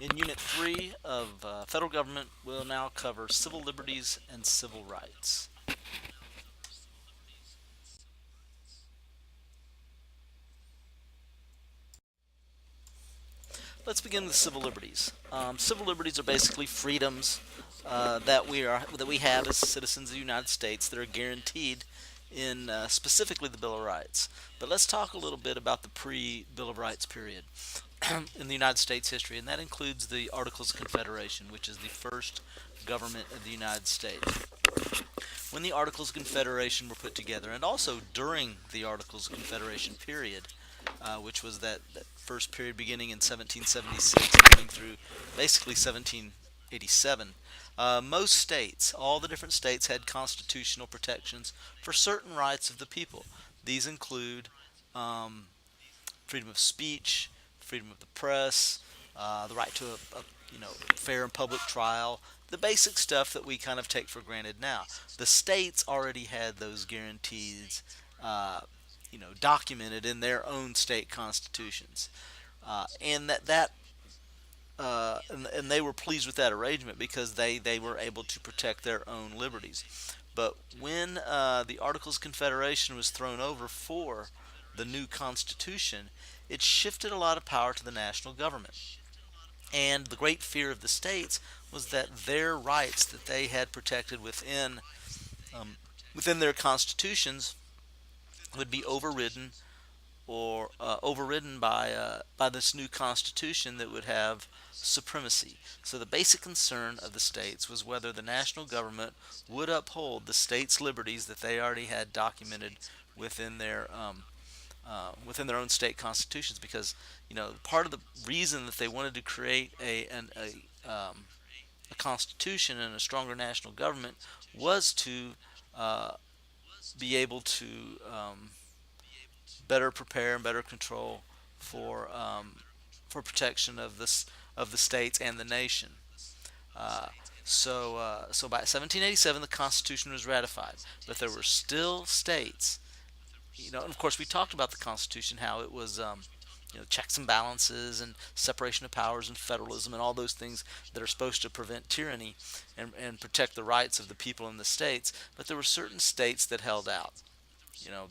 In Unit 3 of Federal Government, we'll now cover civil liberties and civil rights. Let's begin with civil liberties. Civil liberties are basically freedoms that we have as citizens of the United States that are guaranteed in specifically the Bill of Rights. But let's talk a little bit about the pre-Bill of Rights period in the United States history, and that includes the Articles of Confederation, which is the first government of the United States. When the Articles of Confederation were put together, and also during the Articles of Confederation period, which was that first period beginning in 1776 and going through basically 1787, most states, all the different states, had constitutional protections for certain rights of the people. These include um, freedom of speech, freedom of the press, the right to a fair and public trial, the basic stuff that we kind of take for granted now. The states already had those guarantees, documented in their own state constitutions, and they were pleased with that arrangement because they were able to protect their own liberties. But when the Articles of Confederation was thrown over for the new Constitution, it shifted a lot of power to the national government. And the great fear of the states was that their rights that they had protected um, within their constitutions would be overridden by this new constitution that would have supremacy. So the basic concern of the states was whether the national government would uphold the states' liberties that they already had documented within within their own state constitutions. Because part of the reason that they wanted to create a constitution and a stronger national government was to uh, be able to better prepare and better control for um, for protection of the states and the nation. Uh, so by 1787, the Constitution was ratified, but there were still states. And of course, we talked about the Constitution, how it was checks and balances and separation of powers and federalism and all those things that are supposed to prevent tyranny and protect the rights of the people in the states. But there were certain states that held out.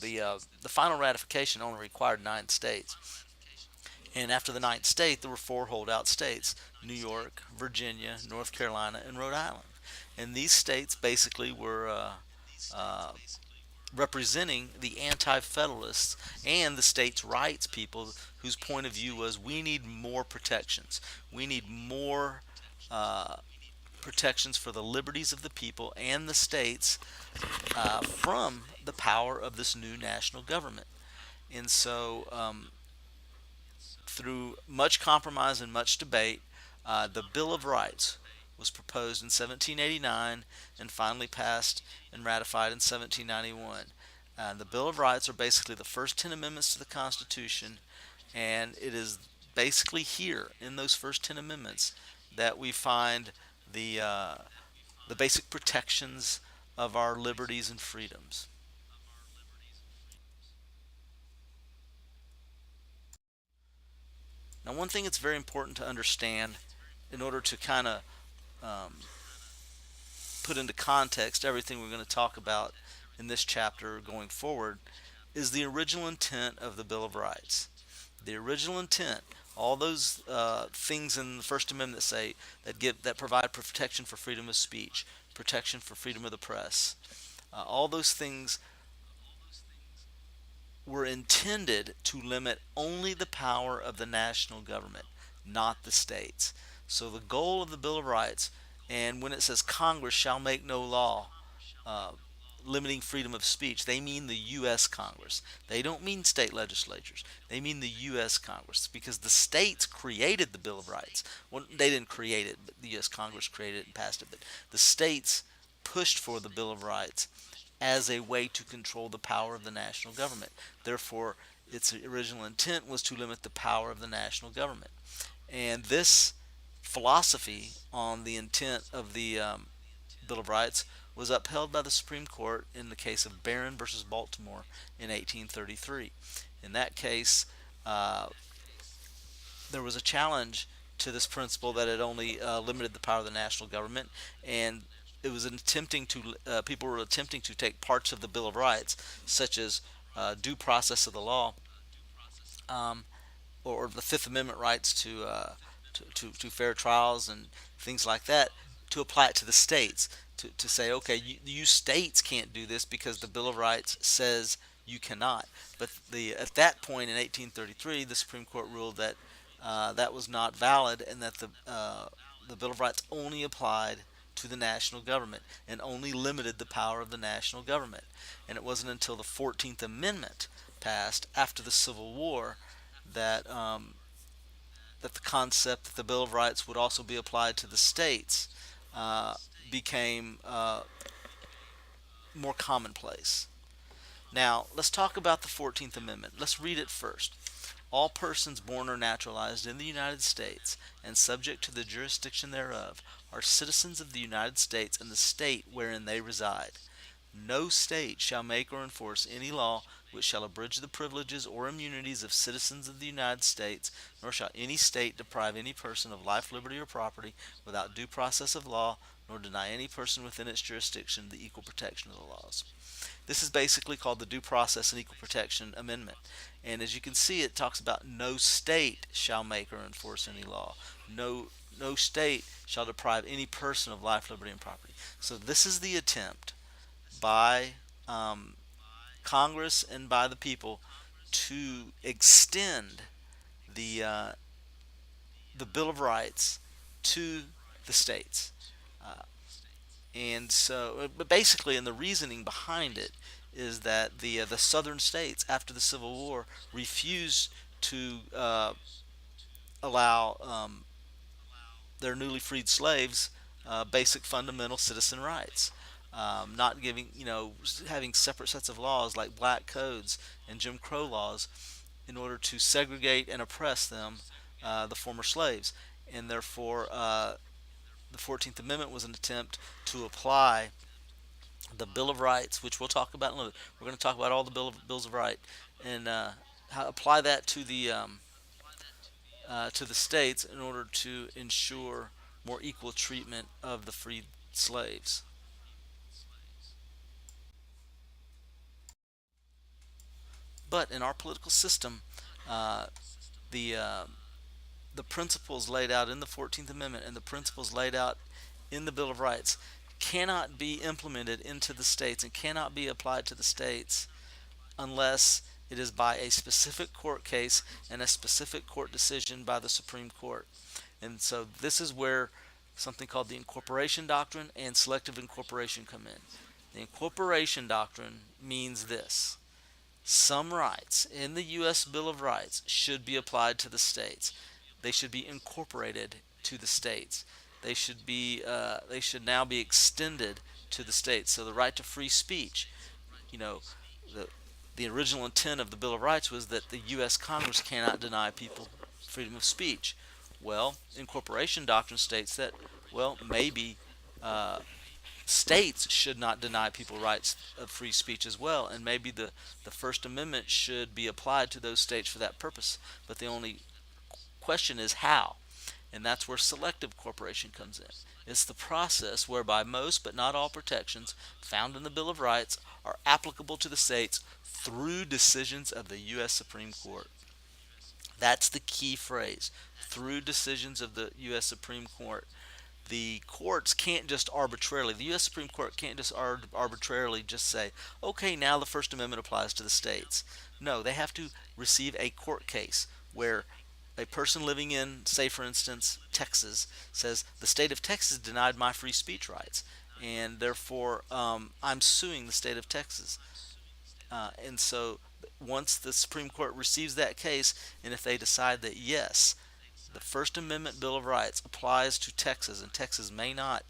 The final ratification only required 9 states, and after the ninth state, there were 4 holdout states: New York, Virginia, North Carolina, and Rhode Island. And these states basically were uh, representing the anti-federalists and the states' rights people, whose point of view was, we need more protections. We need more uh, protections for the liberties of the people and the states from the power of this new national government. And so, through much compromise and much debate, the Bill of Rights was proposed in 1789 and finally passed and ratified in 1791. The Bill of Rights are basically the first 10 amendments to the Constitution, and it is basically here in those first 10 amendments that we find the uh, the basic protections of our liberties and freedoms. Now, one thing that's very important to understand in order to kind of um, put into context everything we're going to talk about in this chapter going forward is the original intent of the Bill of Rights. The original intent, all those things in the First Amendment that provide protection for freedom of speech, protection for freedom of the press, all those things were intended to limit only the power of the national government, not the states. So the goal of the Bill of Rights, and when it says Congress shall make no law uh, limiting freedom of speech, they mean the U.S. Congress. They don't mean state legislatures. They mean the U.S. Congress, because the states created the Bill of Rights. Well, they didn't create it, but the U.S. Congress created it and passed it. But the states pushed for the Bill of Rights as a way to control the power of the national government. Therefore, its original intent was to limit the power of the national government. And this philosophy on the intent of the Bill of Rights was upheld by the Supreme Court in the case of Barron versus Baltimore in 1833. In that case, uh, there was a challenge to this principle that it only limited the power of the national government, and it was attempting to people were attempting to take parts of the Bill of Rights, such as due process of the law, um, or the Fifth Amendment rights to fair trials and things like that, to apply it to the states, to say, okay, you states can't do this because the Bill of Rights says you cannot. But at that point in 1833, the Supreme Court ruled that that was not valid, and that the Bill of Rights only applied to the national government and only limited the power of the national government. And it wasn't until the 14th Amendment passed after the Civil War that that the concept that the Bill of Rights would also be applied to the states uh, became more commonplace. Now, let's talk about the 14th Amendment. Let's read it first. All persons born or naturalized in the United States and subject to the jurisdiction thereof are citizens of the United States and the state wherein they reside. No state shall make or enforce any law which shall abridge the privileges or immunities of citizens of the United States, nor shall any state deprive any person of life, liberty, or property without due process of law, nor deny any person within its jurisdiction the equal protection of the laws. This is basically called the Due Process and Equal Protection Amendment. And as you can see, it talks about no state shall make or enforce any law. No state shall deprive any person of life, liberty, and property. So this is the attempt by um, Congress and by the people to extend the the Bill of Rights to the states. Uh, and so, but basically, and the reasoning behind it is that the southern states after the Civil War refused to allow their newly freed slaves basic fundamental citizen rights. Not giving, having separate sets of laws like black codes and Jim Crow laws in order to segregate and oppress them, the former slaves. And therefore, the 14th Amendment was an attempt to apply the Bill of Rights, which we'll talk about in a little bit. We're going to talk about all the Bills of Rights, and apply that to the states in order to ensure more equal treatment of the freed slaves. But in our political system, uh, the uh, the principles laid out in the 14th Amendment and the principles laid out in the Bill of Rights cannot be implemented into the states and cannot be applied to the states unless it is by a specific court case and a specific court decision by the Supreme Court. And so this is where something called the Incorporation Doctrine and selective incorporation come in. The Incorporation Doctrine means this: some rights in the U.S. Bill of Rights should be applied to the states. They should be incorporated to the states. They should now be extended to the states. So the right to free speech, you know, the the original intent of the Bill of Rights was that the U.S. Congress cannot deny people freedom of speech. Well, incorporation doctrine states that, well, maybe uh, states should not deny people rights of free speech as well, and maybe the First Amendment should be applied to those states for that purpose. But the only question is how, and that's where selective corporation comes in. It's the process whereby most but not all protections found in the Bill of Rights are applicable to the states through decisions of the U.S. Supreme Court. That's the key phrase: through decisions of the U.S. Supreme Court. The courts can't just arbitrarily, the U.S. Supreme Court can't just arbitrarily just say, okay, now the First Amendment applies to the states. No, they have to receive a court case where a person living in, say for instance, Texas, says the state of Texas denied my free speech rights, and therefore I'm suing the state of Texas. And so once the Supreme Court receives that case, and if they decide that yes, the First Amendment Bill of Rights applies to Texas, and Texas may not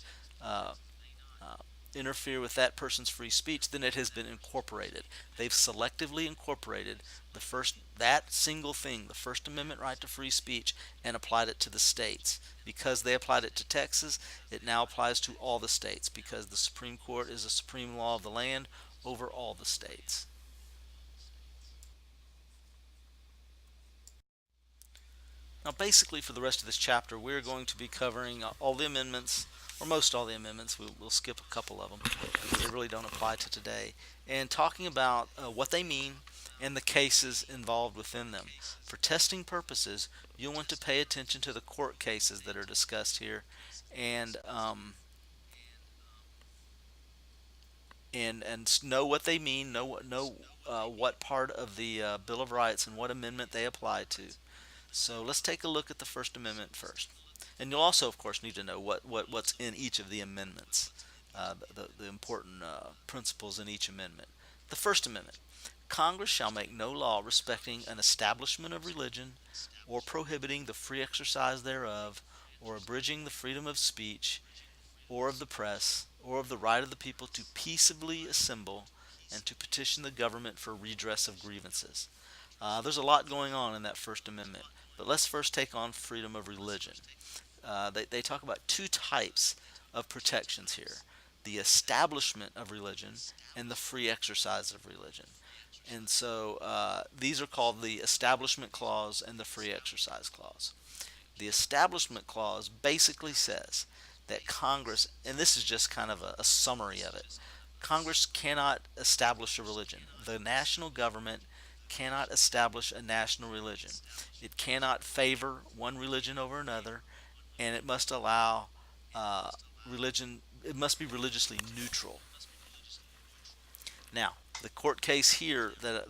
uh, uh, interfere with that person's free speech, then it has been incorporated. They've selectively incorporated that single thing, the First Amendment right to free speech, and applied it to the states. Because they applied it to Texas, it now applies to all the states, because the Supreme Court is the supreme law of the land over all the states. Now, basically, for the rest of this chapter, we're going to be covering all the amendments, or most all the amendments. We'll skip a couple of them because they really don't apply to today, and talking about what they mean and the cases involved within them. For testing purposes, you'll want to pay attention to the court cases that are discussed here, and know what they mean, know what part of the Bill of Rights and what amendment they apply to. So let's take a look at the First Amendment first. And you'll also, of course, need to know what's in each of the amendments, the important principles in each amendment. The First Amendment: Congress shall make no law respecting an establishment of religion, or prohibiting the free exercise thereof, or abridging the freedom of speech, or of the press, or of the right of the people to peaceably assemble and to petition the government for redress of grievances. There's a lot going on in that First Amendment, but let's first take on freedom of religion. They talk about two types of protections here: the establishment of religion and the free exercise of religion. And so these are called the Establishment Clause and the Free Exercise Clause. The Establishment Clause basically says that Congress, and this is just kind of a summary of it, Congress cannot establish a religion. The national government cannot establish a national religion. It cannot favor one religion over another, and it must allow religion, it must be religiously neutral. Now, the court case here well,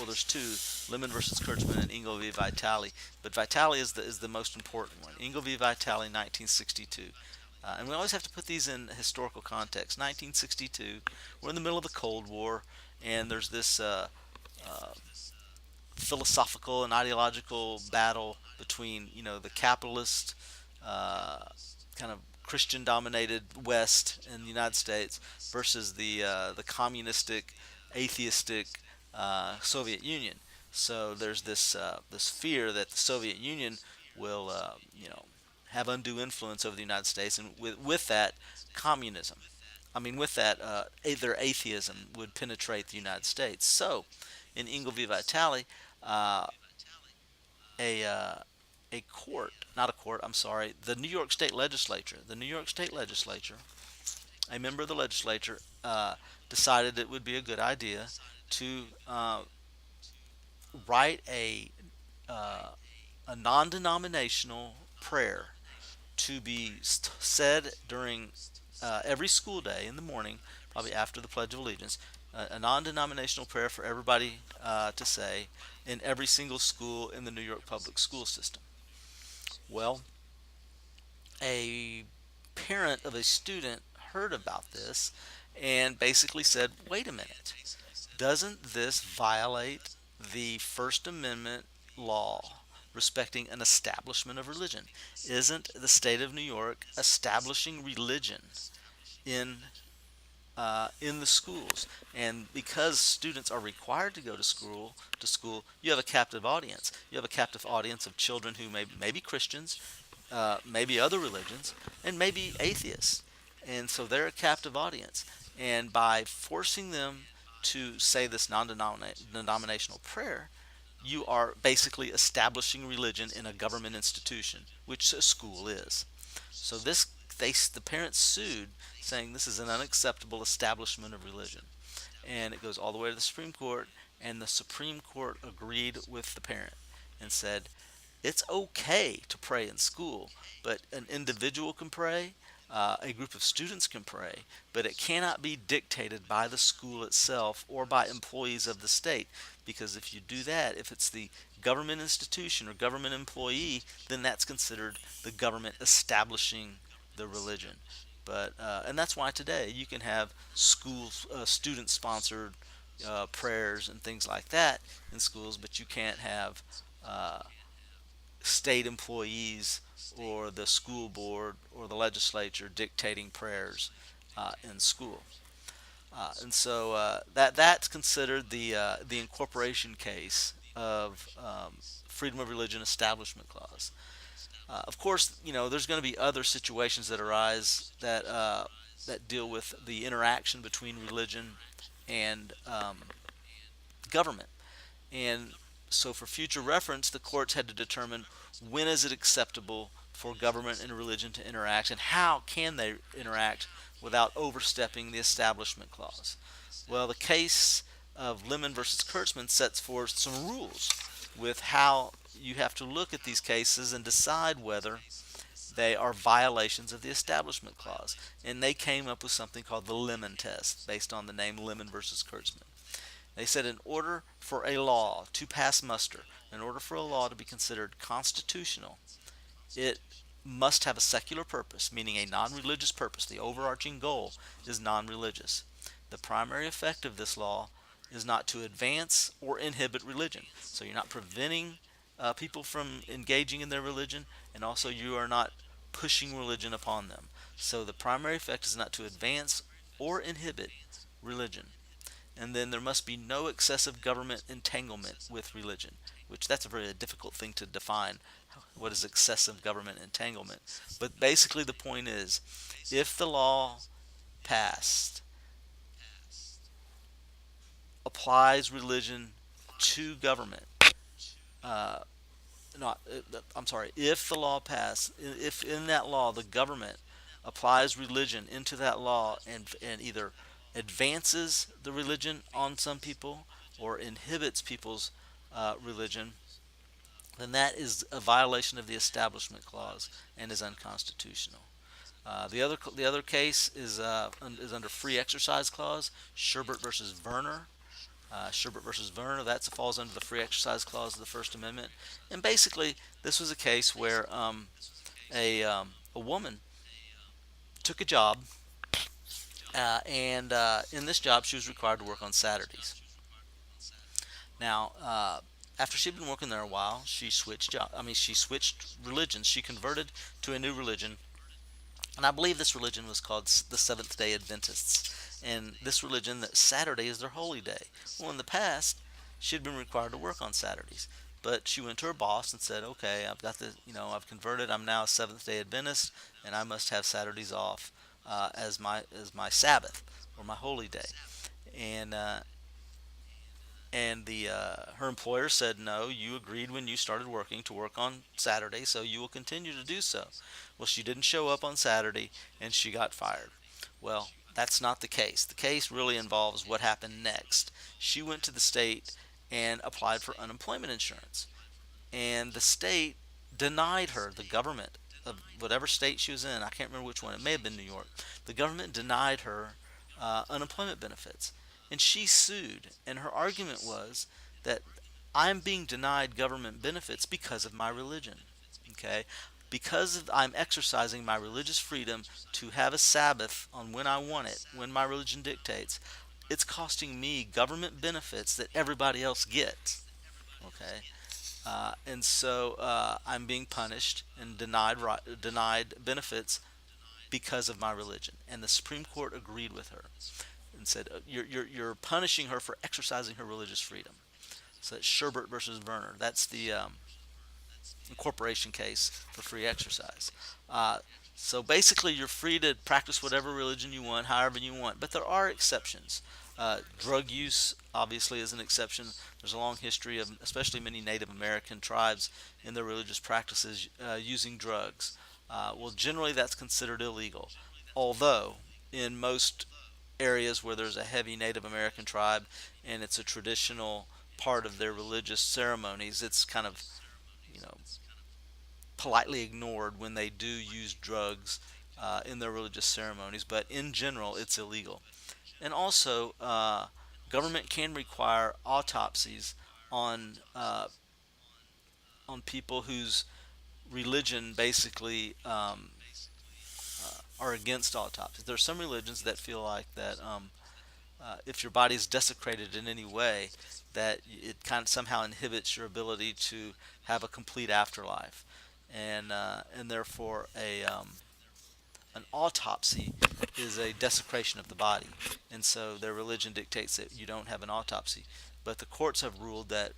there's two: Lemon versus Kurtzman and Ingo v. Vitale. But Vitale is the most important one. Ingo v. Vitale, 1962. And we always have to put these in historical context. 1962, we're in the middle of the Cold War, and there's this philosophical and ideological battle between, the capitalist, kind of Christian-dominated West in the United States versus the communistic, atheistic Soviet Union. So there's this fear that the Soviet Union will, have undue influence over the United States, and with that, communism. I mean, with that, their atheism would penetrate the United States. So, in Ingo v. Vitale, uh, a a court, not a court, I'm sorry, the New York State Legislature, a member of the legislature decided it would be a good idea to write a non-denominational prayer to be said during every school day in the morning, probably after the Pledge of Allegiance, a non-denominational prayer for everybody to say in every single school in the New York public school system. Well, a parent of a student heard about this and basically said, wait a minute, doesn't this violate the First Amendment law respecting an establishment of religion? Isn't the state of New York establishing religion in in the schools? And because students are required to go to school, you have a captive audience. You have a captive audience of children who may be Christians, maybe other religions, and maybe atheists. And so they're a captive audience. And by forcing them to say this non-denominational prayer, you are basically establishing religion in a government institution, which a school is. So the parents sued, saying this is an unacceptable establishment of religion, and it goes all the way to the Supreme Court, and the Supreme Court agreed with the parent and said it's okay to pray in school, but an individual can pray, a group of students can pray, but it cannot be dictated by the school itself or by employees of the state. Because if you do that, if it's the government institution or government employee, then that's considered the government establishing the religion. But and that's why today you can have schools, student-sponsored prayers and things like that in schools, but you can't have uh, state employees or the school board or the legislature dictating prayers in school. And so that's considered the incorporation case of freedom of religion establishment clause. Of course, there's going to be other situations that arise that deal with the interaction between religion and government. And So for future reference, the courts had to determine when is it acceptable for government and religion to interact, and how can they interact without overstepping the Establishment Clause. Well, the case of Lemon versus Kurtzman sets forth some rules with how you have to look at these cases and decide whether they are violations of the Establishment Clause. And they came up with something called the Lemon test, based on the name Lemon versus Kurtzman. They said in order for a law to pass muster, in order for a law to be considered constitutional, it must have a secular purpose, meaning a non-religious purpose. The overarching goal is non-religious. The primary effect of this law is not to advance or inhibit religion. So you're not preventing people from engaging in their religion, and also you are not pushing religion upon them. So the primary effect is not to advance or inhibit religion. And then there must be no excessive government entanglement with religion, which that's a very difficult thing to define. What is excessive government entanglement? But basically the point is, if the law passed applies religion to government, uh, not I'm sorry, if the law passed, if in that law the government applies religion into that law, and either advances the religion on some people or inhibits people's religion, then that is a violation of the Establishment Clause and is unconstitutional. The other case is under Free Exercise Clause, Sherbert versus Verner. Sherbert versus Verner, that falls under the Free Exercise Clause of the First Amendment. And basically, this was a case where a woman took a job, and in this job, she was required to work on Saturdays. Now, after she'd been working there a while, she switched job. I mean, she switched religions. She converted to a new religion, and I believe this religion was called the Seventh Day Adventists. And this religion, that Saturday is their holy day. Well, in the past, she had been required to work on Saturdays, but she went to her boss and said, "Okay, I've got I've converted. I'm now a Seventh Day Adventist, and I must have Saturdays off as my Sabbath or my holy day." And the her employer said, "No, you agreed when you started working to work on Saturday, so you will continue to do so." Well, she didn't show up on Saturday, and she got fired. Well, that's not the case. The case really involves what happened next. She went to the state and applied for unemployment insurance, and the state denied her. The government of whatever state she was in, I can't remember which one, it may have been New York, the government denied her unemployment benefits. And she sued, and her argument was that I'm being denied government benefits because of my religion. Okay? I'm exercising my religious freedom to have a Sabbath on when I want it, when my religion dictates, it's costing me government benefits that everybody else gets. Okay? And so I'm being punished and denied benefits because of my religion. And the Supreme Court agreed with her and said, you're punishing her for exercising her religious freedom. So that's Sherbert versus Verner. That's the Incorporation case for free exercise. So basically, you're free to practice whatever religion you want, however you want, but there are exceptions. Drug use, obviously, is an exception. There's a long history of, especially many Native American tribes, in their religious practices using drugs. Well, generally, that's considered illegal. Although, in most areas where there's a heavy Native American tribe and it's a traditional part of their religious ceremonies, it's kind of, you know, politely ignored when they do use drugs in their religious ceremonies, but in general, it's illegal. And also, government can require autopsies on people whose religion basically are against autopsies. There are some religions that feel like that if your body is desecrated in any way, that it kind of somehow inhibits your ability to have a complete afterlife, and therefore an autopsy is a desecration of the body, and so their religion dictates that you don't have an autopsy. But the courts have ruled that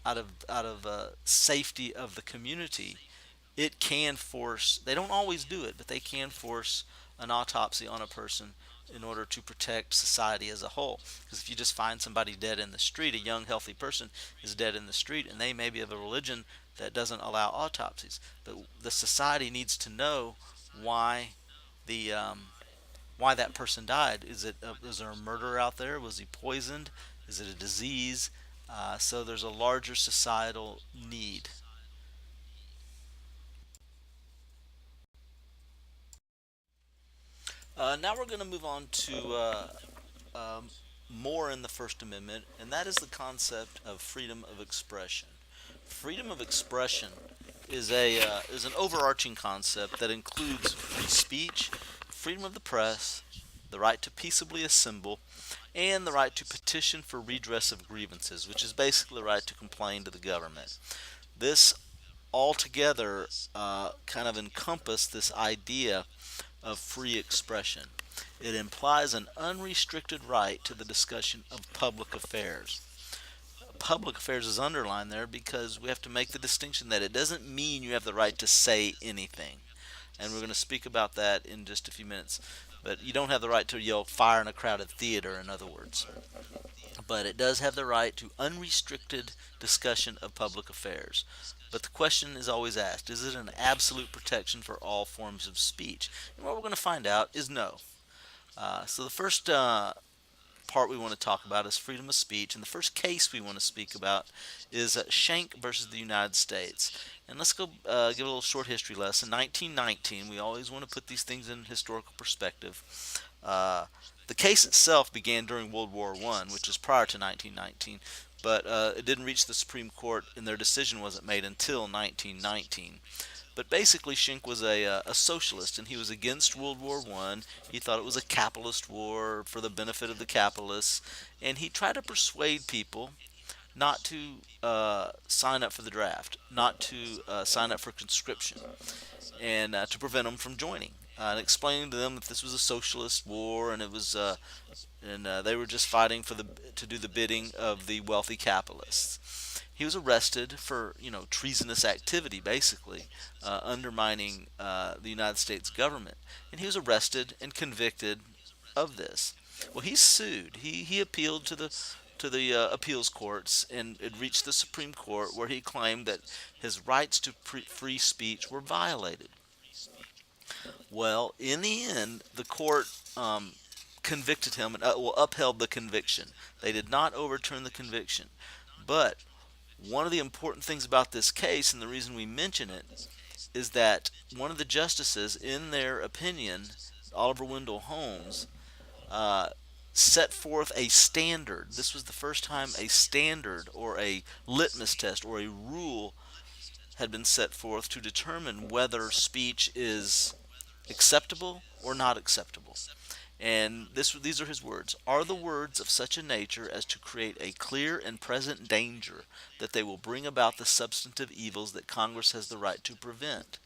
out of safety of the community, it can force. They don't always do it, but they can force an autopsy on a person in order to protect society as a whole. Because if you just find somebody dead in the street, a young, healthy person is dead in the street, and they may be of a religion that doesn't allow autopsies. But the society needs to know why the why that person died. Was there a murder out there? Was he poisoned? Is it a disease? So there's a larger societal need. Now we're going to move on to more in the First Amendment, and that is the concept of freedom of expression. Freedom of expression is an overarching concept that includes free speech, freedom of the press, the right to peaceably assemble, and the right to petition for redress of grievances, which is basically the right to complain to the government. This altogether kind of encompass this idea of free expression. It implies an unrestricted right to the discussion of public affairs. Public affairs is underlined there because we have to make the distinction that it doesn't mean you have the right to say anything. And we're going to speak about that in just a few minutes. But you don't have the right to yell fire in a crowded theater, in other words. But it does have the right to unrestricted discussion of public affairs. But the question is always asked, is it an absolute protection for all forms of speech? And what we're going to find out is no. So the first part we want to talk about is freedom of speech, and the first case we want to speak about is Schenck versus the United States. And let's go give a little short history lesson. 1919, we always want to put these things in historical perspective. The case itself began during World War I, which is prior to 1919, but it didn't reach the Supreme Court, and their decision wasn't made until 1919. But basically, Schenck was a socialist, and he was against World War I. He thought it was a capitalist war for the benefit of the capitalists, and he tried to persuade people not to sign up for the draft, not to sign up for conscription, and to prevent them from joining. And explaining to them that this was a socialist war, and it was, they were just fighting to do the bidding of the wealthy capitalists. He was arrested for, treasonous activity, basically, undermining the United States government. And he was arrested and convicted of this. Well, he sued. He appealed to the appeals courts, and it reached the Supreme Court, where he claimed that his rights to free speech were violated. Well, in the end, the court convicted him and upheld the conviction. They did not overturn the conviction. But one of the important things about this case, and the reason we mention it, is that one of the justices, in their opinion, Oliver Wendell Holmes, set forth a standard. This was the first time a standard or a litmus test or a rule had been set forth to determine whether speech is acceptable or not acceptable. And these are his words. Are the words of such a nature as to create a clear and present danger that they will bring about the substantive evils that Congress has the right to prevent?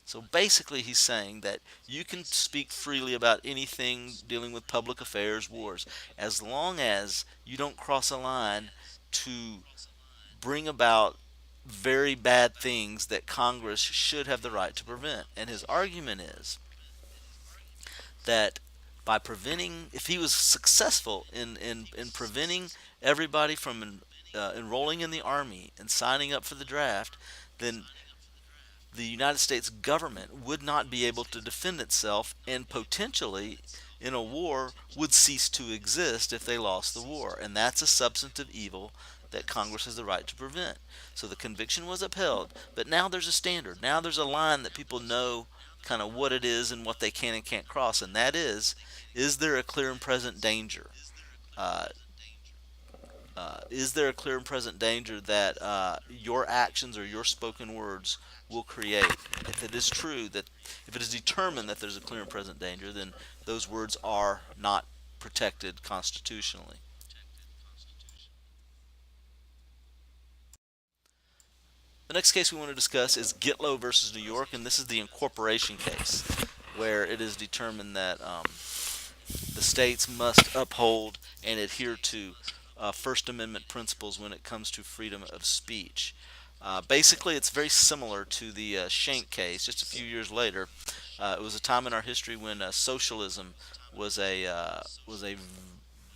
So basically he's saying that you can speak freely about anything dealing with public affairs, wars, as long as you don't cross a line to bring about very bad things that Congress should have the right to prevent. And his argument is that by preventing, if he was successful in preventing everybody from enrolling in the Army and signing up for the draft, then the United States government would not be able to defend itself, and potentially in a war would cease to exist if they lost the war. And that's a substantive evil that Congress has the right to prevent. So the conviction was upheld, but now there's a standard. Now there's a line that people know kind of what it is and what they can and can't cross, and that is there a clear and present danger? Uh, is there a clear and present danger that your actions or your spoken words will create? If it is true that, if it is determined that there's a clear and present danger, then those words are not protected constitutionally. The next case we want to discuss is Gitlow versus New York, and this is the incorporation case, where it is determined that the states must uphold and adhere to First Amendment principles when it comes to freedom of speech. Basically, it's very similar to the Schenck case, just a few years later. It was a time in our history when socialism was a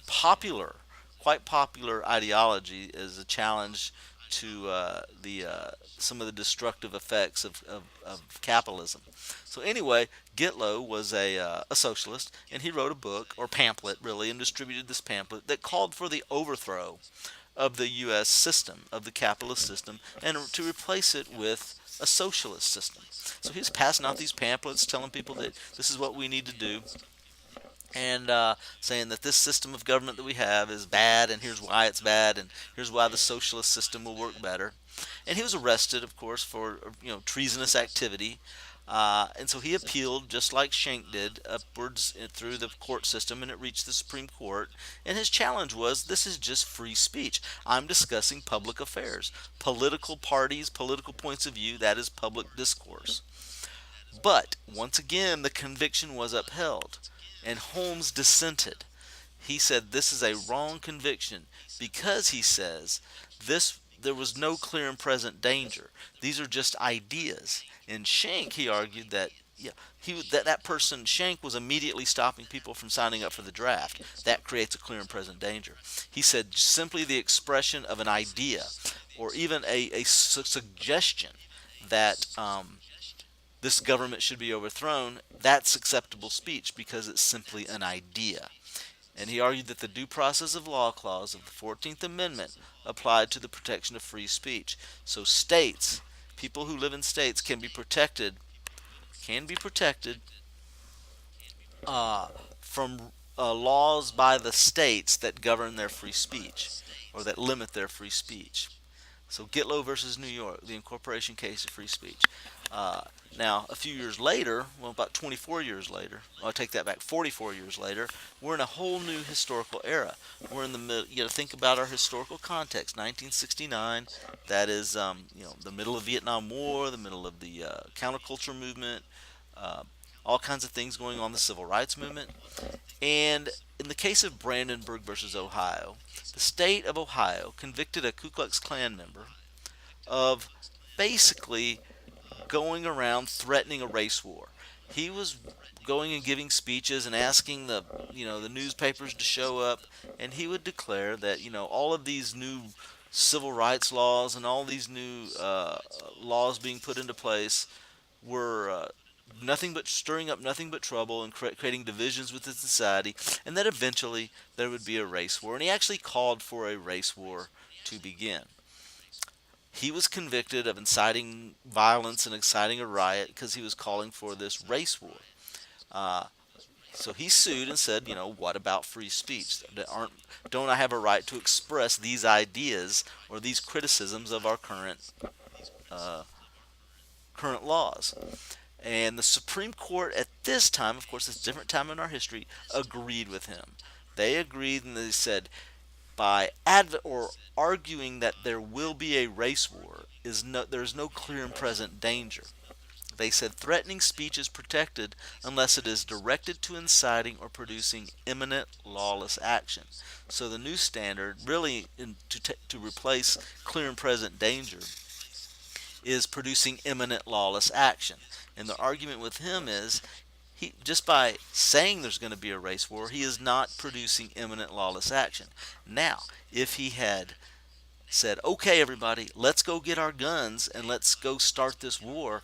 popular, quite popular ideology as a challenge to the some of the destructive effects of capitalism. So anyway, Gitlow was a socialist, and he wrote a book or pamphlet really, and distributed this pamphlet that called for the overthrow of the U.S. system, of the capitalist system, and to replace it with a socialist system. So he's passing out these pamphlets telling people that this is what we need to do, and saying that this system of government that we have is bad, and here's why it's bad, and here's why the socialist system will work better. And he was arrested, of course, for treasonous activity. And so he appealed, just like Schenck did, upwards through the court system, and it reached the Supreme Court. And his challenge was, this is just free speech. I'm discussing public affairs, political parties, political points of view. That is public discourse. But once again, the conviction was upheld, and Holmes dissented. He said this is a wrong conviction because, he says, this there was no clear and present danger. These are just ideas. In Schenck, he argued that that person Schenck was immediately stopping people from signing up for the draft. That creates a clear and present danger. He said simply the expression of an idea, or even a suggestion that this government should be overthrown, that's acceptable speech because it's simply an idea. And he argued that the due process of law clause of the 14th Amendment applied to the protection of free speech. So states, people who live in states can be protected from laws by the states that govern their free speech or that limit their free speech. So Gitlow versus New York, the Incorporation case of free speech. Now, a few years later, well, about 24 years later, I take that back, 44 years later, we're in a whole new historical era. We're in the middle. You got to think about our historical context. 1969, that is, the middle of Vietnam War, the middle of the counterculture movement, all kinds of things going on, the civil rights movement. And in the case of Brandenburg versus Ohio, the state of Ohio convicted a Ku Klux Klan member of basically going around threatening a race war. He was going and giving speeches and asking the newspapers to show up, and he would declare that all of these new civil rights laws and all these new laws being put into place were nothing but stirring up nothing but trouble and creating divisions within society, and that eventually there would be a race war. And he actually called for a race war to begin. He was convicted of inciting violence and inciting a riot because he was calling for this race war. So he sued and said, what about free speech? Don't I have a right to express these ideas or these criticisms of our current laws? And the Supreme Court at this time, of course, it's a different time in our history, agreed with him. They agreed, and they said, by arguing that there will be a race war, there is no clear and present danger. They said threatening speech is protected unless it is directed to inciting or producing imminent lawless action. So the new standard, really, to replace clear and present danger, is producing imminent lawless action. And the argument with him is, just by saying there's going to be a race war, he is not producing imminent lawless action. Now, if he had said, okay, everybody, let's go get our guns and let's go start this war,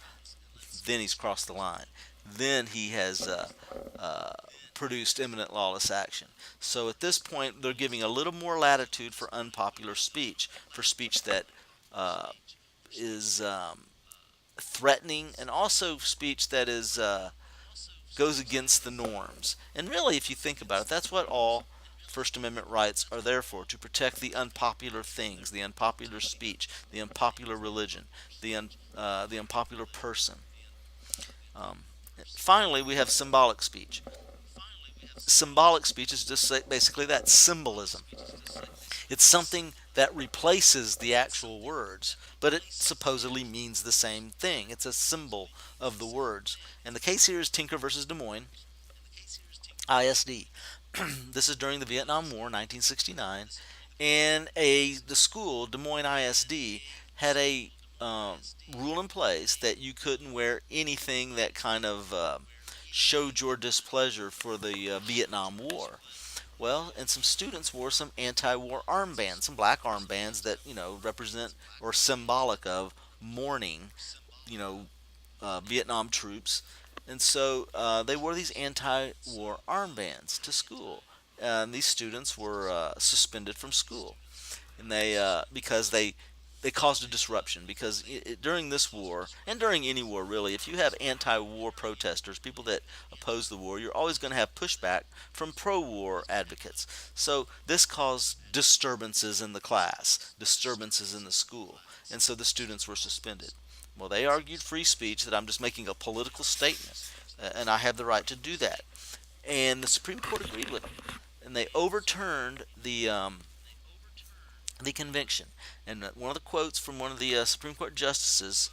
then he's crossed the line. Then he has produced imminent lawless action. So at this point, they're giving a little more latitude for unpopular speech, for speech that is threatening, and also speech that is goes against the norms. And really, if you think about it, that's what all First Amendment rights are there for, to protect the unpopular things, the unpopular speech, the unpopular religion, the unpopular person. Finally, we have symbolic speech. Symbolic speech is just basically that, symbolism. It's something that replaces the actual words, but it supposedly means the same thing. It's a symbol of the words. And the case here is Tinker versus Des Moines, ISD. This is during the Vietnam War, 1969, and the school, Des Moines ISD, had a rule in place that you couldn't wear anything that kind of showed your displeasure for the Vietnam War. Well, and some students wore some anti-war armbands, some black armbands that represent or symbolic of mourning, you know, Vietnam troops, and so they wore these anti-war armbands to school. And these students were suspended from school, and because they caused a disruption because during this war and during any war really, if you have anti-war protesters, people that oppose the war, you're always going to have pushback from pro-war advocates. So this caused disturbances in the class, disturbances in the school, and so the students were suspended. Well, they argued free speech, that I'm just making a political statement, and I have the right to do that, and the Supreme Court agreed with them, and they overturned the conviction. And one of the quotes from one of the Supreme Court justices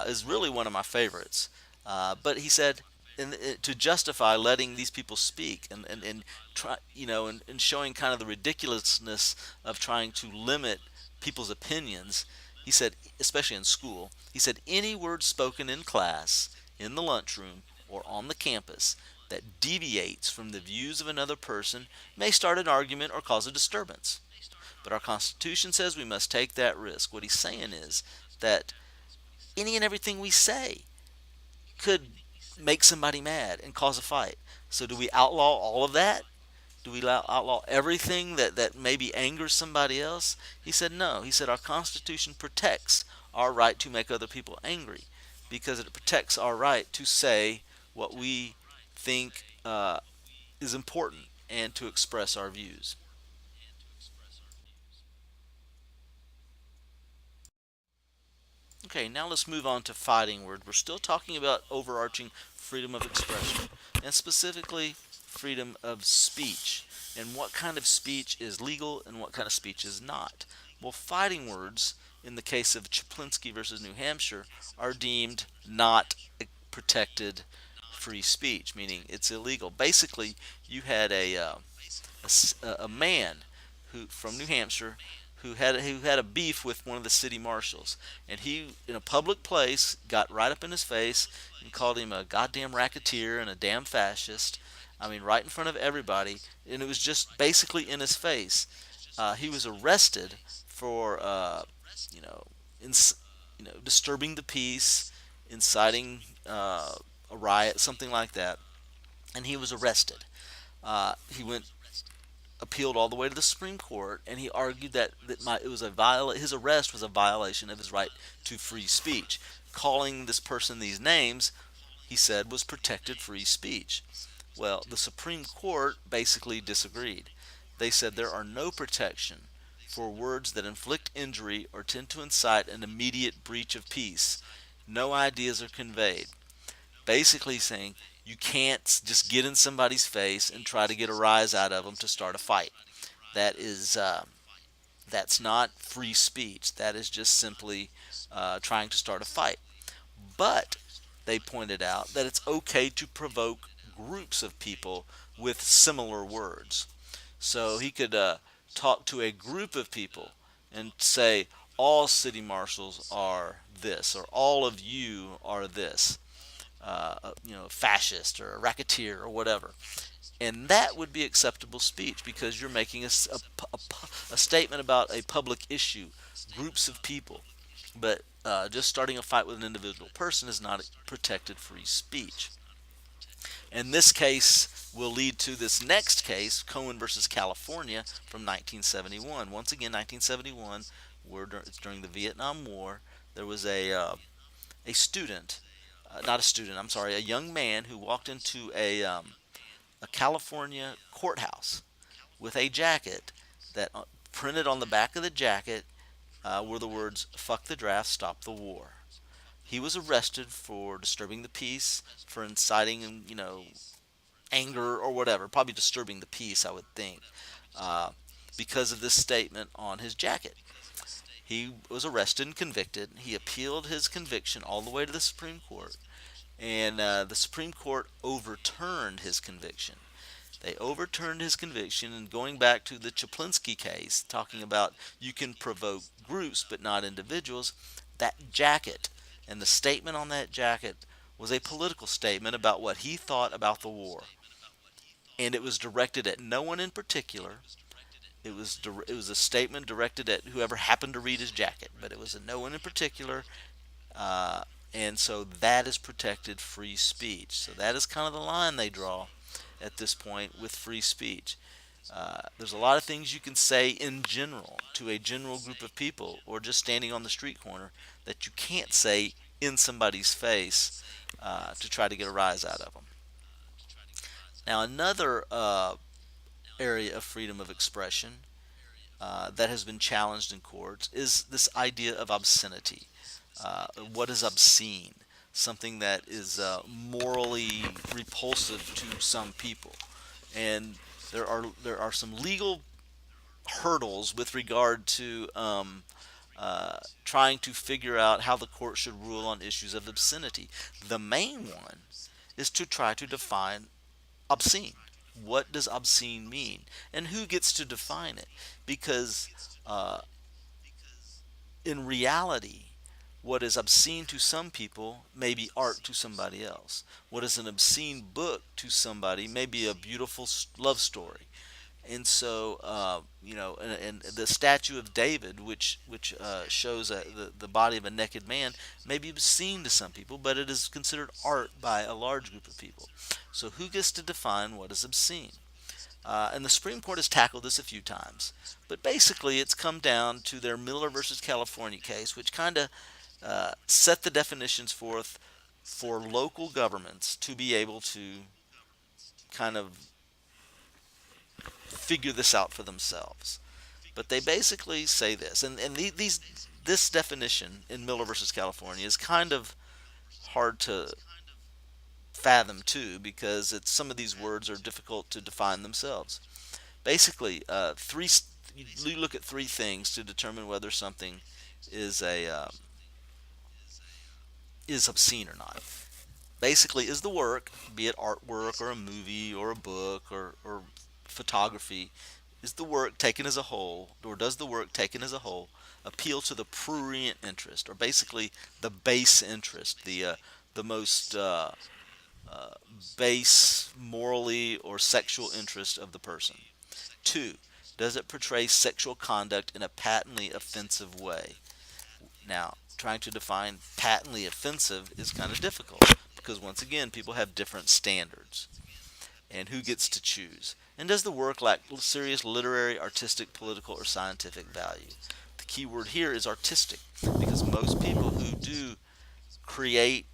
is really one of my favorites. But he said, to justify letting these people speak and try, and showing kind of the ridiculousness of trying to limit people's opinions, he said, especially in school, he said, any word spoken in class, in the lunchroom, or on the campus that deviates from the views of another person may start an argument or cause a disturbance. But our Constitution says we must take that risk. What he's saying is that any and everything we say could make somebody mad and cause a fight. So do we outlaw all of that? Do we outlaw everything that maybe angers somebody else? He said no. He said our Constitution protects our right to make other people angry because it protects our right to say what we think is important and to express our views. Okay, now let's move on to fighting words. We're still talking about overarching freedom of expression, and specifically freedom of speech, and what kind of speech is legal and what kind of speech is not. Well, fighting words, in the case of Chaplinsky versus New Hampshire, are deemed not protected free speech, meaning it's illegal. Basically, you had a man who from New Hampshire who had a beef with one of the city marshals, and he in a public place got right up in his face and called him a goddamn racketeer and a damn fascist. I mean, right in front of everybody, and it was just basically in his face. He was arrested for you know, disturbing the peace, inciting a riot, something like that, and he was arrested. He went appealed all the way to the Supreme Court, and he argued that it was his arrest was a violation of his right to free speech. Calling this person these names, he said, was protected free speech. Well, the Supreme Court basically disagreed. They said there are no protection for words that inflict injury or tend to incite an immediate breach of peace. No ideas are conveyed. Basically saying you can't just get in somebody's face and try to get a rise out of them to start a fight. That is that's not free speech. That is just simply trying to start a fight. But they pointed out that it's okay to provoke groups of people with similar words. So he could talk to a group of people and say, all city marshals are this, or all of you are this, fascist or a racketeer or whatever. And that would be acceptable speech because you're making a statement about a public issue, groups of people. But just starting a fight with an individual person is not protected free speech. And this case will lead to this next case, Cohen versus California from 1971. Once again, 1971, it's during the Vietnam War. There was a student, not a student, I'm sorry, a young man who walked into a California courthouse with a jacket that printed on the back of the jacket were the words, "Fuck the draft, stop the war." He was arrested for disturbing the peace, for inciting, anger or whatever, probably disturbing the peace, I would think, uh, because of this statement on his jacket. He was arrested and convicted. He appealed his conviction all the way to the Supreme Court, and the Supreme Court overturned his conviction. They overturned his conviction, and going back to the Chaplinsky case, talking about you can provoke groups but not individuals, that jacket and the statement on that jacket was a political statement about what he thought about the war, and it was directed at no one in particular. It was a statement directed at whoever happened to read his jacket, but it was a no one in particular. Uh, and so that is protected free speech. So that is kind of the line they draw at this point with free speech. There's a lot of things you can say in general to a general group of people, or just standing on the street corner, that you can't say in somebody's face to try to get a rise out of them. Now, another area of freedom of expression that has been challenged in courts is this idea of obscenity. What is obscene? Something that is morally repulsive to some people, and there are some legal hurdles with regard to trying to figure out how the court should rule on issues of obscenity. The main one is to try to define obscene. What does obscene mean, and who gets to define it? Because uh, in reality, what is obscene to some people may be art to somebody else. What is an obscene book to somebody may be a beautiful love story. And so, and the statue of David, which shows the body of a naked man, may be obscene to some people, but it is considered art by a large group of people. So, who gets to define what is obscene? And the Supreme Court has tackled this a few times, but basically, it's come down to their Miller versus California case, which kind of set the definitions forth for local governments to be able to kind of figure this out for themselves. But they basically say this, and this definition in Miller versus California is kind of hard to fathom too, because some of these words are difficult to define themselves. Basically, you look at three things to determine whether something is a is obscene or not. Basically, is the work, be it artwork or a movie or a book or photography, is the work taken as a whole, or does the work taken as a whole appeal to the prurient interest, or basically the base interest, the most base morally or sexual interest of the person? Two, does it portray sexual conduct in a patently offensive way? Now, trying to define patently offensive is kind of difficult because, once again, people have different standards. And who gets to choose? And does the work lack serious literary, artistic, political, or scientific value? The key word here is artistic, because most people who do create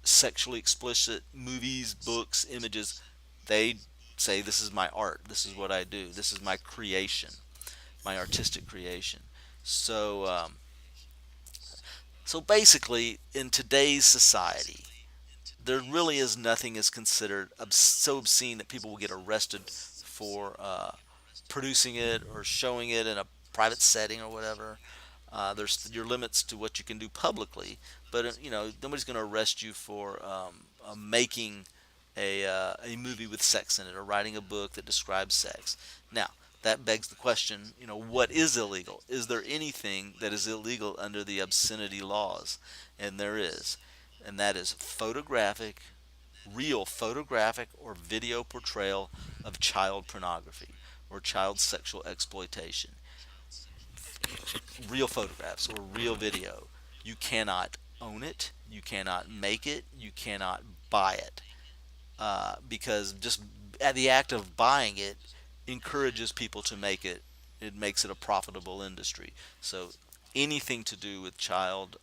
sexually explicit movies, books, images, they say, this is my art, this is what I do, this is my creation, my artistic creation. So, so basically, in today's society, there really is nothing is considered so obscene that people will get arrested for producing it or showing it in a private setting or whatever. There's your limits to what you can do publicly, but nobody's going to arrest you for making a movie with sex in it, or writing a book that describes sex. Now, that begs the question, what is illegal? Is there anything that is illegal under the obscenity laws? And there is. And that is real photographic or video portrayal of child pornography or child sexual exploitation. Real photographs or real video. You cannot own it, you cannot make it, you cannot buy it. Because just the act of buying it encourages people to make it. It makes it a profitable industry. So anything to do with child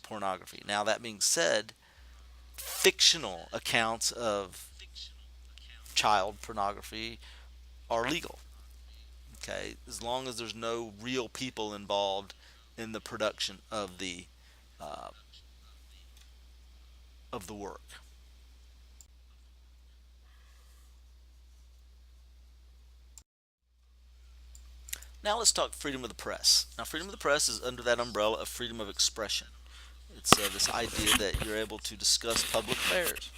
pornography. Now, that being said, fictional accounts of child pornography are legal. Okay, as long as there's no real people involved in the production uh, of the work. Now let's talk freedom of the press. Now, freedom of the press is under that umbrella of freedom of expression. It's this idea that you're able to discuss public affairs.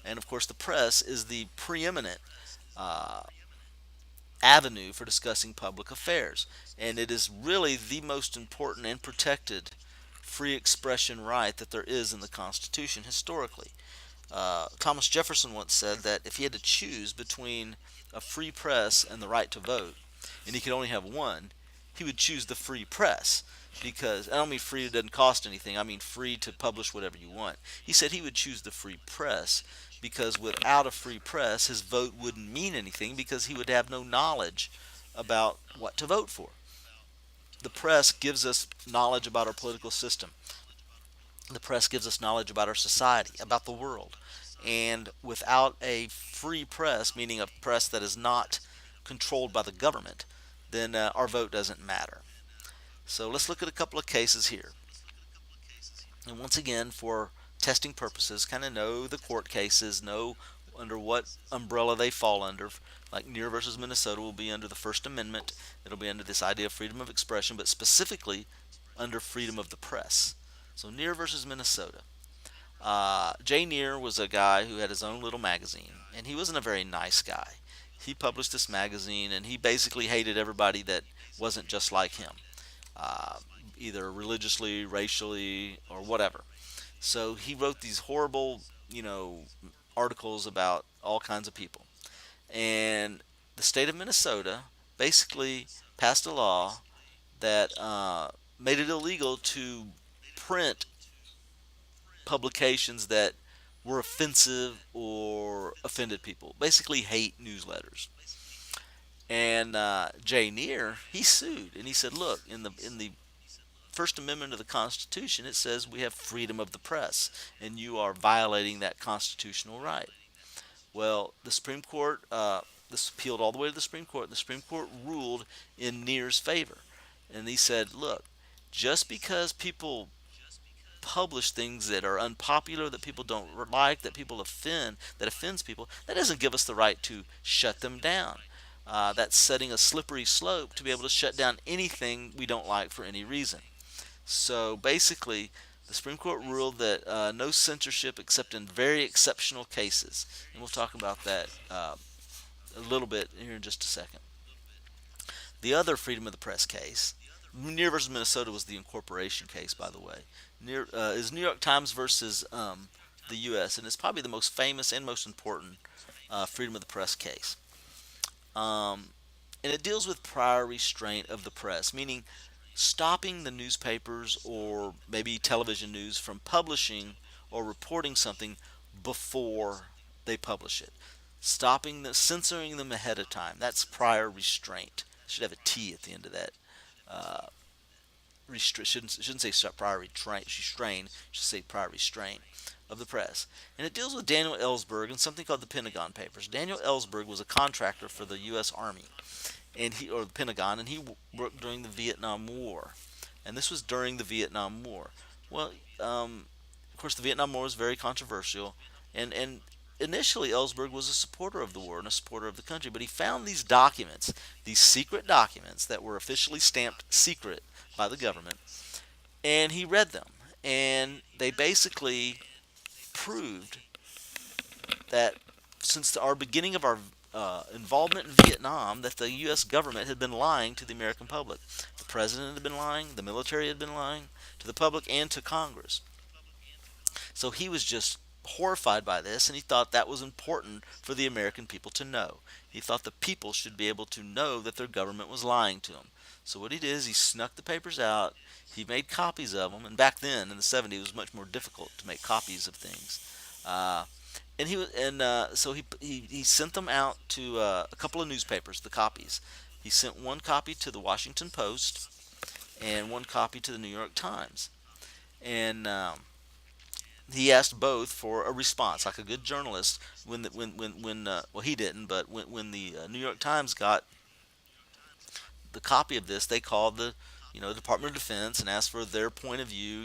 And of course, the press is the preeminent uh, avenue for discussing public affairs. And it is really the most important and protected free expression right that there is in the Constitution historically. Thomas Jefferson once said that if he had to choose between a free press and the right to vote, and he could only have one, he would choose the free press. Because I don't mean free, it doesn't cost anything. I mean free to publish whatever you want. He said he would choose the free press because without a free press, his vote wouldn't mean anything because he would have no knowledge about what to vote for. The press gives us knowledge about our political system. The press gives us knowledge about our society, about the world. And without a free press, meaning a press that is not controlled by the government, then our vote doesn't matter. So let's look at a couple of cases here. And once again, for testing purposes, kind of know the court cases, know under what umbrella they fall under. Like Neer versus Minnesota will be under the First Amendment. It'll be under this idea of freedom of expression, but specifically under freedom of the press. So Neer versus Minnesota. Jay Neer was a guy who had his own little magazine, and he wasn't a very nice guy. He published this magazine, and he basically hated everybody that wasn't just like him, uh, either religiously, racially, or whatever. So he wrote these horrible, articles about all kinds of people. And the state of Minnesota basically passed a law that made it illegal to print publications that were offensive or offended people, basically hate newsletters. And Jay Neer, he sued and he said, "Look, in the First Amendment of the Constitution, it says we have freedom of the press, and you are violating that constitutional right." Well, the Supreme Court, this appealed all the way to the Supreme Court. The Supreme Court ruled in Neer's favor, and he said, "Look, just because people publish things that are unpopular, that people don't like, that people offend, that offends people, that doesn't give us the right to shut them down. That's setting a slippery slope to be able to shut down anything we don't like for any reason." So basically, the Supreme Court ruled that no censorship except in very exceptional cases. And we'll talk about that a little bit here in just a second. The other freedom of the press case, Neer versus Minnesota, was the Incorporation case, by the way. Is New York Times versus the U.S., and it's probably the most famous and most important freedom of the press case. And it deals with prior restraint of the press, meaning stopping the newspapers or maybe television news from publishing or reporting something before they publish it. Censoring them ahead of time. That's prior restraint. Should have a T at the end of that. Uh, shouldn't say prior restraint. Should say prior restraint of the press. And it deals with Daniel Ellsberg and something called the Pentagon Papers. Daniel Ellsberg was a contractor for the U.S. Army, or the Pentagon, and he worked during the Vietnam War. And this was during the Vietnam War. Well, of course, the Vietnam War was very controversial, and initially Ellsberg was a supporter of the war and a supporter of the country, but he found these documents, these secret documents that were officially stamped secret by the government, and he read them, and they basically proved that since our beginning of our involvement in Vietnam, that the U.S. government had been lying to the American public. The president had been lying, the military had been lying to the public and to Congress. So he was just horrified by this, and he thought that was important for the American people to know. He thought the people should be able to know that their government was lying to them. So what he did is he snuck the papers out, he made copies of them, and back then in the 70s it was much more difficult to make copies of things. Uh, so he sent them out to a couple of newspapers, the copies. He sent one copy to the Washington Post and one copy to the New York Times, and he asked both for a response, like a good journalist. Well, he didn't, but when the New York Times got the copy of this, they called the Department of Defense and asked for their point of view.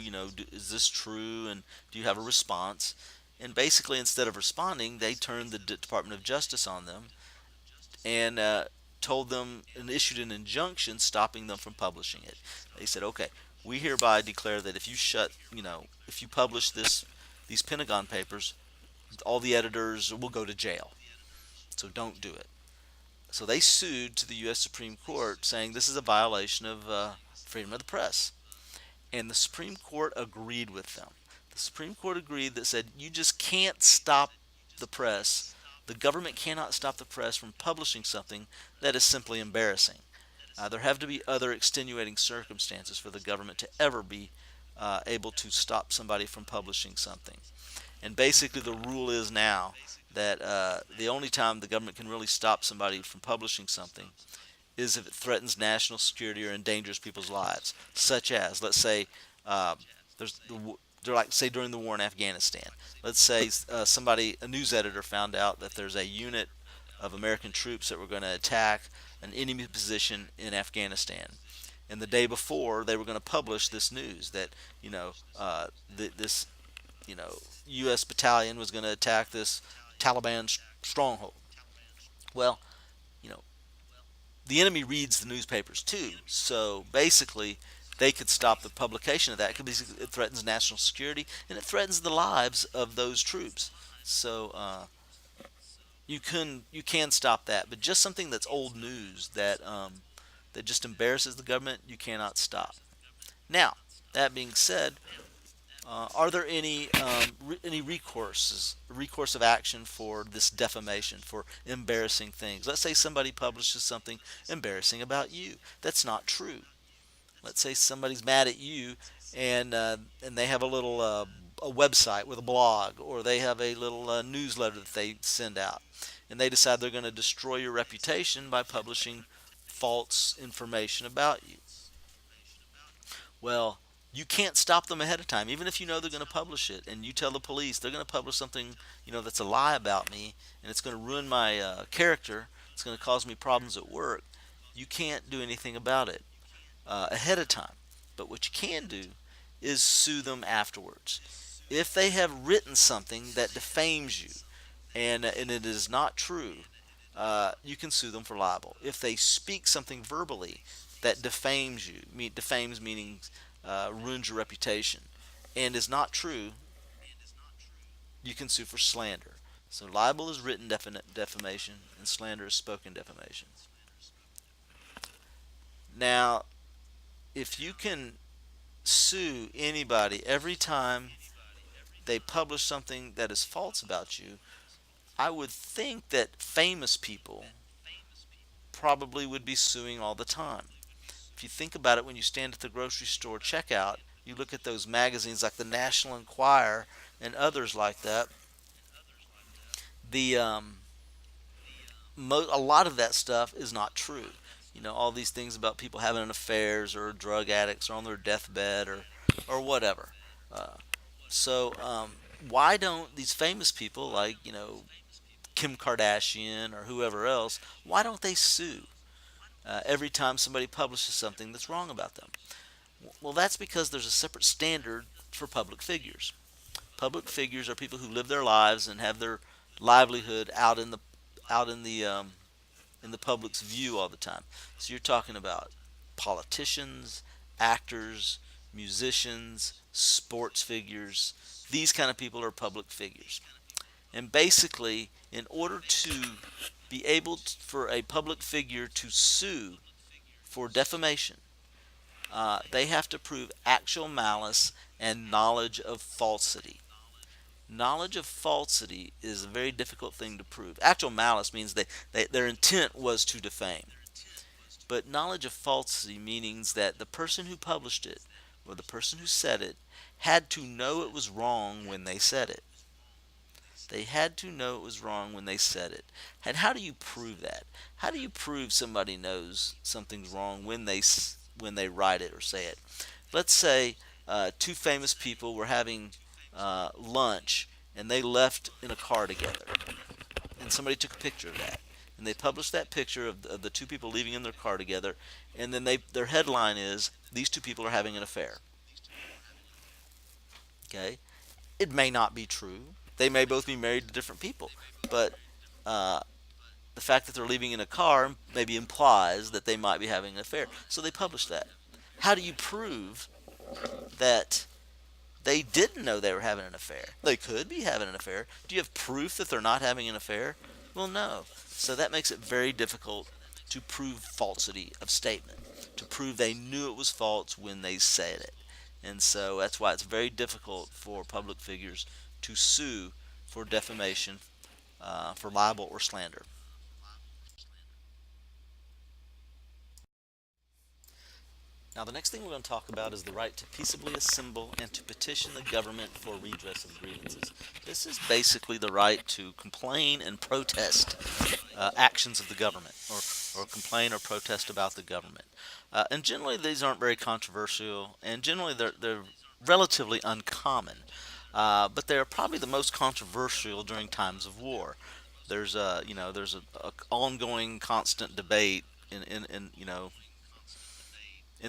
Is this true, and do you have a response? And basically, instead of responding, they turned the Department of Justice on them and told them and issued an injunction stopping them from publishing it. They said, "Okay, we hereby declare that if you publish these Pentagon papers, all the editors will go to jail. So don't do it." So they sued to the U.S. Supreme Court saying this is a violation of freedom of the press. And the Supreme Court agreed with them. The Supreme Court agreed that said you just can't stop the press. The government cannot stop the press from publishing something that is simply embarrassing. There have to be other extenuating circumstances for the government to ever be able to stop somebody from publishing something. And basically, the rule is now that the only time the government can really stop somebody from publishing something is if it threatens national security or endangers people's lives, such as, let's say, uh, there's they're like say during the war in Afghanistan. Let's say a news editor, found out that there's a unit of American troops that were going to attack an enemy position in Afghanistan, and the day before they were going to publish this news that this U.S. battalion was going to attack this Taliban stronghold. Well, you know, the enemy reads the newspapers too, so basically they could stop the publication of that because it threatens national security and it threatens the lives of those troops. So you can stop that, but just something that's old news that just embarrasses the government, you cannot stop. Now, that being said, are there any recourse of action for this defamation, for embarrassing things? Let's say somebody publishes something embarrassing about you that's not true. Let's say somebody's mad at you, and they have a website with a blog, or they have a little newsletter that they send out, and they decide they're going to destroy your reputation by publishing false information about you. Well, you can't stop them ahead of time, even if you know they're going to publish it, and you tell the police they're going to publish something, that's a lie about me, and it's going to ruin my character. It's going to cause me problems at work. You can't do anything about it ahead of time. But what you can do is sue them afterwards. If they have written something that defames you, and it is not true, you can sue them for libel. If they speak something verbally that defames you, defames meaning ruins your reputation, and is not true, you can sue for slander. So libel is written defamation, and slander is spoken defamation. Now, if you can sue anybody every time they publish something that is false about you, I would think that famous people probably would be suing all the time. If you think about it, when you stand at the grocery store checkout, you look at those magazines like the National Enquirer and others like that. The a lot of that stuff is not true. All these things about people having affairs or drug addicts or on their deathbed or whatever. Uh, so why don't these famous people like Kim Kardashian or whoever else? Why don't they sue every time somebody publishes something that's wrong about them? Well, that's because there's a separate standard for public figures. Public figures are people who live their lives and have their livelihood out in the public's view all the time. So you're talking about politicians, actors, musicians, sports figures. These kind of people are public figures. And basically, in order to be able for a public figure to sue for defamation, they have to prove actual malice and knowledge of falsity. Knowledge of falsity is a very difficult thing to prove. Actual malice means their intent was to defame. But knowledge of falsity means that the person who published it or the person who said it had to know it was wrong when they said it. They had to know it was wrong when they said it. And how do you prove that? How do you prove somebody knows something's wrong when they write it or say it? Let's say two famous people were having lunch and they left in a car together, and somebody took a picture of that, and they published that picture of the two people leaving in their car together, and then their headline is these two people are having an affair. Okay, it may not be true. They may both be married to different people, but the fact that they're leaving in a car maybe implies that they might be having an affair. So they published that. How do you prove that they didn't know they were having an affair? They could be having an affair. Do you have proof that they're not having an affair? Well, no. So that makes it very difficult to prove falsity of statement, to prove they knew it was false when they said it. And so that's why it's very difficult for public figures to sue for defamation, for libel or slander. Now, the next thing we're going to talk about is the right to peaceably assemble and to petition the government for redress of grievances. This is basically the right to complain and protest actions of the government, or complain or protest about the government. And generally, these aren't very controversial, and generally, they're relatively uncommon. But they're probably the most controversial during times of war. There's a ongoing, constant debate in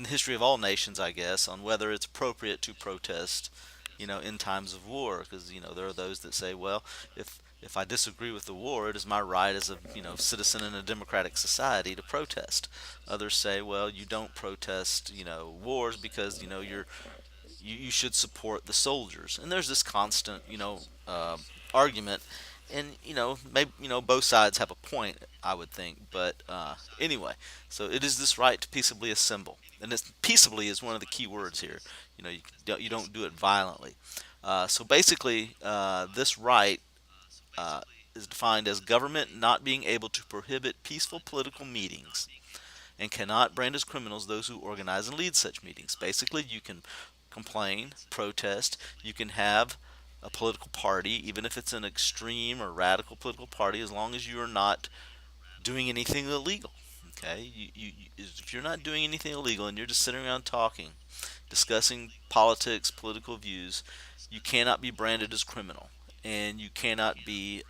the history of all nations, I guess, on whether it's appropriate to protest, in times of war. Because there are those that say, well, if I disagree with the war, it is my right as a citizen in a democratic society to protest. Others say, well, you don't protest, wars because you should support the soldiers. And there's this constant, argument, and maybe both sides have a point, I would think. But anyway, so it is this right to peaceably assemble, and this peaceably is one of the key words here. You don't do it violently. So basically, this right uh, is defined as government not being able to prohibit peaceful political meetings and cannot brand as criminals those who organize and lead such meetings. Basically, you can complain, protest, you can have a political party, even if it's an extreme or radical political party, as long as you are not doing anything illegal. Okay, if you're not doing anything illegal and you're just sitting around talking, discussing politics, political views, you cannot be branded as criminal, and you cannot be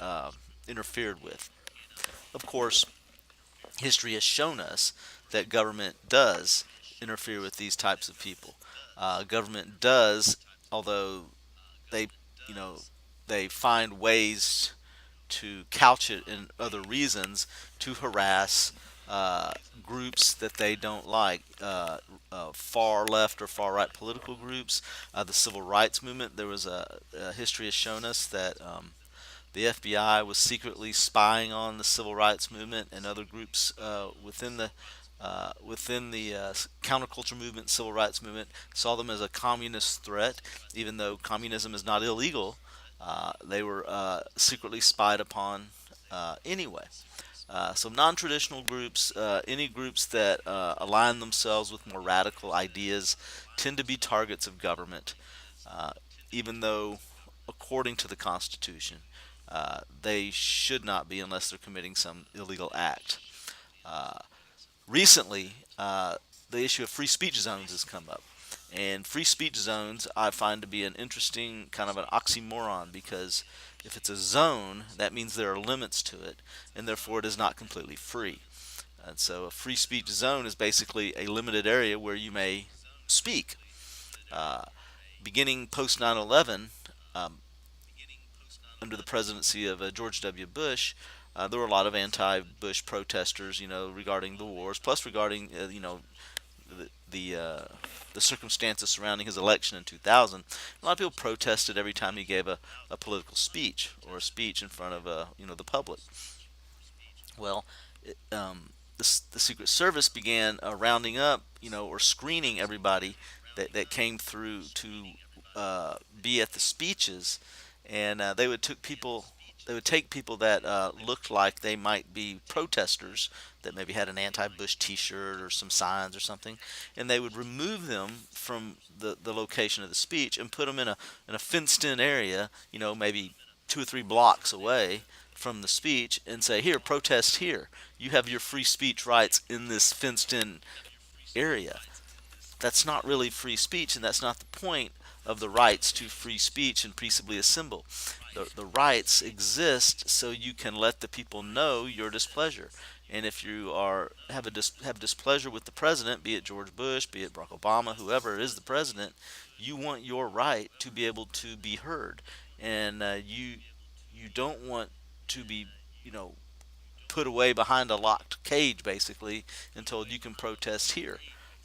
interfered with. Of course, history has shown us that government does interfere with these types of people. Government does, although they, you know, they find ways to couch it in other reasons to harass groups that they don't like, far left or far right political groups. The civil rights movement, there was history has shown us that the FBI was secretly spying on the civil rights movement and other groups within the counterculture movement, civil rights movement, saw them as a communist threat, even though communism is not illegal. They were secretly spied upon anyway. So non-traditional groups, any groups that align themselves with more radical ideas, tend to be targets of government, uh, even though, according to the Constitution, they should not be unless they're committing some illegal act. Uh, Recently, the issue of free speech zones has come up. And free speech zones I find to be an interesting kind of an oxymoron, because if it's a zone, that means there are limits to it, and therefore it is not completely free. And so a free speech zone is basically a limited area where you may speak. Uh, Beginning post 9/11, um, under the presidency of George W. Bush, there were a lot of anti-Bush protesters, regarding the wars, plus regarding, the the, uh, the circumstances surrounding his election in 2000. A lot of people protested every time he gave a political speech or a speech in front of the public. Well, the Secret Service began rounding up, or screening everybody that came through to be at the speeches, and they would take people that looked like they might be protesters, that maybe had an anti-Bush T-shirt or some signs or something, and they would remove them from the location of the speech and put them in a fenced-in area, maybe 2 or 3 blocks away from the speech, and say, "Here, protest here. You have your free speech rights in this fenced-in area." That's not really free speech, and that's not the point of the rights to free speech and peaceably assemble. The rights exist so you can let the people know your displeasure. And if you have displeasure with the president, be it George Bush, be it Barack Obama, whoever is the president, you want your right to be able to be heard, and you don't want to be, put away behind a locked cage, basically, and told you can protest here,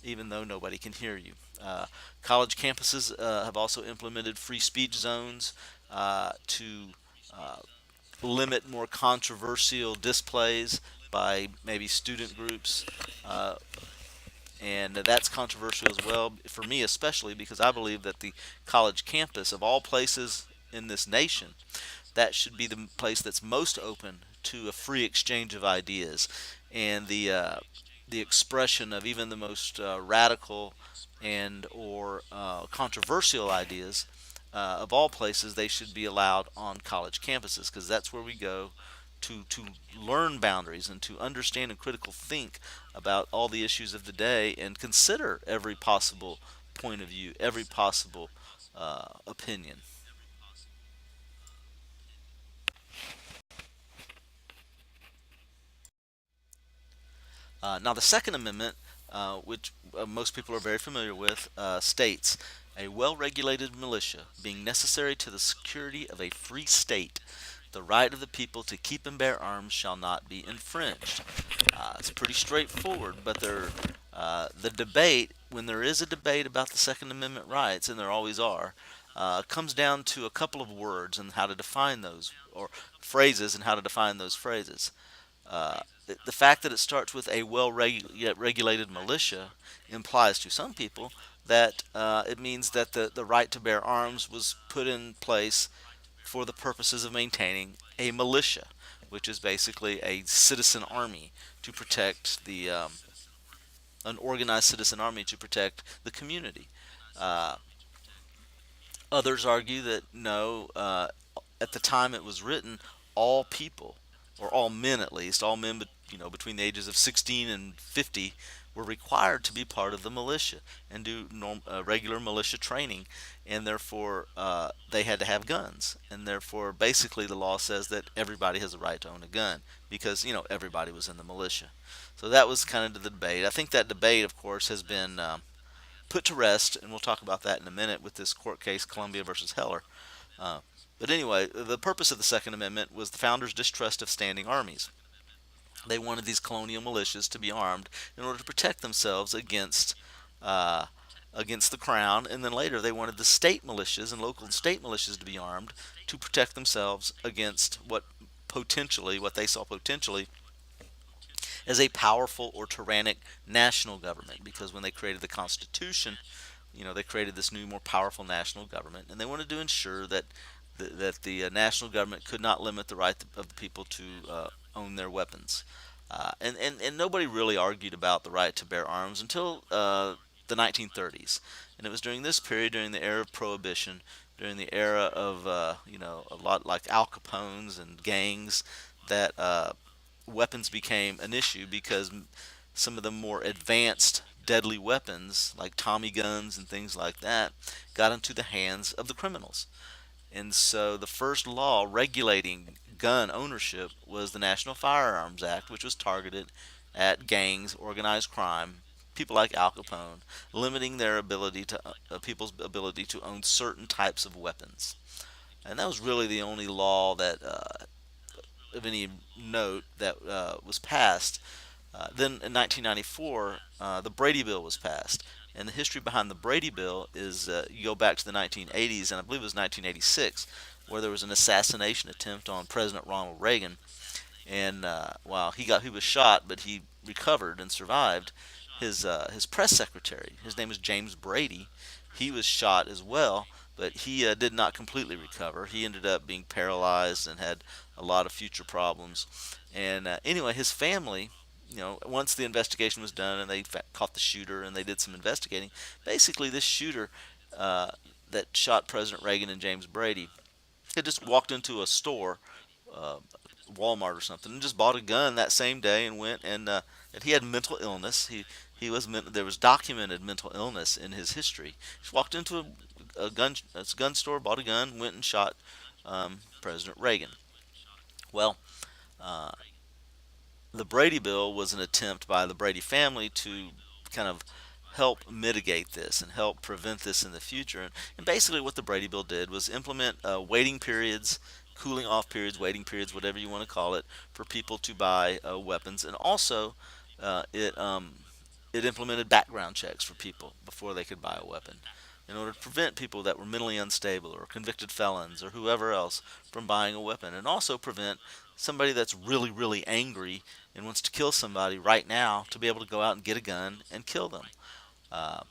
even though nobody can hear you. College campuses have also implemented free speech zones to uh, limit more controversial displays by maybe student groups. Uh, And that's controversial as well for me, especially because I believe that the college campus, of all places in this nation, that should be the place that's most open to a free exchange of ideas and the expression of even the most radical and or controversial ideas. Of all places, they should be allowed on college campuses because that's where we go to learn boundaries and to understand and critical think about all the issues of the day and consider every possible point of view, every possible opinion. Now, the Second Amendment, which most people are very familiar with, states a well regulated militia being necessary to the security of a free state, the right of the people to keep and bear arms shall not be infringed. It's pretty straightforward, but the debate, when there is a debate about the Second Amendment rights, and there always are, comes down to a couple of words and how to define those, or phrases and how to define those phrases. The fact that it starts with a well regulated militia implies to some people that it means that the right to bear arms was put in place for the purposes of maintaining a militia, which is basically a citizen army to protect an organized citizen army to protect the community. Uh, Others argue that no, at the time it was written, all people, or all men at least, all men between the ages of 16 and 50 were required to be part of the militia and do regular militia training, and therefore they had to have guns, and therefore basically the law says that everybody has a right to own a gun because everybody was in the militia. So that was kind of the debate. I think that debate, of course, has been put to rest, and we'll talk about that in a minute with this court case, Columbia versus Heller. Uh, but anyway, the purpose of the Second Amendment was the founders' distrust of standing armies. They wanted these colonial militias to be armed in order to protect themselves uh, against the crown, and then later they wanted the state militias and local state militias to be armed to protect themselves against what they saw potentially as a powerful or tyrannic national government. Because when they created the Constitution, they created this new, more powerful national government, and they wanted to ensure that the national government could not limit the right of the people to own their weapons. And nobody really argued about the right to bear arms until the 1930s, and it was during this period, during the era of Prohibition, during the era of a lot like Al Capone's and gangs, that weapons became an issue because some of the more advanced deadly weapons like Tommy guns and things like that got into the hands of the criminals. And so the first law regulating gun ownership was the National Firearms Act, which was targeted at gangs, organized crime, people like Al Capone, limiting their ability to people's ability to own certain types of weapons. And that was really the only law that of any note that was passed. Then in 1994, the Brady Bill was passed. And the history behind the Brady Bill is you go back to the 1980s, and I believe it was 1986, where there was an assassination attempt on President Ronald Reagan. And while he was shot, but he recovered and survived. His press secretary, his name is James Brady, he was shot as well, but he did not completely recover. He ended up being paralyzed and had a lot of future problems. And anyway, his family, once the investigation was done and they caught the shooter and they did some investigating, basically this shooter uh, that shot President Reagan and James Brady had just walked into a store, uh, Walmart or something, and just bought a gun that same day and went and he had mental illness. There was documented mental illness in his history. He walked into a gun store, bought a gun, went and shot President Reagan. Well, uh, the Brady Bill was an attempt by the Brady family to kind of help mitigate this and help prevent this in the future. And basically, what the Brady Bill did was implement waiting periods, cooling off periods, waiting periods, whatever you want to call it, for people to buy weapons. And also, it implemented background checks for people before they could buy a weapon in order to prevent people that were mentally unstable or convicted felons or whoever else from buying a weapon, and also prevent somebody that's really, really angry and wants to kill somebody right now to be able to go out and get a gun and kill them. Uh,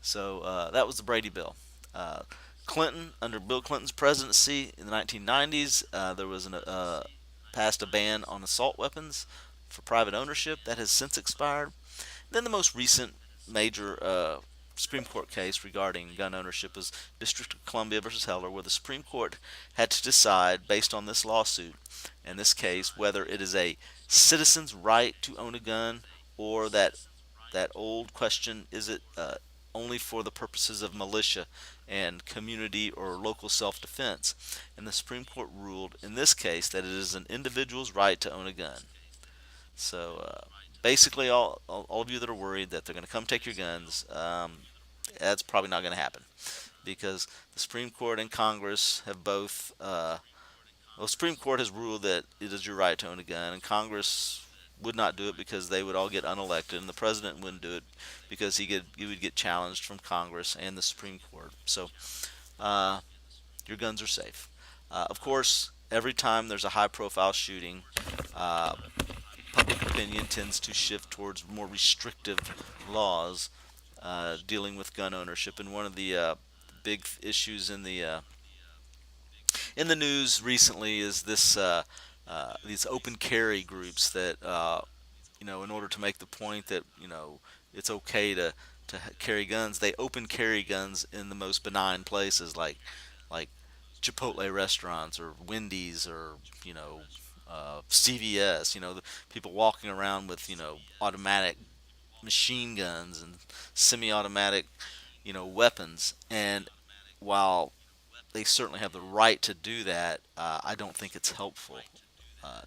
so that was the Brady Bill. Uh, Clinton, under Bill Clinton's presidency in the 1990s, there was passed a ban on assault weapons for private ownership that has since expired. Then the most recent major Supreme Court case regarding gun ownership was District of Columbia versus Heller, where the Supreme Court had to decide, based on this lawsuit and this case, whether it is a citizen's right to own a gun, or that old question: is it only for the purposes of militia and community or local self-defense? And the Supreme Court ruled in this case that it is an individual's right to own a gun. So basically, all of you that are worried that they're going to come take your guns, that's probably not going to happen, because the Supreme Court and Congress have both. Well, the Supreme Court has ruled that it is your right to own a gun, and Congress would not do it because they would all get unelected, and the president wouldn't do it because he would get challenged from Congress and the Supreme Court. So uh, your guns are safe. Of course, every time there's a high-profile shooting, uh, public opinion tends to shift towards more restrictive laws dealing with gun ownership. And one of the big issues in the news recently is these open carry groups that in order to make the point that it's okay to carry guns, they open carry guns in the most benign places, like Chipotle restaurants or Wendy's or CVS. The people walking around with automatic machine guns and semi-automatic weapons. And while they certainly have the right to do that, I don't think it's helpful uh,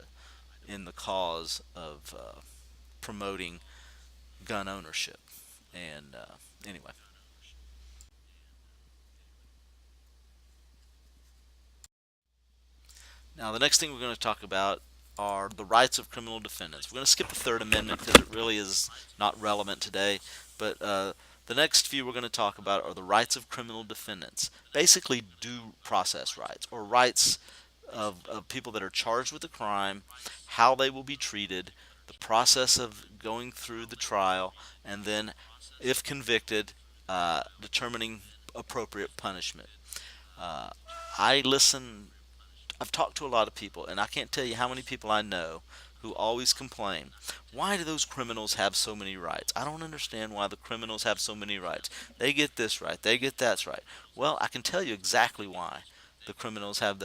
in the cause of promoting gun ownership. And anyway. Now, the next thing we're going to talk about are the rights of criminal defendants. We're going to skip the Third Amendment because it really is not relevant today. But the next few we're going to talk about are the rights of criminal defendants. Basically, due process rights, or rights of people that are charged with a crime, how they will be treated, the process of going through the trial, and then, if convicted, determining appropriate punishment. Uh, I listen I've talked to a lot of people, and I can't tell you how many people I know who always complain, why do those criminals have so many rights? I don't understand why the criminals have so many rights. They get this right, they get that right. Well, I can tell you exactly why the criminals have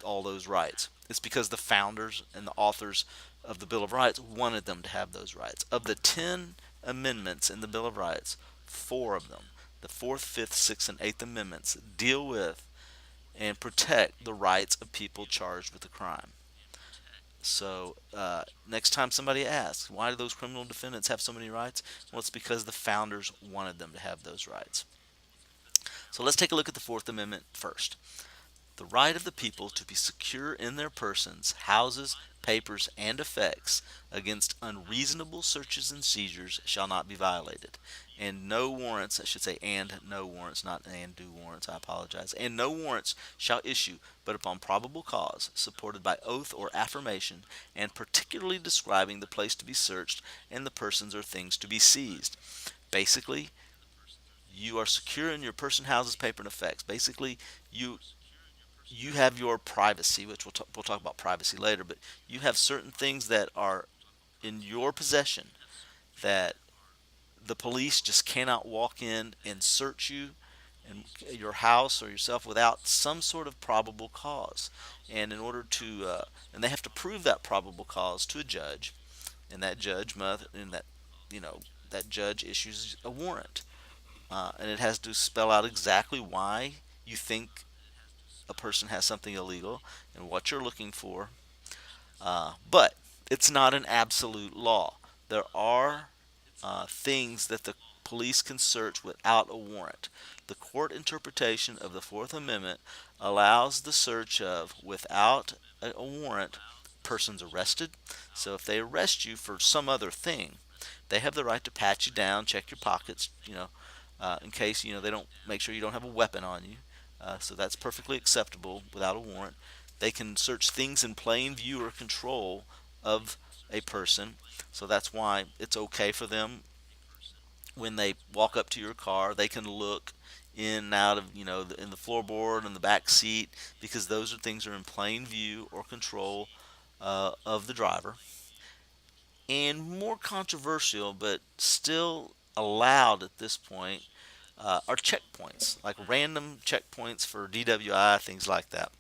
all those rights. It's because the founders and the authors of the Bill of Rights wanted them to have those rights. Of the 10 amendments in the Bill of Rights, 4 of them, the 4th, 5th, 6th, and 8th Amendments, deal with and protect the rights of people charged with a crime. So next time somebody asks, why do those criminal defendants have so many rights? Well, it's because the founders wanted them to have those rights. So let's take a look at the Fourth Amendment first. The right of the people to be secure in their persons, houses, papers, and effects against unreasonable searches and seizures shall not be violated. And no warrants, I should say, and no warrants, not and do warrants, I apologize. And no warrants shall issue but upon probable cause, supported by oath or affirmation, and particularly describing the place to be searched and the persons or things to be seized. Basically, you are secure in your person, houses, paper, and effects. Basically, you have your privacy, which we'll talk about privacy later, but you have certain things that are in your possession that the police just cannot walk in and search you and your house or yourself without some sort of probable cause. And in order to, and they have to prove that probable cause to a judge, and that judge that judge issues a warrant, and it has to spell out exactly why you think a person has something illegal and what you're looking for. But it's not an absolute law. There are things that the police can search without a warrant. The court interpretation of the Fourth Amendment allows the search of, without a warrant, persons arrested. So if they arrest you for some other thing, they have the right to pat you down, check your pockets, in case they don't make sure you don't have a weapon on you. So that's perfectly acceptable without a warrant. They can search things in plain view or control of a person. So that's why it's okay for them when they walk up to your car, they can look in and out of, in the floorboard and the back seat, because those are things that are in plain view or control of the driver. And more controversial, but still allowed at this point, are checkpoints, like random checkpoints for DWI, things like that,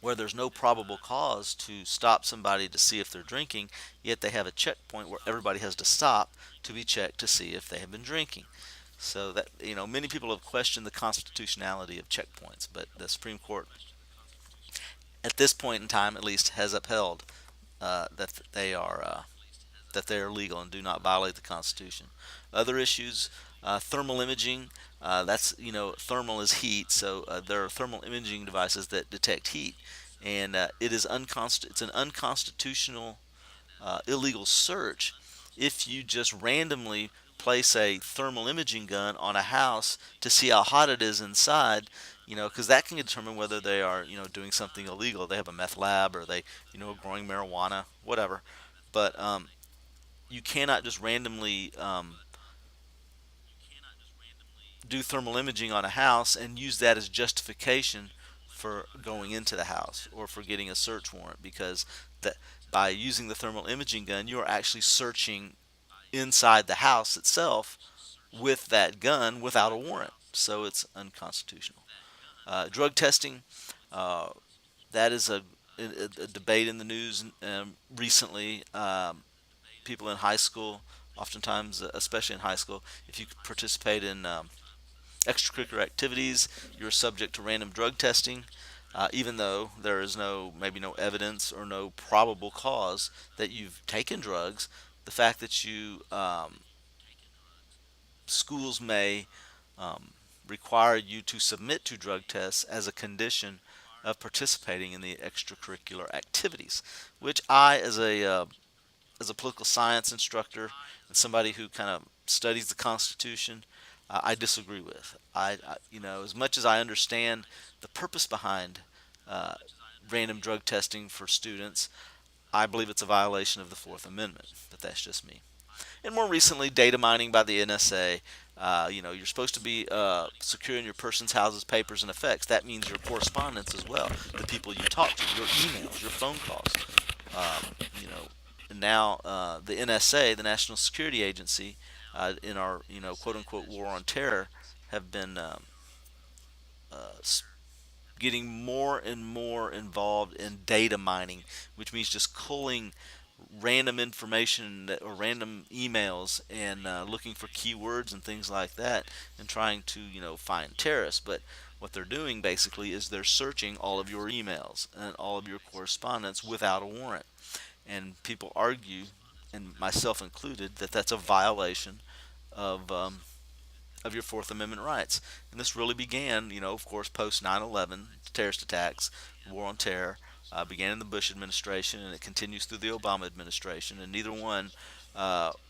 where there's no probable cause to stop somebody to see if they're drinking, yet they have a checkpoint where everybody has to stop to be checked to see if they have been drinking. So that, many people have questioned the constitutionality of checkpoints, but the Supreme Court, at this point in time at least, has upheld that they are legal and do not violate the Constitution. Other issues, thermal imaging. That's, thermal is heat, so there are thermal imaging devices that detect heat, and it's an unconstitutional, illegal search if you just randomly place a thermal imaging gun on a house to see how hot it is inside, because that can determine whether they are, doing something illegal. They have a meth lab, or they, growing marijuana, whatever. But you cannot just randomly do thermal imaging on a house and use that as justification for going into the house or for getting a search warrant, because that by using the thermal imaging gun, you are actually searching inside the house itself with that gun without a warrant. So it's unconstitutional. Drug testing, uh, that is a debate in the news recently. People in high school, oftentimes, especially in high school, if you participate in extracurricular activities, you're subject to random drug testing, even though there is maybe no evidence or no probable cause that you've taken drugs. The fact that schools may um, require you to submit to drug tests as a condition of participating in the extracurricular activities, which I, as a political science instructor and somebody who kind of studies the Constitution, I disagree with. As much as I understand the purpose behind uh, random drug testing for students, I believe it's a violation of the Fourth Amendment. But that's just me. And more recently, data mining by the NSA. You're supposed to be securing your person's houses, papers, and effects. That means your correspondence as well, the people you talk to, your emails, your phone calls. You know, and now the NSA, the National Security Agency, in our quote unquote war on terror, have been uh, getting more and more involved in data mining, which means just culling random information or random emails and looking for keywords and things like that and trying to find terrorists. But what they're doing basically is they're searching all of your emails and all of your correspondence without a warrant. And people argue, and myself included, that that's a violation of your Fourth Amendment rights. And this really began, of course, post 9/11, terrorist attacks, war on terror, began in the Bush administration, and it continues through the Obama administration, and neither one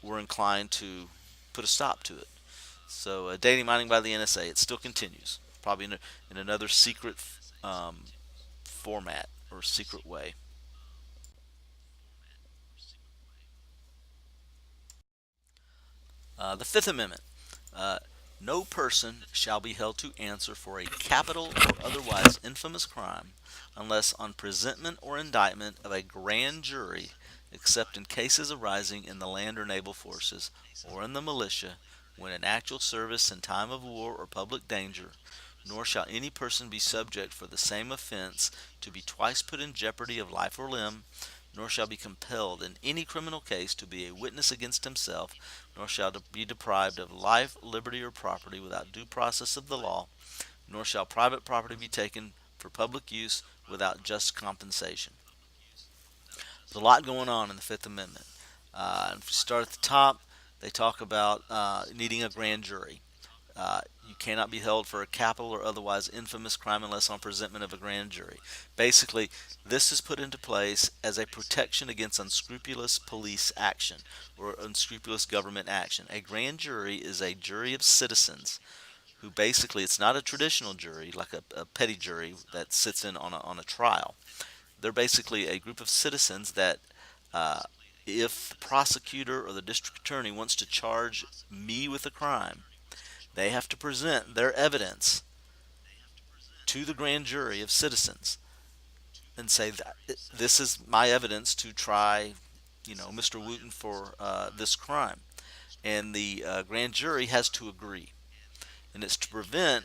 were inclined to put a stop to it. So, data mining by the NSA, it still continues, probably in another secret um, format or secret way. The Fifth Amendment. Uh, no person shall be held to answer for a capital or otherwise infamous crime unless on presentment or indictment of a grand jury, except in cases arising in the land or naval forces or in the militia, when in actual service in time of war or public danger, nor shall any person be subject for the same offense to be twice put in jeopardy of life or limb, nor shall be compelled in any criminal case to be a witness against himself, nor shall be deprived of life, liberty, or property without due process of the law, nor shall private property be taken for public use without just compensation. There's a lot going on in the Fifth Amendment. And if we start at the top, they talk about needing a grand jury. You cannot be held for a capital or otherwise infamous crime unless on presentment of a grand jury. Basically, this is put into place as a protection against unscrupulous police action or unscrupulous government action. A grand jury is a jury of citizens who basically, it's not a traditional jury like a petty jury that sits in on a trial. They're basically a group of citizens that, uh, if the prosecutor or the district attorney wants to charge me with a crime, they have to present their evidence to the grand jury of citizens and say that this is my evidence to try, Mr. Wooten for this crime, and the grand jury has to agree, and it's to prevent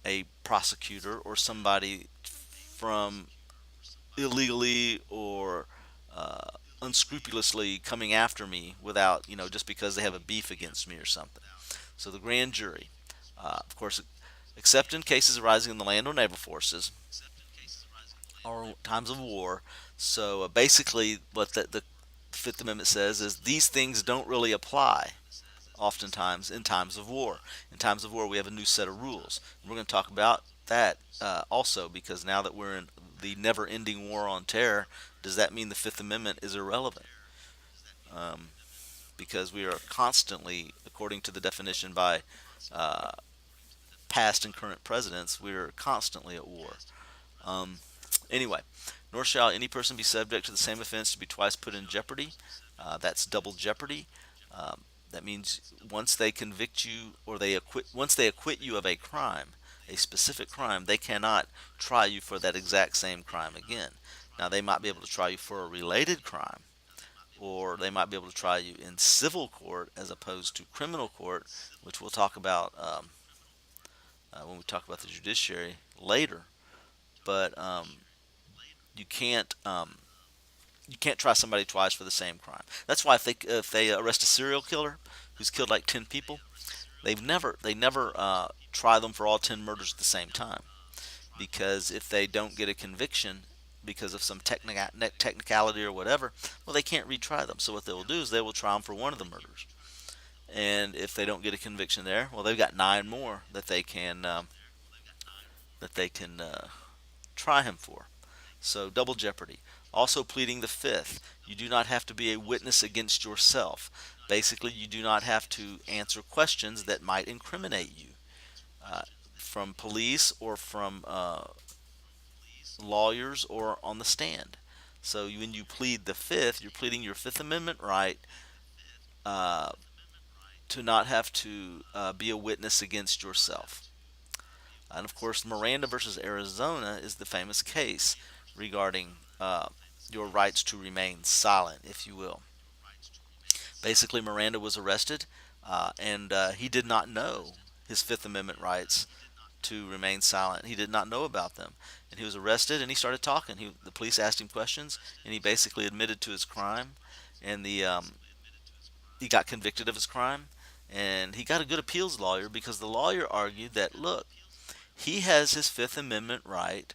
a prosecutor or somebody from illegally or uh, unscrupulously coming after me without, just because they have a beef against me or something. So the grand jury, of course, except in cases arising in the land or naval forces or times of war. So basically, what the Fifth Amendment says is these things don't really apply oftentimes in times of war. In times of war, we have a new set of rules. And we're going to talk about that also, because now that we're in the never-ending war on terror, does that mean the Fifth Amendment is irrelevant? Um, because we are constantly, according to the definition by uh, past and current presidents, we are constantly at war. Um, Anyway, nor shall any person be subject to the same offense to be twice put in jeopardy. That's double jeopardy. Um, that means once they convict you or once they acquit you of a crime, a specific crime, they cannot try you for that exact same crime again. Now they might be able to try you for a related crime, or they might be able to try you in civil court as opposed to criminal court, which we'll talk about when we talk about the judiciary later. But you can't you can't try somebody twice for the same crime. That's why if they arrest a serial killer who's killed like 10 people, they never try them for all 10 murders at the same time, because if they don't get a conviction because of some technicality or whatever, well, they can't retry them. So what they will do is they will try them for one of the murders, and if they don't get a conviction there, well, they've got 9 more that they can try him for. So double jeopardy. Also pleading the fifth. You do not have to be a witness against yourself. Basically, you do not have to answer questions that might incriminate you uh, from police or from lawyers or on the stand. So when you plead the fifth, you're pleading your Fifth Amendment right uh, to not have to be a witness against yourself. And of course, Miranda versus Arizona is the famous case regarding your rights to remain silent, if you will. Basically, Miranda was arrested, and he did not know his Fifth Amendment rights to remain silent. He did not know about them, and he was arrested. And he started talking. The police asked him questions, and he basically admitted to his crime, and he got convicted of his crime, and he got a good appeals lawyer because the lawyer argued that, look, he has his Fifth Amendment right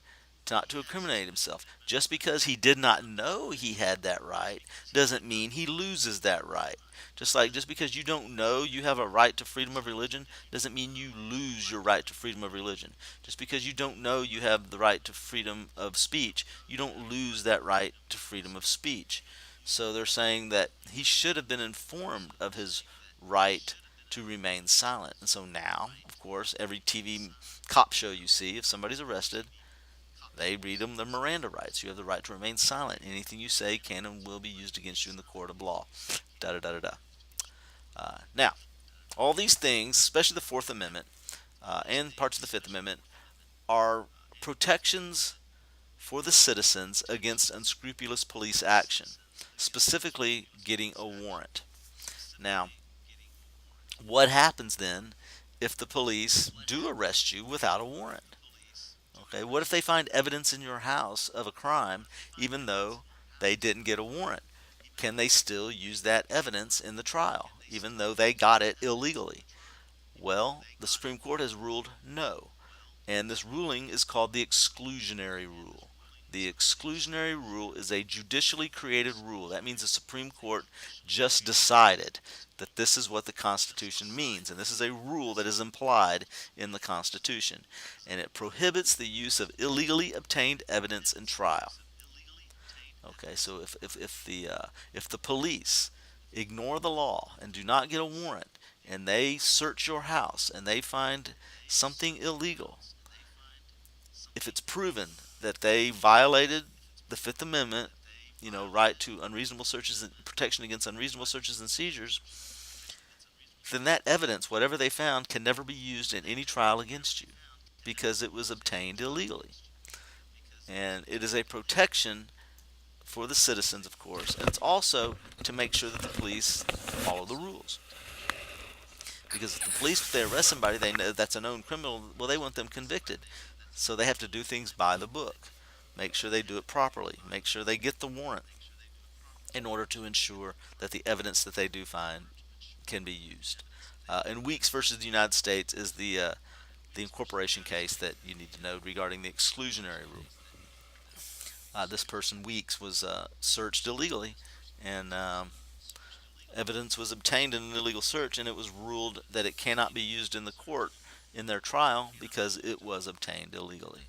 not to incriminate himself. Just because he did not know he had that right doesn't mean he loses that right. Just because you don't know you have a right to freedom of religion doesn't mean you lose your right to freedom of religion. Just because you don't know you have the right to freedom of speech, you don't lose that right to freedom of speech. So they're saying that he should have been informed of his right to remain silent. And so now, of course, every TV cop show you see, if somebody's arrested, they read them the Miranda rights. You have the right to remain silent. Anything you say can and will be used against you in the court of law. Da da da da da. Now, all these things, especially the Fourth Amendment and parts of the Fifth Amendment, are protections for the citizens against unscrupulous police action, specifically getting a warrant. Now, what happens then if the police do arrest you without a warrant? Okay, what if they find evidence in your house of a crime even though they didn't get a warrant? Can they still use that evidence in the trial even though they got it illegally? Well, the Supreme Court has ruled no. And this ruling is called the exclusionary rule. The exclusionary rule is a judicially created rule. That means the Supreme Court just decided that this is what the Constitution means, and this is a rule that is implied in the Constitution, and it prohibits the use of illegally obtained evidence in trial. Okay, so if the police ignore the law and do not get a warrant, and they search your house and they find something illegal, if it's proven that they violated the Fifth Amendment, right to unreasonable searches and protection against unreasonable searches and seizures, then that evidence, whatever they found, can never be used in any trial against you because it was obtained illegally. And it is a protection for the citizens, of course, and it's also to make sure that the police follow the rules. Because if the police, if they arrest somebody, they know that's a known criminal, well, they want them convicted. So they have to do things by the book. Make sure they do it properly. Make sure they get the warrant in order to ensure that the evidence that they do find can be used. And Weeks versus the United States is the incorporation case that you need to know regarding the exclusionary rule. This person, Weeks, was searched illegally, and evidence was obtained in an illegal search, and it was ruled that it cannot be used in the court in their trial because it was obtained illegally.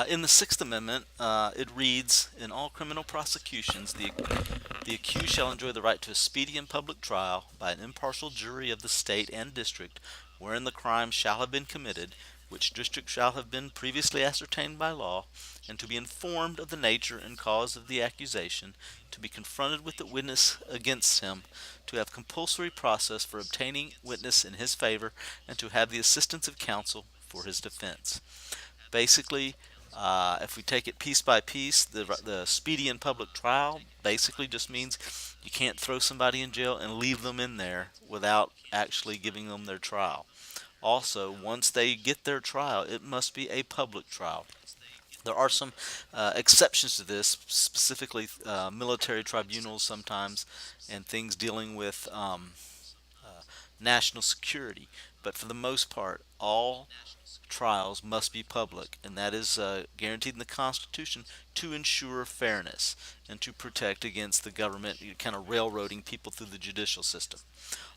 In the Sixth Amendment, it reads, "In all criminal prosecutions, the accused shall enjoy the right to a speedy and public trial by an impartial jury of the state and district wherein the crime shall have been committed, which district shall have been previously ascertained by law, and to be informed of the nature and cause of the accusation, to be confronted with the witness against him, to have compulsory process for obtaining witness in his favor, and to have the assistance of counsel for his defense." Basically, if we take it piece by piece, the speedy and public trial basically just means you can't throw somebody in jail and leave them in there without actually giving them their trial. Also, once they get their trial, it must be a public trial. There are some exceptions to this, specifically military tribunals sometimes, and things dealing with national security. But for the most part, all trials must be public, and that is guaranteed in the Constitution to ensure fairness and to protect against the government kind of railroading people through the judicial system.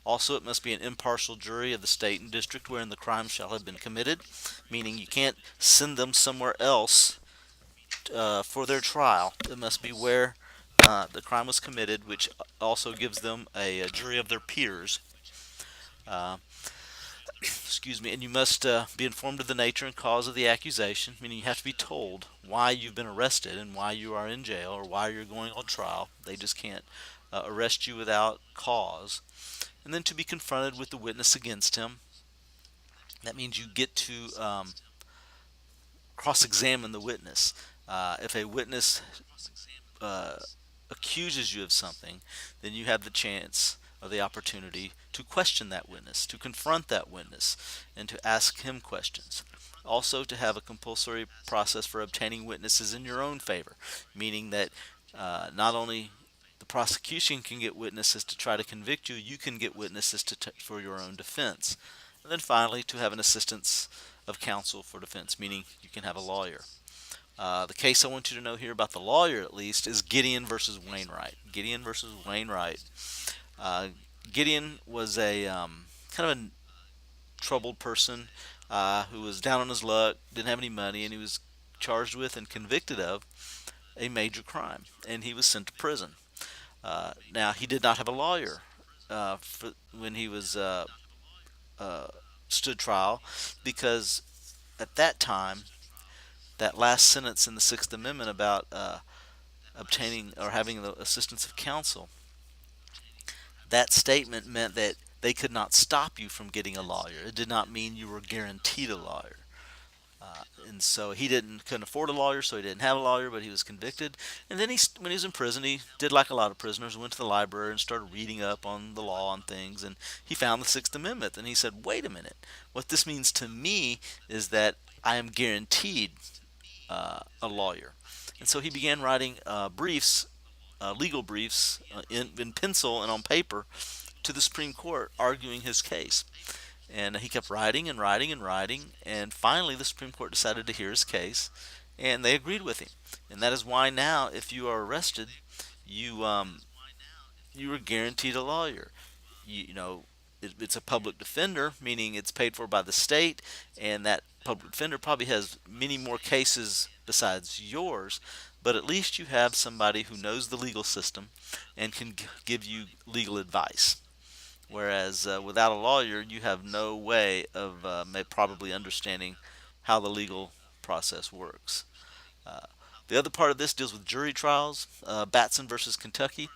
Also, it must be an impartial jury of the state and district wherein the crime shall have been committed, meaning you can't send them somewhere else for their trial. It must be where the crime was committed, which also gives them a jury of their peers. Uh, excuse me, and you must be informed of the nature and cause of the accusation, meaning you have to be told why you've been arrested and why you are in jail or why you're going on trial. They just can't arrest you without cause. And then to be confronted with the witness against him. That means you get to cross-examine the witness. If a witness accuses you of something, then you have the chance or the opportunity to question that witness, to confront that witness, and to ask him questions. Also, to have a compulsory process for obtaining witnesses in your own favor, meaning that not only the prosecution can get witnesses to try to convict you, you can get witnesses for your own defense. And then finally, to have an assistance of counsel for defense, meaning you can have a lawyer. The case I want you to know here about the lawyer, at least, is Gideon versus Wainwright. Gideon versus Wainwright. Gideon was a kind of a troubled person who was down on his luck, didn't have any money, and he was charged with and convicted of a major crime, and he was sent to prison. Now, he did not have a lawyer when he was stood trial, because at that time, that last sentence in the Sixth Amendment about obtaining or having the assistance of counsel, that statement meant that they could not stop you from getting a lawyer. It did not mean you were guaranteed a lawyer. And so he couldn't afford a lawyer, so he didn't have a lawyer, but he was convicted. And then when he was in prison, he did like a lot of prisoners, went to the library and started reading up on the law and things, and he found the Sixth Amendment. And he said, wait a minute, what this means to me is that I am guaranteed a lawyer. And so he began writing briefs, legal briefs, in pencil and on paper to the Supreme Court, arguing his case. And he kept writing and writing and writing, and finally the Supreme Court decided to hear his case, and they agreed with him. And that is why now, if you are arrested, you you are guaranteed a lawyer. It's a public defender, meaning it's paid for by the state, and that public defender probably has many more cases besides yours, but at least you have somebody who knows the legal system and can give you legal advice. Whereas without a lawyer, you have no way of probably understanding how the legal process works. Uh, the other part of this deals with jury trials. Batson versus Kentucky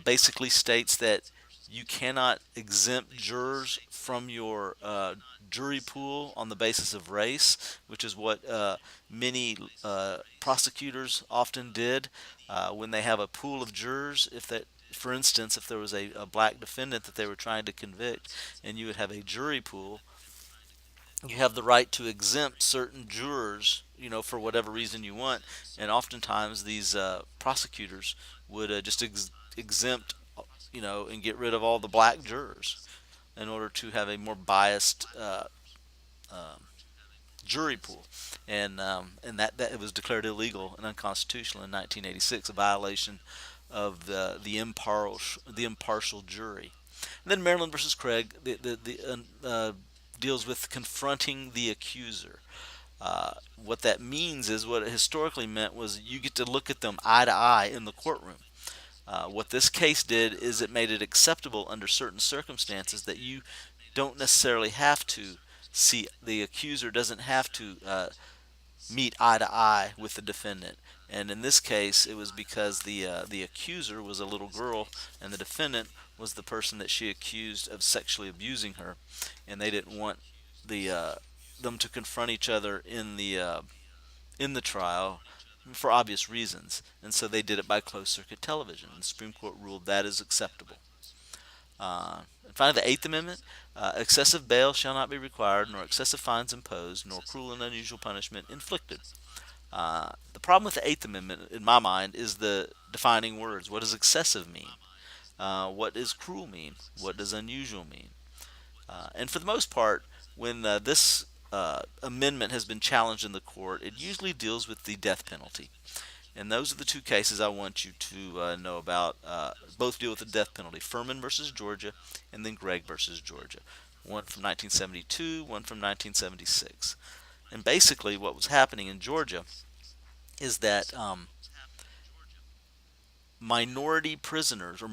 basically states that you cannot exempt jurors from your jury pool on the basis of race, which is what many prosecutors often did when they have a pool of jurors. If that, for instance, if there was a black defendant that they were trying to convict, and you would have a jury pool, you have the right to exempt certain jurors, for whatever reason you want. And oftentimes these prosecutors would just exempt, and get rid of all the black jurors in order to have a more biased um, jury pool. And that it was declared illegal and unconstitutional in 1986, a violation of the impartial jury. And then Maryland versus Craig deals with confronting the accuser. What that means is, what it historically meant was, you get to look at them eye to eye in the courtroom. What this case did is it made it acceptable under certain circumstances that you don't necessarily have to see, the accuser doesn't have to meet eye to eye with the defendant. And in this case, it was because the accuser was a little girl, and the defendant was the person that she accused of sexually abusing her, and they didn't want them to confront each other in the trial for obvious reasons, and so they did it by closed circuit television. And the Supreme Court ruled that is acceptable. And finally, the Eighth Amendment: excessive bail shall not be required, nor excessive fines imposed, nor cruel and unusual punishment inflicted. The problem with the Eighth Amendment, in my mind, is the defining words. What does excessive mean? What does cruel mean? What does unusual mean? And for the most part, when this amendment has been challenged in the court, it usually deals with the death penalty. And those are the two cases I want you to know about. Both deal with the death penalty: Furman versus Georgia, and then Gregg versus Georgia. One from 1972, one from 1976. And basically, what was happening in Georgia is that minority prisoners, or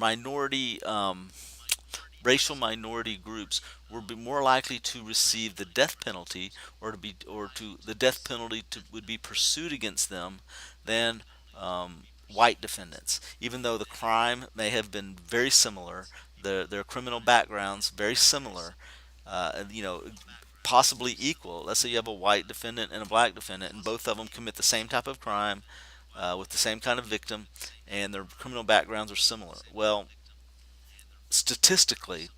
racial minority groups, would be more likely to receive the death penalty, or the death penalty would be pursued against them than white defendants, even though the crime may have been very similar, their criminal backgrounds very similar, possibly equal. Let's say you have a white defendant and a black defendant, and both of them commit the same type of crime with the same kind of victim, and their criminal backgrounds are similar. Well, statistically,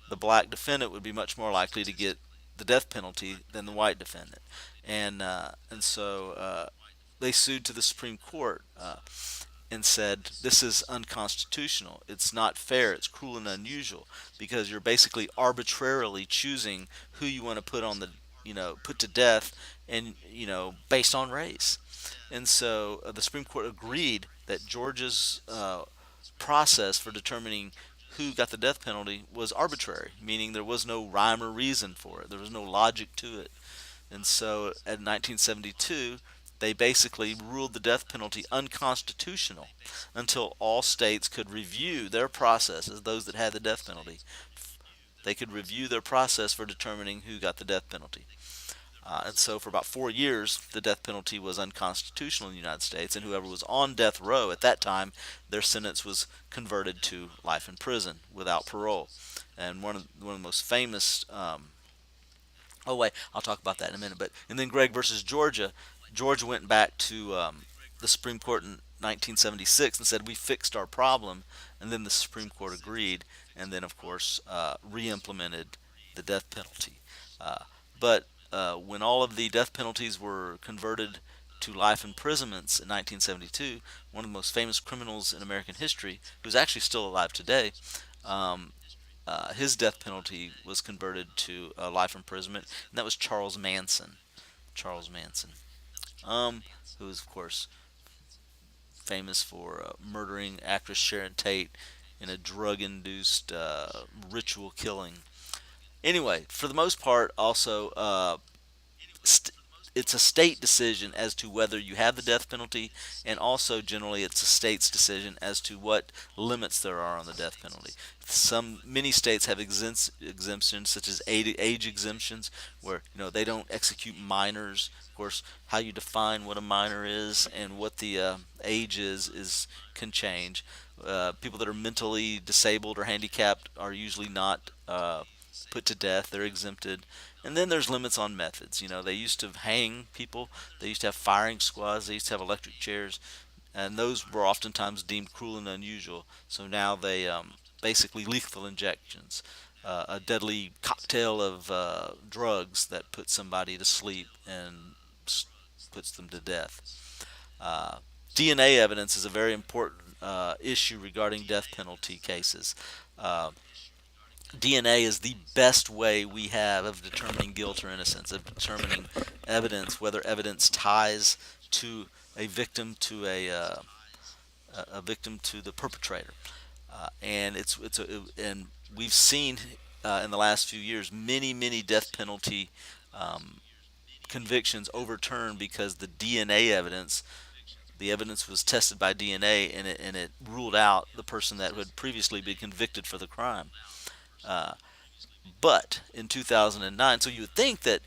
the black defendant would be much more likely to get the death penalty than the white defendant, and so they sued to the Supreme Court and said, this is unconstitutional. It's not fair. It's cruel and unusual, because you're basically arbitrarily choosing who you want to put to death, and based on race. And so the Supreme Court agreed that Georgia's process for determining who got the death penalty was arbitrary, meaning there was no rhyme or reason for it. There was no logic to it. And so in 1972, they basically ruled the death penalty unconstitutional until all states could review their processes, those that had the death penalty. They could review their process for determining who got the death penalty. And so for about 4 years, the death penalty was unconstitutional in the United States, and whoever was on death row at that time, their sentence was converted to life in prison without parole. And one of the most famous, oh wait, I'll talk about that in a minute. And then Gregg versus Georgia, Georgia went back to the Supreme Court in 1976 and said, we fixed our problem, and then the Supreme Court agreed, and then of course re-implemented the death penalty. But when all of the death penalties were converted to life imprisonments in 1972, one of the most famous criminals in American history, who's actually still alive today, his death penalty was converted to life imprisonment, and that was Charles Manson. Charles Manson, who is, of course, famous for murdering actress Sharon Tate in a drug-induced ritual killing. Anyway, for the most part, also, it's a state decision as to whether you have the death penalty, and also generally it's a state's decision as to what limits there are on the death penalty. Many states have exemptions, such as age exemptions, where they don't execute minors. Of course, how you define what a minor is and what the age is can change. People that are mentally disabled or handicapped are usually not put to death; they're exempted. And then there's limits on methods. They used to hang people. They used to have firing squads. They used to have electric chairs, and those were oftentimes deemed cruel and unusual. So now they basically lethal injections, a deadly cocktail of drugs that puts somebody to sleep and puts them to death. Uh, DNA evidence is a very important issue regarding death penalty cases. Uh, DNA is the best way we have of determining guilt or innocence, of determining evidence, whether evidence ties to a victim to a victim to the perpetrator. And we've seen in the last few years many death penalty um, convictions overturned because the evidence was tested by DNA, and it ruled out the person that had previously been convicted for the crime. Uh, but in 2009, so you would think that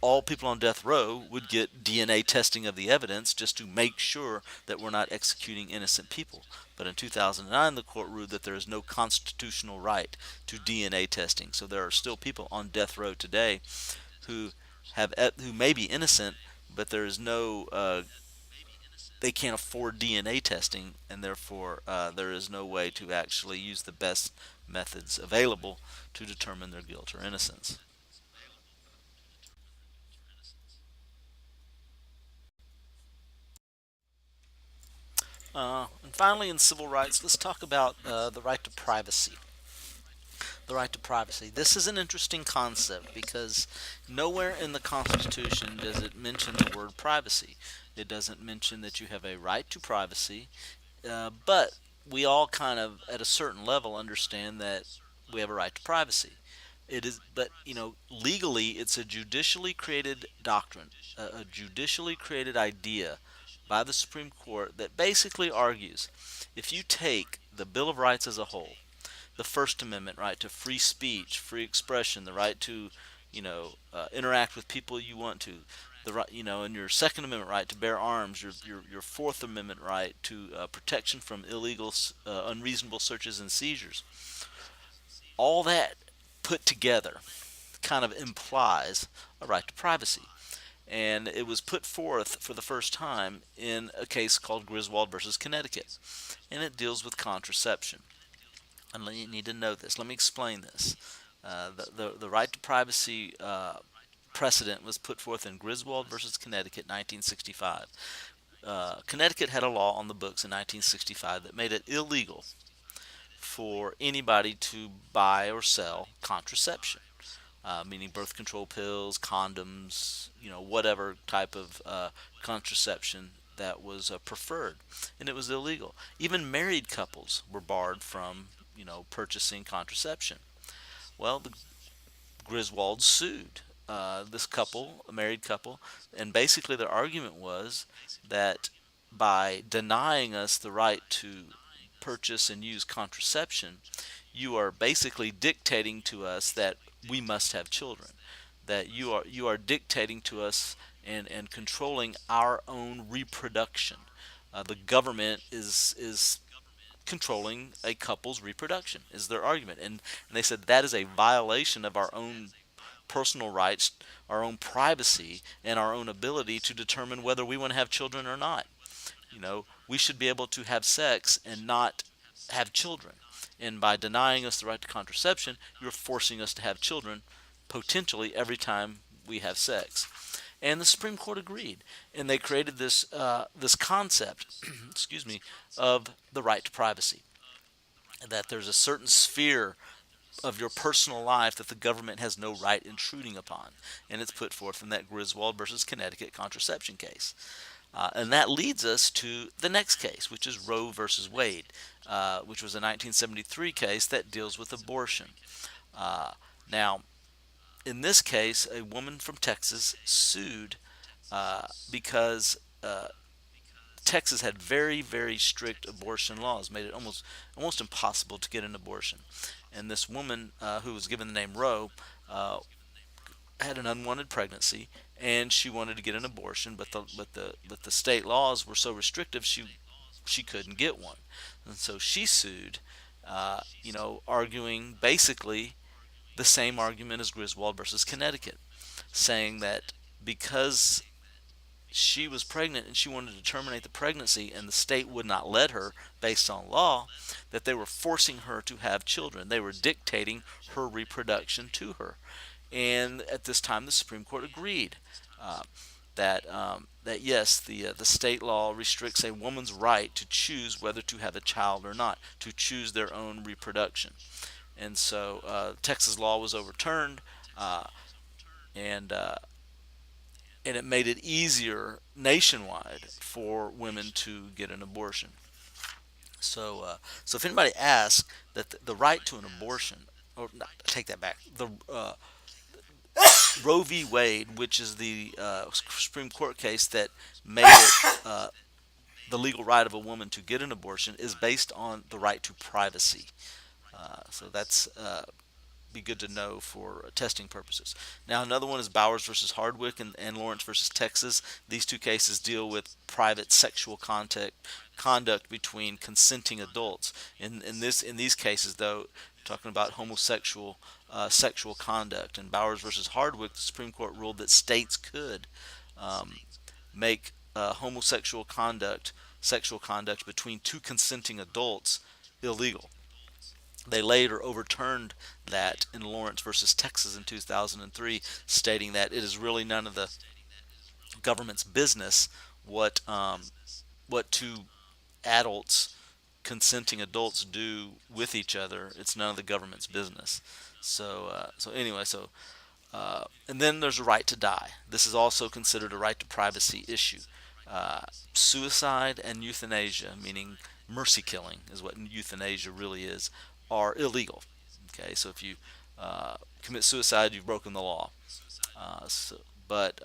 all people on death row would get DNA testing of the evidence just to make sure that we're not executing innocent people. But in 2009, the court ruled that there is no constitutional right to DNA testing. So there are still people on death row today who who may be innocent, but there is no they can't afford DNA testing, and therefore there is no way to actually use the best methods available to determine their guilt or innocence. And finally, in civil rights, let's talk about the right to privacy. The right to privacy. This is an interesting concept because nowhere in the Constitution does it mention the word privacy. It doesn't mention that you have a right to privacy, but we all kind of, at a certain level, understand that we have a right to privacy. It is, but legally, it's a judicially created doctrine, a judicially created idea by the Supreme Court that basically argues if you take the Bill of Rights as a whole, the First Amendment right to free speech, free expression, the right to, interact with people you want to, the right, and your Second Amendment right to bear arms, your Fourth Amendment right to protection from illegal, unreasonable searches and seizures. All that put together kind of implies a right to privacy. And it was put forth for the first time in a case called Griswold versus Connecticut, and it deals with contraception. And you need to know this. Let me explain this. The right to privacy precedent was put forth in Griswold versus Connecticut, 1965. Connecticut had a law on the books in 1965 that made it illegal for anybody to buy or sell contraception, meaning birth control pills, condoms, whatever type of contraception that was preferred, and it was illegal. Even married couples were barred from, purchasing contraception. Well, the Griswolds sued this couple, a married couple, and basically their argument was that by denying us the right to purchase and use contraception, you are basically dictating to us that we must have children. That you are dictating to us and controlling our own reproduction. The government is controlling a couple's reproduction, is their argument, and they said that is a violation of our own personal rights, our own privacy, and our own ability to determine whether we want to have children or not. We should be able to have sex and not have children. And by denying us the right to contraception, you're forcing us to have children potentially every time we have sex. And the Supreme Court agreed, and they created this concept, excuse me, of the right to privacy. That there's a certain sphere of your personal life that the government has no right intruding upon, and it's put forth in that Griswold versus Connecticut contraception case. And that leads us to the next case, which is Roe versus Wade, which was a 1973 case that deals with abortion. Now, in this case, a woman from Texas sued because Texas had very, very strict abortion laws, made it almost impossible to get an abortion. And this woman who was given the name Roe uh, had an unwanted pregnancy, and she wanted to get an abortion, but the state laws were so restrictive she couldn't get one, and so she sued, arguing basically the same argument as Griswold versus Connecticut, saying that because she was pregnant and she wanted to terminate the pregnancy and the state would not let her based on law, that they were forcing her to have children. They were dictating her reproduction to her. And at this time, the Supreme Court agreed uh, that yes, the state law restricts a woman's right to choose whether to have a child or not, to choose their own reproduction. And so Texas law was overturned, uh, and uh, and it made it easier nationwide for women to get an abortion. So if anybody asks that the right to an abortion, or not, take that back, the Roe v. Wade, which is the Supreme Court case that made it the legal right of a woman to get an abortion, is based on the right to privacy. So that's be good to know for testing purposes. Now, another one is Bowers versus Hardwick and Lawrence versus Texas. These two cases deal with private sexual conduct between consenting adults. In these cases, though, talking about homosexual sexual conduct. In Bowers versus Hardwick, the Supreme Court ruled that states could um, make homosexual conduct, sexual conduct between two consenting adults, illegal. They later overturned that in Lawrence versus Texas in 2003, stating that it is really none of the government's business what two adults, consenting adults, do with each other. It's none of the government's business. And then there's a right to die. This is also considered a right to privacy issue. Uh, Suicide and euthanasia, meaning mercy killing, is what euthanasia really is, are illegal. Okay, so if you commit suicide, you've broken the law. But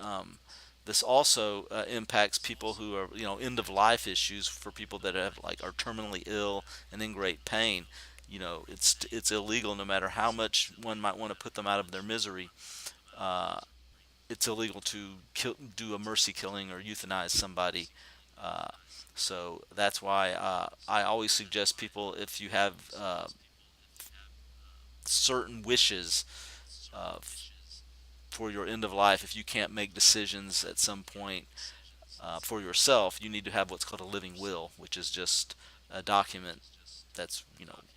this also impacts people who are, end of life issues for people that are terminally ill and in great pain. It's illegal no matter how much one might want to put them out of their misery. Uh, it's illegal to do a mercy killing or euthanize somebody. Uh, so that's why I always suggest people, if you have certain wishes uh, for your end of life, if you can't make decisions at some point for yourself, you need to have what's called a living will, which is just a document that's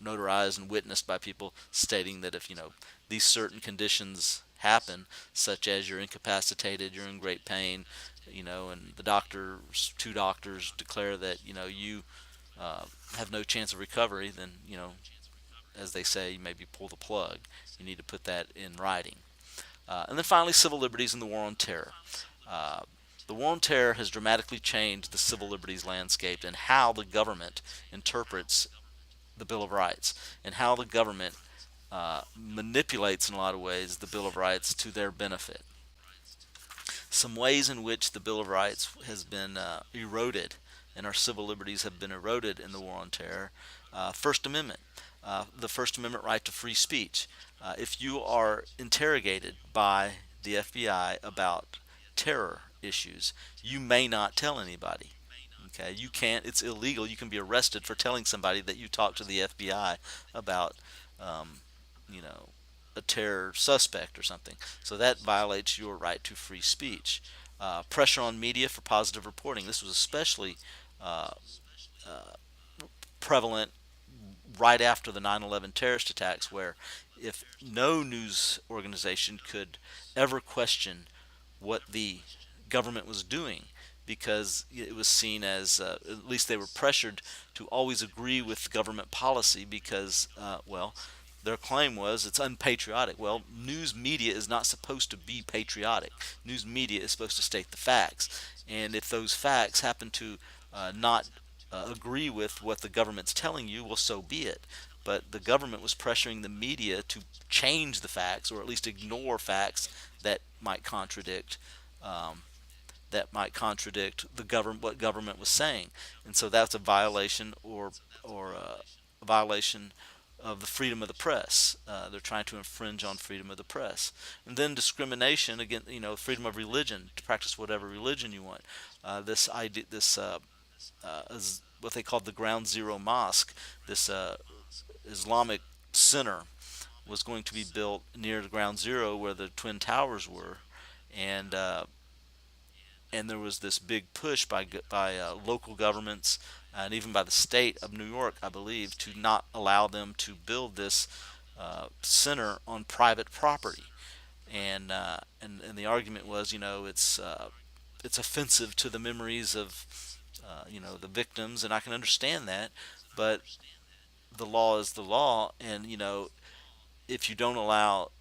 notarized and witnessed by people, stating that if these certain conditions happen, such as you're incapacitated, you're in great pain, and two doctors declare that you have no chance of recovery, then as they say, maybe pull the plug. You need to put that in writing. And then finally, civil liberties and the war on terror. Uh, the war on terror has dramatically changed the civil liberties landscape and how the government interprets the Bill of Rights, and how the government manipulates in a lot of ways the Bill of Rights to their benefit. Some ways in which the Bill of Rights has been eroded and our civil liberties have been eroded in the war on terror. First Amendment. The First Amendment right to free speech. If you are interrogated by the FBI about terror issues, you may not tell anybody. Okay, you can't. It's illegal. You can be arrested for telling somebody that you talked to the FBI about, um, you know, a terror suspect or something. So that violates your right to free speech. Pressure on media for positive reporting. This was especially uh, prevalent right after the 9/11 terrorist attacks, where if no news organization could ever question what the government was doing, because it was seen as, at least they were pressured to always agree with government policy, because, well, their claim was it's unpatriotic. Well, news media is not supposed to be patriotic. News media is supposed to state the facts. And if those facts happen to not agree with what the government's telling you, well, so be it. But the government was pressuring the media to change the facts, or at least ignore facts that might contradict um, that might contradict the government, what government was saying, and so that's a violation, or a violation of the freedom of the press. They're trying to infringe on freedom of the press. And then discrimination against, freedom of religion, to practice whatever religion you want. This idea, this is what they called the Ground Zero Mosque. This Islamic center was going to be built near the Ground Zero where the Twin Towers were, and and there was this big push by local governments and even by the state of New York, I believe, to not allow them to build this center on private property. And the argument was, it's offensive to the memories of the victims, and I can understand that, but the law is the law, and if you don't allow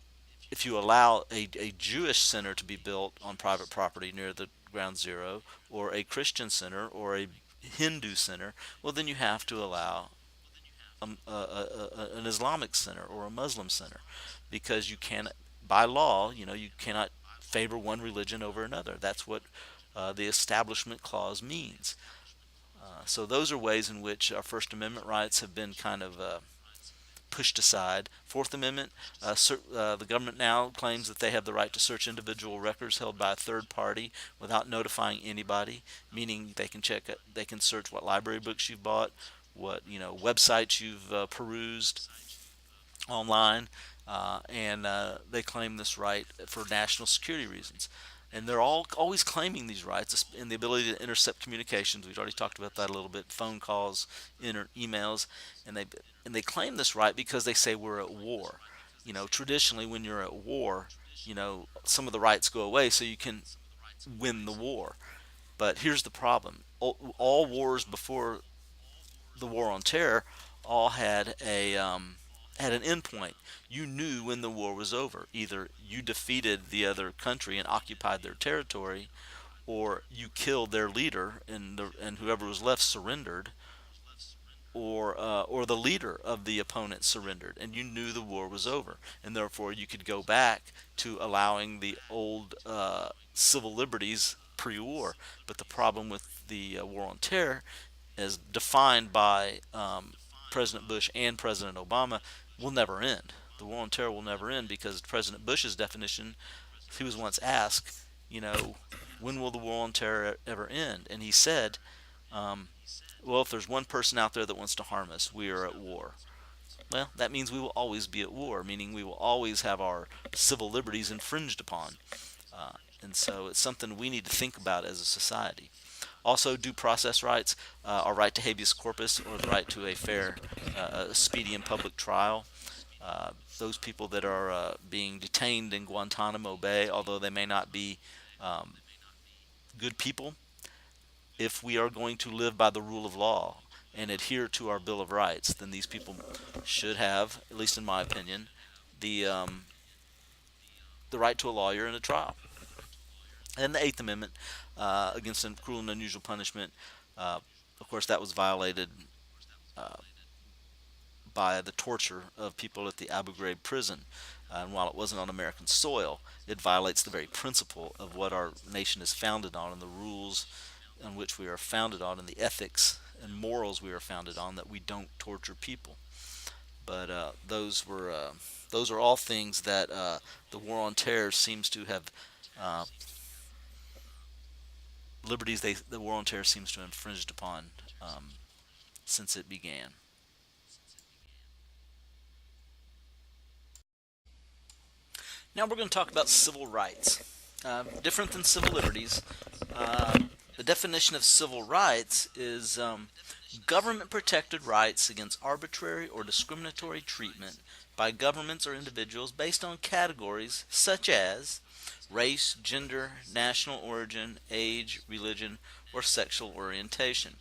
if you allow a Jewish center to be built on private property near the ground zero, or a Christian center, or a Hindu center, well, then you have to allow an Islamic center or a Muslim center, because you can, by law, you cannot favor one religion over another. That's what the Establishment Clause means. So those are ways in which our First Amendment rights have been kind of pushed aside. Fourth Amendment, the government now claims that they have the right to search individual records held by a third party without notifying anybody, meaning they can search what library books you've bought, what websites you've perused online, and they claim this right for national security reasons. And they're always claiming these rights and the ability to intercept communications. We've already talked about that a little bit: phone calls, emails, and they claim this right because they say we're at war. Traditionally, when you're at war, some of the rights go away, so you can win the war. But here's the problem: all wars before the War on Terror all had an end point. You knew when the war was over. Either you defeated the other country and occupied their territory, or you killed their leader, and whoever was left surrendered, or the leader of the opponent surrendered, and you knew the war was over, and therefore you could go back to allowing the old civil liberties pre-war. But the problem with the War on Terror, as defined by President Bush and President Obama, will never end. The War on Terror will never end, because President Bush's definition, he was once asked, when will the War on Terror ever end? And he said, well, if there's one person out there that wants to harm us, we are at war. Well, that means we will always be at war, meaning we will always have our civil liberties infringed upon. And so it's something we need to think about as a society. Also, due process rights, our right to habeas corpus, or the right to a fair, speedy, and public trial. Those people that are being detained in Guantanamo Bay, although they may not be good people, if we are going to live by the rule of law and adhere to our Bill of Rights, then these people should have, at least in my opinion, the right to a lawyer and a trial. And the Eighth Amendment, against cruel and unusual punishment, of course, that was violated by the torture of people at the Abu Ghraib prison. And while it wasn't on American soil, it violates the very principle of what our nation is founded on, and the rules on which we are founded on, and the ethics and morals we are founded on, that we don't torture people. But those are all things that the War on Terror seems to have liberties the War on Terror seems to have infringed upon since it began. Now we're going to talk about civil rights. Different than civil liberties, the definition of civil rights is government-protected rights against arbitrary or discriminatory treatment by governments or individuals based on categories such as race, gender, national origin, age, religion, or sexual orientation.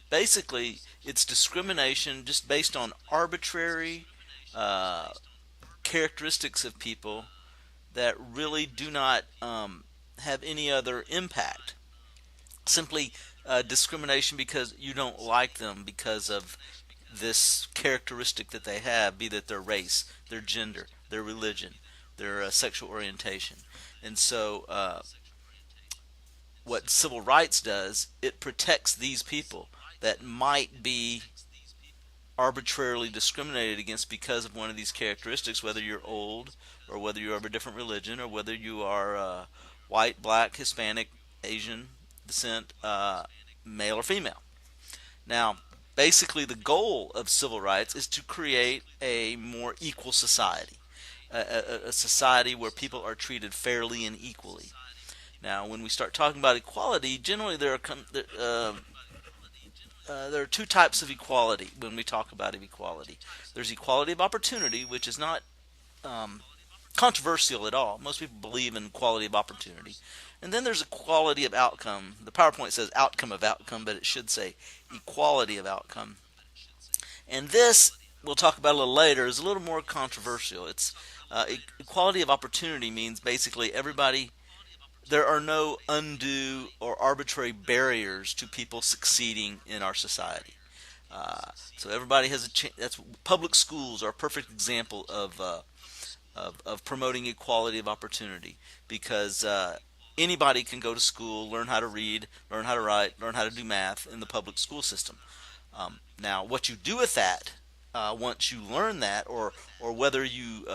Basically, it's discrimination just based on arbitrary characteristics of people that really do not have any other impact. Simply discrimination because you don't like them because of this characteristic that they have, be that their race, their gender, their religion, their sexual orientation. And so what civil rights does, it protects these people that might be arbitrarily discriminated against because of one of these characteristics, whether you're old or whether you're of a different religion or whether you are white, black, Hispanic, Asian descent, male or female. Now, basically, the goal of civil rights is to create a more equal society, a society where people are treated fairly and equally. Now, when we start talking about equality, generally there are two types of equality when we talk about equality. There's equality of opportunity, which is not um, controversial at all. Most people believe in equality of opportunity. And then there's equality of outcome. The PowerPoint says outcome of outcome, but it should say equality of outcome. And this, we'll talk about a little later, is a little more controversial. It's equality of opportunity means basically everybody, there are no undue or arbitrary barriers to people succeeding in our society. So everybody has a chance. That's public schools are a perfect example of promoting equality of opportunity because anybody can go to school, learn how to read, learn how to write, learn how to do math in the public school system. Now, what you do with that once you learn that, or whether you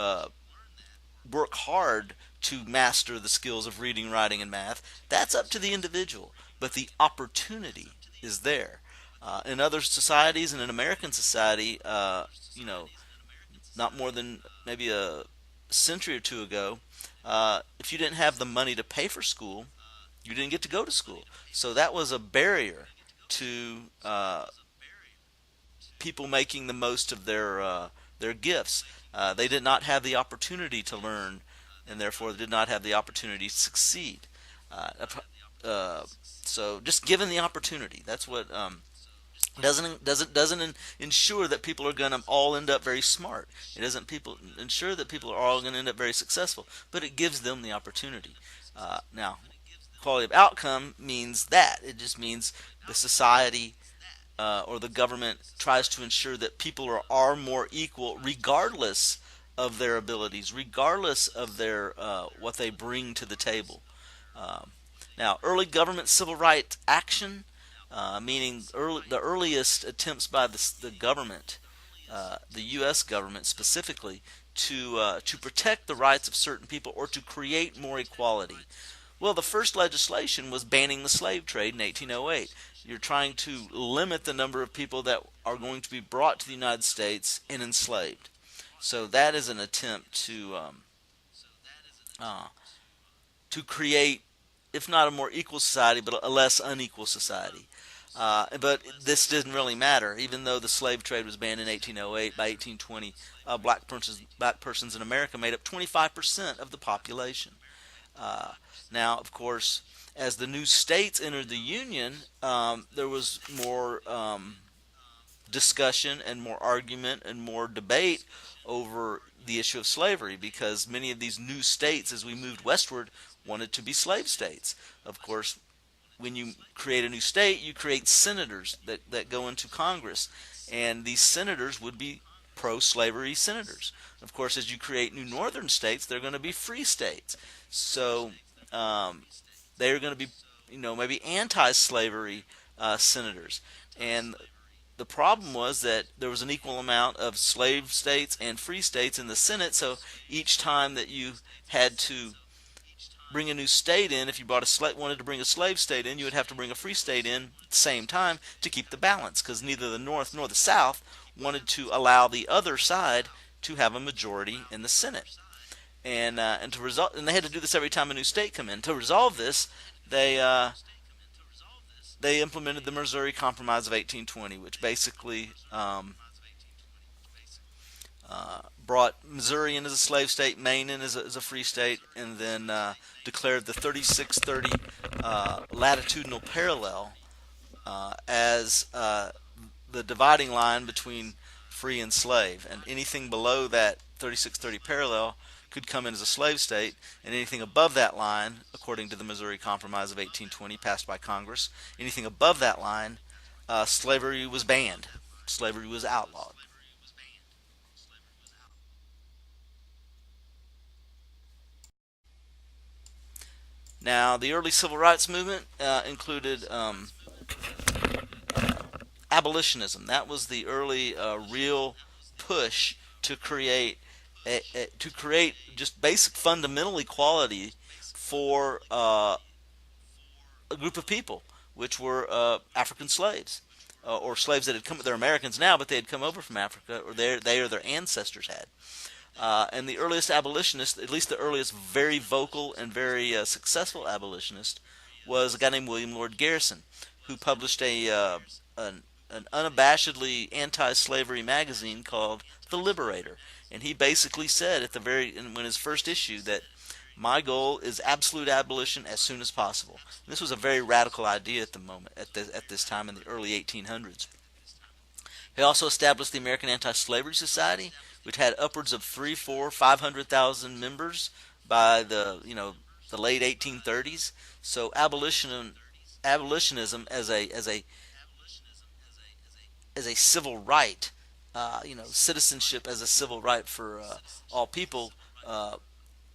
work hard to master the skills of reading, writing, and math, that's up to the individual. But the opportunity is there. In other societies and in American society, not more than maybe a century or two ago, if you didn't have the money to pay for school, you didn't get to go to school. So that was a barrier to people making the most of their gifts. They did not have the opportunity to learn, and therefore did not have the opportunity to succeed. Uh, uh, so just given the opportunity, that's what doesn't ensure that people are going to all end up very smart. It doesn't people ensure that people are all going to end up very successful, but it gives them the opportunity. Now, quality of outcome means that it just means the society or the government tries to ensure that people are more equal regardless of their abilities, regardless of their what they bring to the table. Um, Now, early government civil rights action, meaning the earliest attempts by the government, the U.S. government specifically, to protect the rights of certain people or to create more equality. Well, the first legislation was banning the slave trade in 1808. You're trying to limit the number of people that are going to be brought to the United States and enslaved. So that is an attempt uh, to create, if not a more equal society, but a less unequal society. But this didn't really matter, even though the slave trade was banned in 1808. By 1820, black persons in America made up 25% of the population. Uh, Now, of course, as the new states entered the Union, there was more discussion and more argument and more debate over the issue of slavery because many of these new states, as we moved westward, wanted to be slave states. Of course, when you create a new state, you create senators that go into Congress, and these senators would be pro-slavery senators. Of course, as you create new northern states, they're going to be free states. So um, they're going to be, maybe anti-slavery senators. And the problem was that there was an equal amount of slave states and free states in the Senate. So each time that you had to bring a new state in, if you wanted to bring a slave state in, you would have to bring a free state in at the same time to keep the balance, because neither the North nor the South wanted to allow the other side to have a majority in the Senate. And they had to do this every time a new state come in. To resolve this, they they implemented the Missouri Compromise of 1820, which basically brought Missouri in as a slave state, Maine in as a free state, and then declared the 3630 latitudinal parallel as the dividing line between free and slave. And anything below that 3630 parallel could come in as a slave state, and anything above that line, according to the Missouri Compromise of 1820 passed by Congress, anything above that line, slavery was banned. Slavery was outlawed. Now, the early civil rights movement included abolitionism. That was the early real push to create just basic fundamental equality for a group of people, which were African slaves. Or slaves that had come, they're Americans now, but they had come over from Africa, or they or their ancestors had. And the earliest abolitionist, at least the earliest very vocal and very successful abolitionist, was a guy named William Lord Garrison, who published an unabashedly anti-slavery magazine called The Liberator. And he basically said when his first issue, that my goal is absolute abolition as soon as possible. And this was a very radical idea at the moment, at this time in the early 1800s. He also established the American Anti-Slavery Society, which had upwards of 3, 4, 500,000 members by the late 1830s. So abolitionism as a civil right, citizenship as a civil right for all people, uh,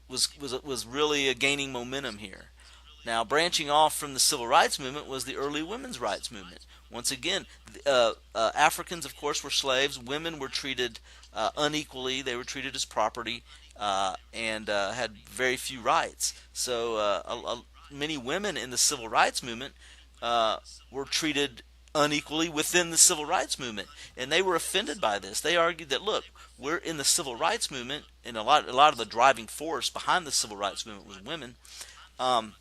was really gaining momentum here. Now, branching off from the civil rights movement was the early women's rights movement. Once again, Africans, of course, were slaves. Women were treated unequally. They were treated as property and had very few rights. So, many women in the civil rights movement were treated unequally within the civil rights movement, and they were offended by this. They argued that, look, we're in the civil rights movement, and a lot of the driving force behind the civil rights movement was women. Um,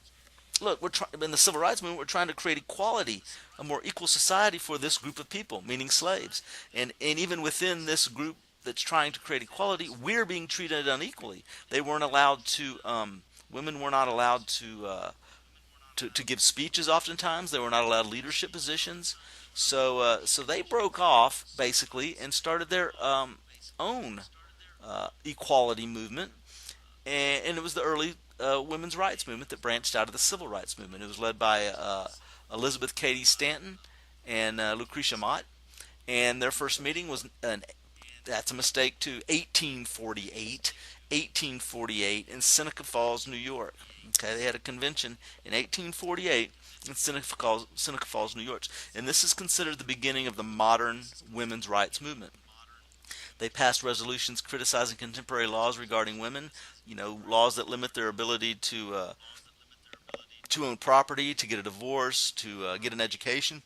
Look, in the civil rights movement, we're trying to create equality, a more equal society for this group of people, meaning slaves. And even within this group that's trying to create equality, we're being treated unequally. They weren't allowed to. Women were not allowed to give speeches. Oftentimes, they were not allowed leadership positions. So they broke off basically and started their own equality movement, and it was the early women's rights movement that branched out of the civil rights movement. It was led by Elizabeth Cady Stanton and Lucretia Mott, and their first meeting was that's a mistake too. 1848 in Seneca Falls, New York. Okay, they had a convention in 1848 in Seneca Falls, New York, and this is considered the beginning of the modern women's rights movement. They passed resolutions criticizing contemporary laws regarding women, laws that limit their ability to own property, to get a divorce, to get an education.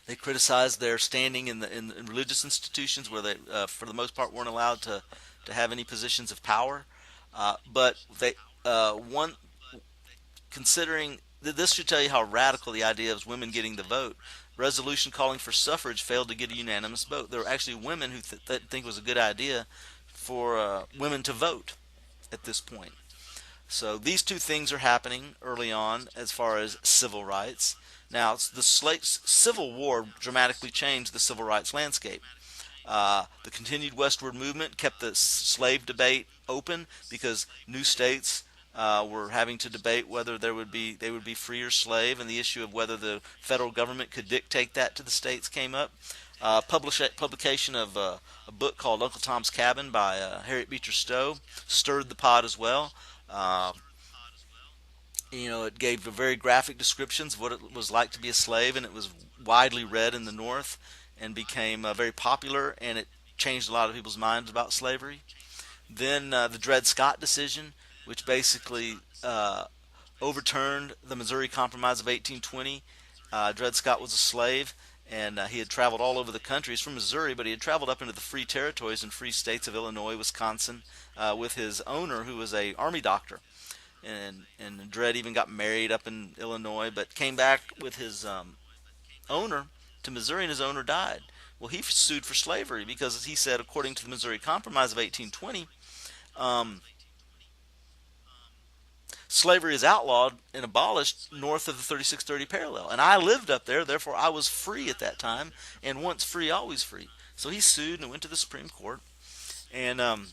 They criticized their standing in religious institutions where they, for the most part, weren't allowed to have any positions of power. But they one considering this should tell you how radical the idea of women getting the vote. Resolution calling for suffrage failed to get a unanimous vote. There were actually women who think it was a good idea for women to vote at this point. So these two things are happening early on as far as civil rights. Now, the Civil War dramatically changed the civil rights landscape. The continued westward movement kept the slave debate open because new states were having to debate whether they would be free or slave, and the issue of whether the federal government could dictate that to the states came up. Publication of a book called Uncle Tom's Cabin by Harriet Beecher Stowe stirred the pot as well. It gave very graphic descriptions of what it was like to be a slave, and it was widely read in the North and became very popular, and it changed a lot of people's minds about slavery. Then the Dred Scott decision, which basically overturned the Missouri Compromise of 1820. Dred Scott was a slave, and he had traveled all over the country. He's from Missouri, but he had traveled up into the free territories and free states of Illinois, Wisconsin, with his owner, who was a army doctor. And Dred even got married up in Illinois, but came back with his owner to Missouri, and his owner died. Well, he sued for slavery because he said, according to the Missouri Compromise of 1820, slavery is outlawed and abolished north of the 3630 parallel. And I lived up there, therefore I was free at that time, and once free, always free. So he sued and went to the Supreme Court. And the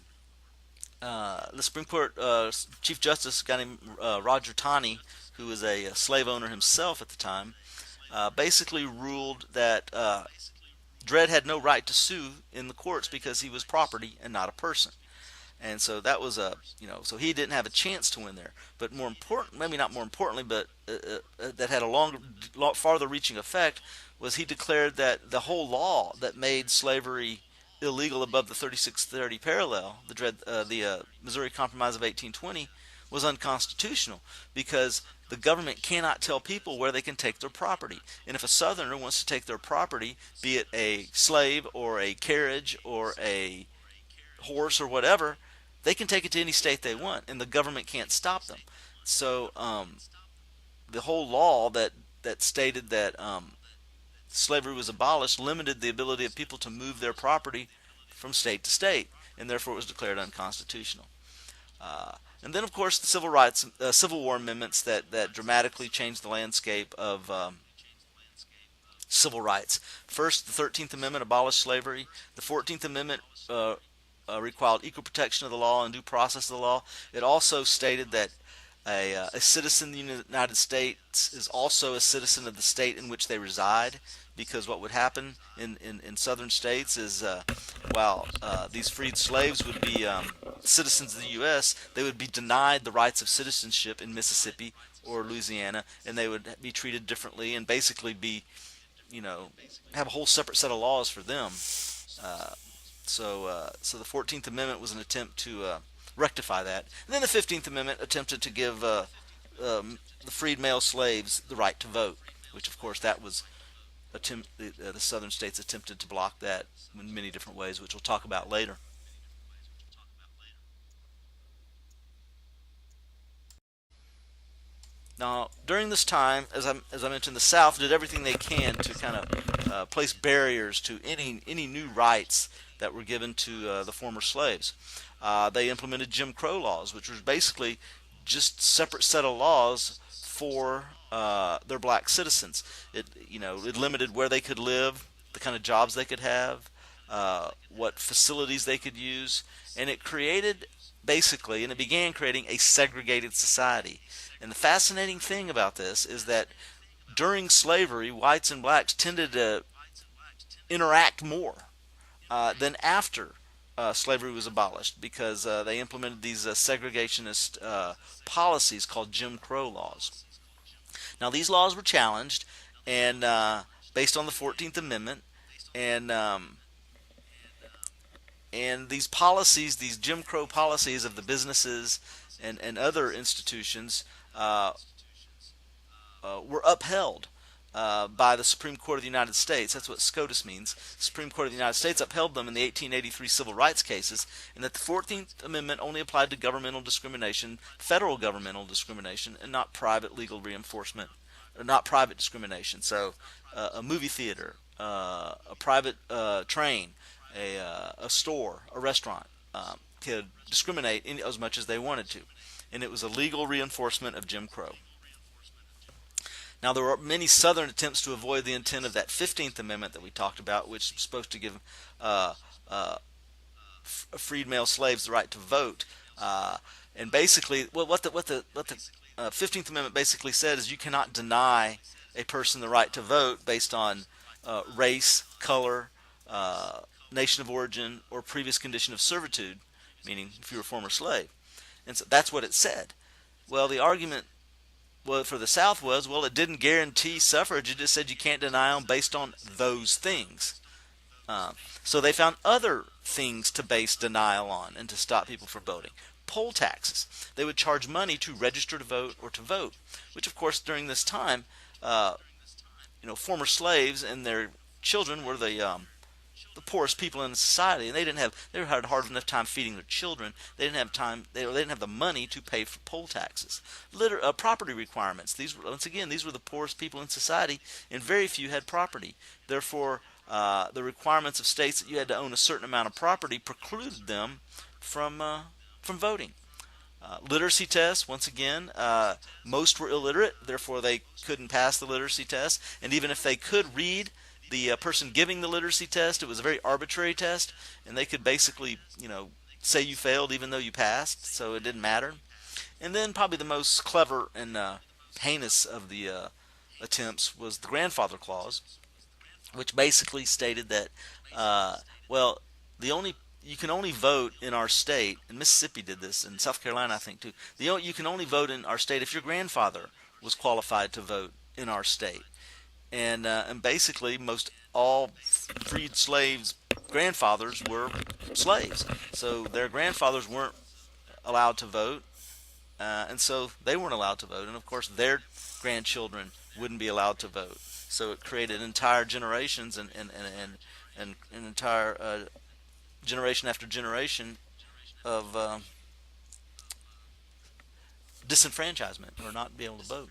Supreme Court Chief Justice, a guy named Roger Taney, who was a slave owner himself at the time, basically ruled that Dred had no right to sue in the courts because he was property and not a person. And so that was so he didn't have a chance to win there. But more important, maybe not more importantly, but that had a farther reaching effect, was he declared that the whole law that made slavery illegal above the 3630 parallel, the Missouri Compromise of 1820, was unconstitutional, because the government cannot tell people where they can take their property. And if a Southerner wants to take their property, be it a slave or a carriage or a horse or whatever, they can take it to any state they want, and the government can't stop them. So the whole law that stated that slavery was abolished limited the ability of people to move their property from state to state, and therefore it was declared unconstitutional. And then, of course, the Civil War amendments that dramatically changed the landscape of civil rights. First, the 13th Amendment abolished slavery. The 14th Amendment required equal protection of the law and due process of the law. It also stated that a citizen of the United States is also a citizen of the state in which they reside, because what would happen in southern states is while these freed slaves would be citizens of the U.S., they would be denied the rights of citizenship in Mississippi or Louisiana, and they would be treated differently and basically be, have a whole separate set of laws for them. So the 14th Amendment was an attempt to rectify that. And then the 15th Amendment attempted to give the freed male slaves the right to vote, which, of course, that was the southern states attempted to block that in many different ways, which we'll talk about later. Now, during this time, as I mentioned, the South did everything they can to kind of place barriers to any new rights that were given to the former slaves. They implemented Jim Crow laws, which was basically just separate set of laws for their black citizens. It limited where they could live, the kind of jobs they could have, what facilities they could use, and it began creating a segregated society. And the fascinating thing about this is that during slavery, whites and blacks tended to interact more than after slavery was abolished, because they implemented these segregationist policies called Jim Crow laws. Now, these laws were challenged and based on the 14th Amendment, and these policies, these Jim Crow policies of the businesses and other institutions, were upheld by the Supreme Court of the United States. That's what SCOTUS means. The Supreme Court of the United States upheld them in the 1883 civil rights cases, and that the 14th Amendment only applied to governmental discrimination, federal governmental discrimination, and not private legal reinforcement, or not private discrimination. So a movie theater, a private train, a store, a restaurant could discriminate as much as they wanted to. And it was a legal reinforcement of Jim Crow. Now, there were many Southern attempts to avoid the intent of that 15th Amendment that we talked about, which was supposed to give freed male slaves the right to vote. And basically, what the 15th Amendment basically said is you cannot deny a person the right to vote based on race, color, nation of origin, or previous condition of servitude, meaning if you were a former slave. And so that's what it said. Well, the argument for the South was, well, it didn't guarantee suffrage. It just said you can't deny them based on those things. So they found other things to base denial on and to stop people from voting. Poll taxes. They would charge money to register to vote or to vote, which, of course, during this time, former slaves and their children were the poorest people in society, and they had a hard enough time feeding their children. They didn't have time. They didn't have the money to pay for poll taxes. Property requirements. These were the poorest people in society, and very few had property. Therefore, the requirements of states that you had to own a certain amount of property precluded them from voting. Literacy tests. Once again, most were illiterate. Therefore, they couldn't pass the literacy test. And even if they could read, the person giving the literacy test, it was a very arbitrary test, and they could basically, say you failed even though you passed, so it didn't matter. And then probably the most clever and heinous of the attempts was the grandfather clause, which basically stated that, the only you can only vote in our state, and Mississippi did this, and South Carolina I think too. You can only vote in our state if your grandfather was qualified to vote in our state, and basically most all freed slaves' grandfathers were slaves, so their grandfathers weren't allowed to vote, and so they weren't allowed to vote, and of course their grandchildren wouldn't be allowed to vote. So it created entire generations and an entire generation after generation of disenfranchisement or not be able to vote.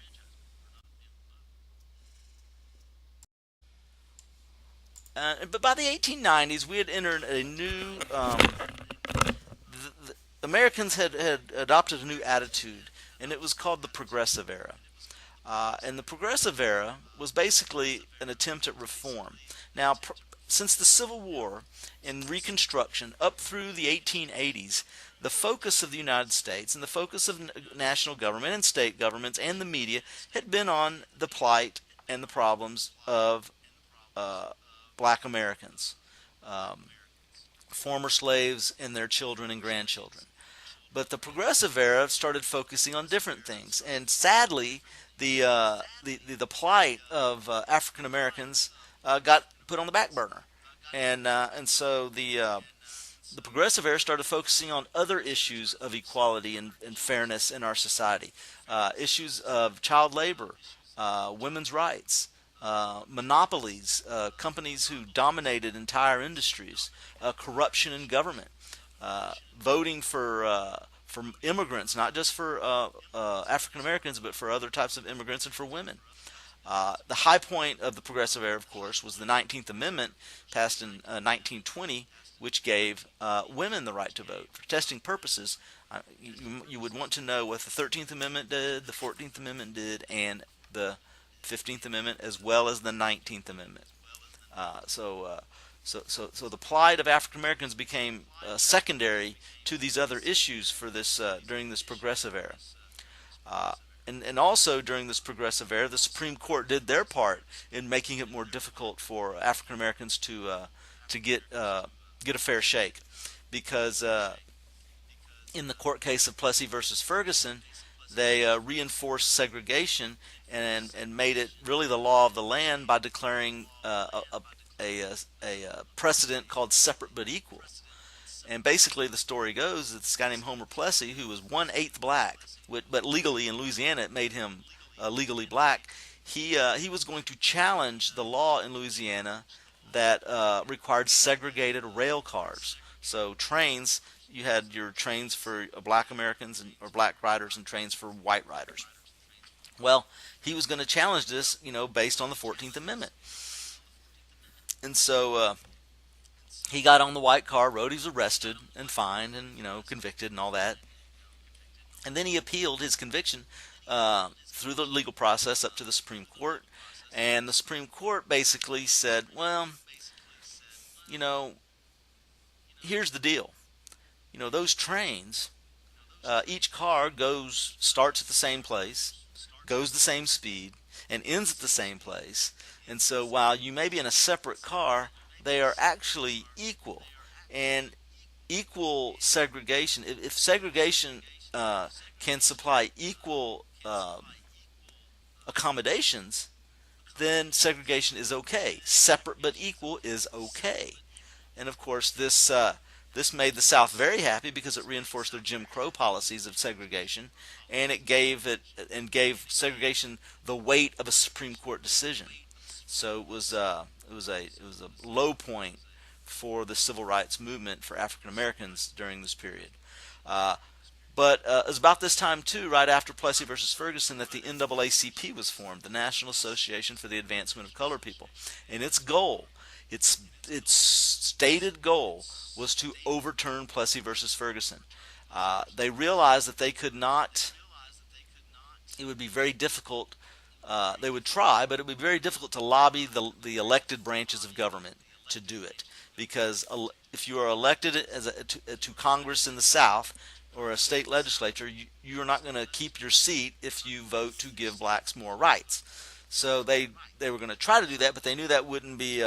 But by the 1890s, we had entered a new. Americans had adopted a new attitude, and it was called the Progressive Era. And the Progressive Era was basically an attempt at reform. Now, since the Civil War and Reconstruction up through the 1880s, the focus of the United States and the focus of national government and state governments and the media had been on the plight and the problems of uh, black Americans, um, former slaves, and their children and grandchildren. But the progressive era started focusing on different things, and sadly, the plight of African Americans got put on the back burner, and so the progressive era started focusing on other issues of equality and fairness in our society, issues of child labor, women's rights, monopolies, companies who dominated entire industries, corruption in government, voting for immigrants, not just for African Americans, but for other types of immigrants and for women. The high point of the progressive era, of course, was the 19th Amendment, passed in 1920, which gave women the right to vote. For testing purposes, you would want to know what the 13th Amendment did, the 14th Amendment did, and the 15th Amendment, as well as the 19th Amendment. So the plight of African Americans became secondary to these other issues for this during this progressive era. Uh, and also during this progressive era, the Supreme Court did their part in making it more difficult for African Americans to get a fair shake, because in the court case of Plessy versus Ferguson, they reinforced segregation and made it really the law of the land by declaring a precedent called separate but equal. And basically, the story goes that this guy named Homer Plessy, who was 1/8 black, but legally in Louisiana it made him legally black. He was going to challenge the law in Louisiana that required segregated rail cars. So trains, you had your trains for black Americans or black riders and trains for white riders. Well, he was going to challenge this, based on the 14th Amendment. And so he got on the white car, rode, he was arrested and fined and, convicted and all that. And then he appealed his conviction through the legal process up to the Supreme Court. And the Supreme Court basically said, well, here's the deal. Those trains, each car starts at the same place, goes the same speed, and ends at the same place. And so while you may be in a separate car, they are actually equal. And equal segregation, if segregation can supply equal accommodations, then segregation is okay. Separate but equal is okay. And of course, this made the South very happy because it reinforced their Jim Crow policies of segregation, and it gave segregation the weight of a Supreme Court decision. So it was a low point for the civil rights movement for African Americans during this period. But it was about this time too, right after Plessy versus Ferguson, that the NAACP was formed, the National Association for the Advancement of Colored People, and its stated goal was to overturn Plessy versus Ferguson. They realized that they could not. It would be very difficult. They would try, but it would be very difficult to lobby the elected branches of government to do it, because if you are elected to Congress in the South or a state legislature, you are not going to keep your seat if you vote to give blacks more rights. So they were going to try to do that, but they knew that wouldn't be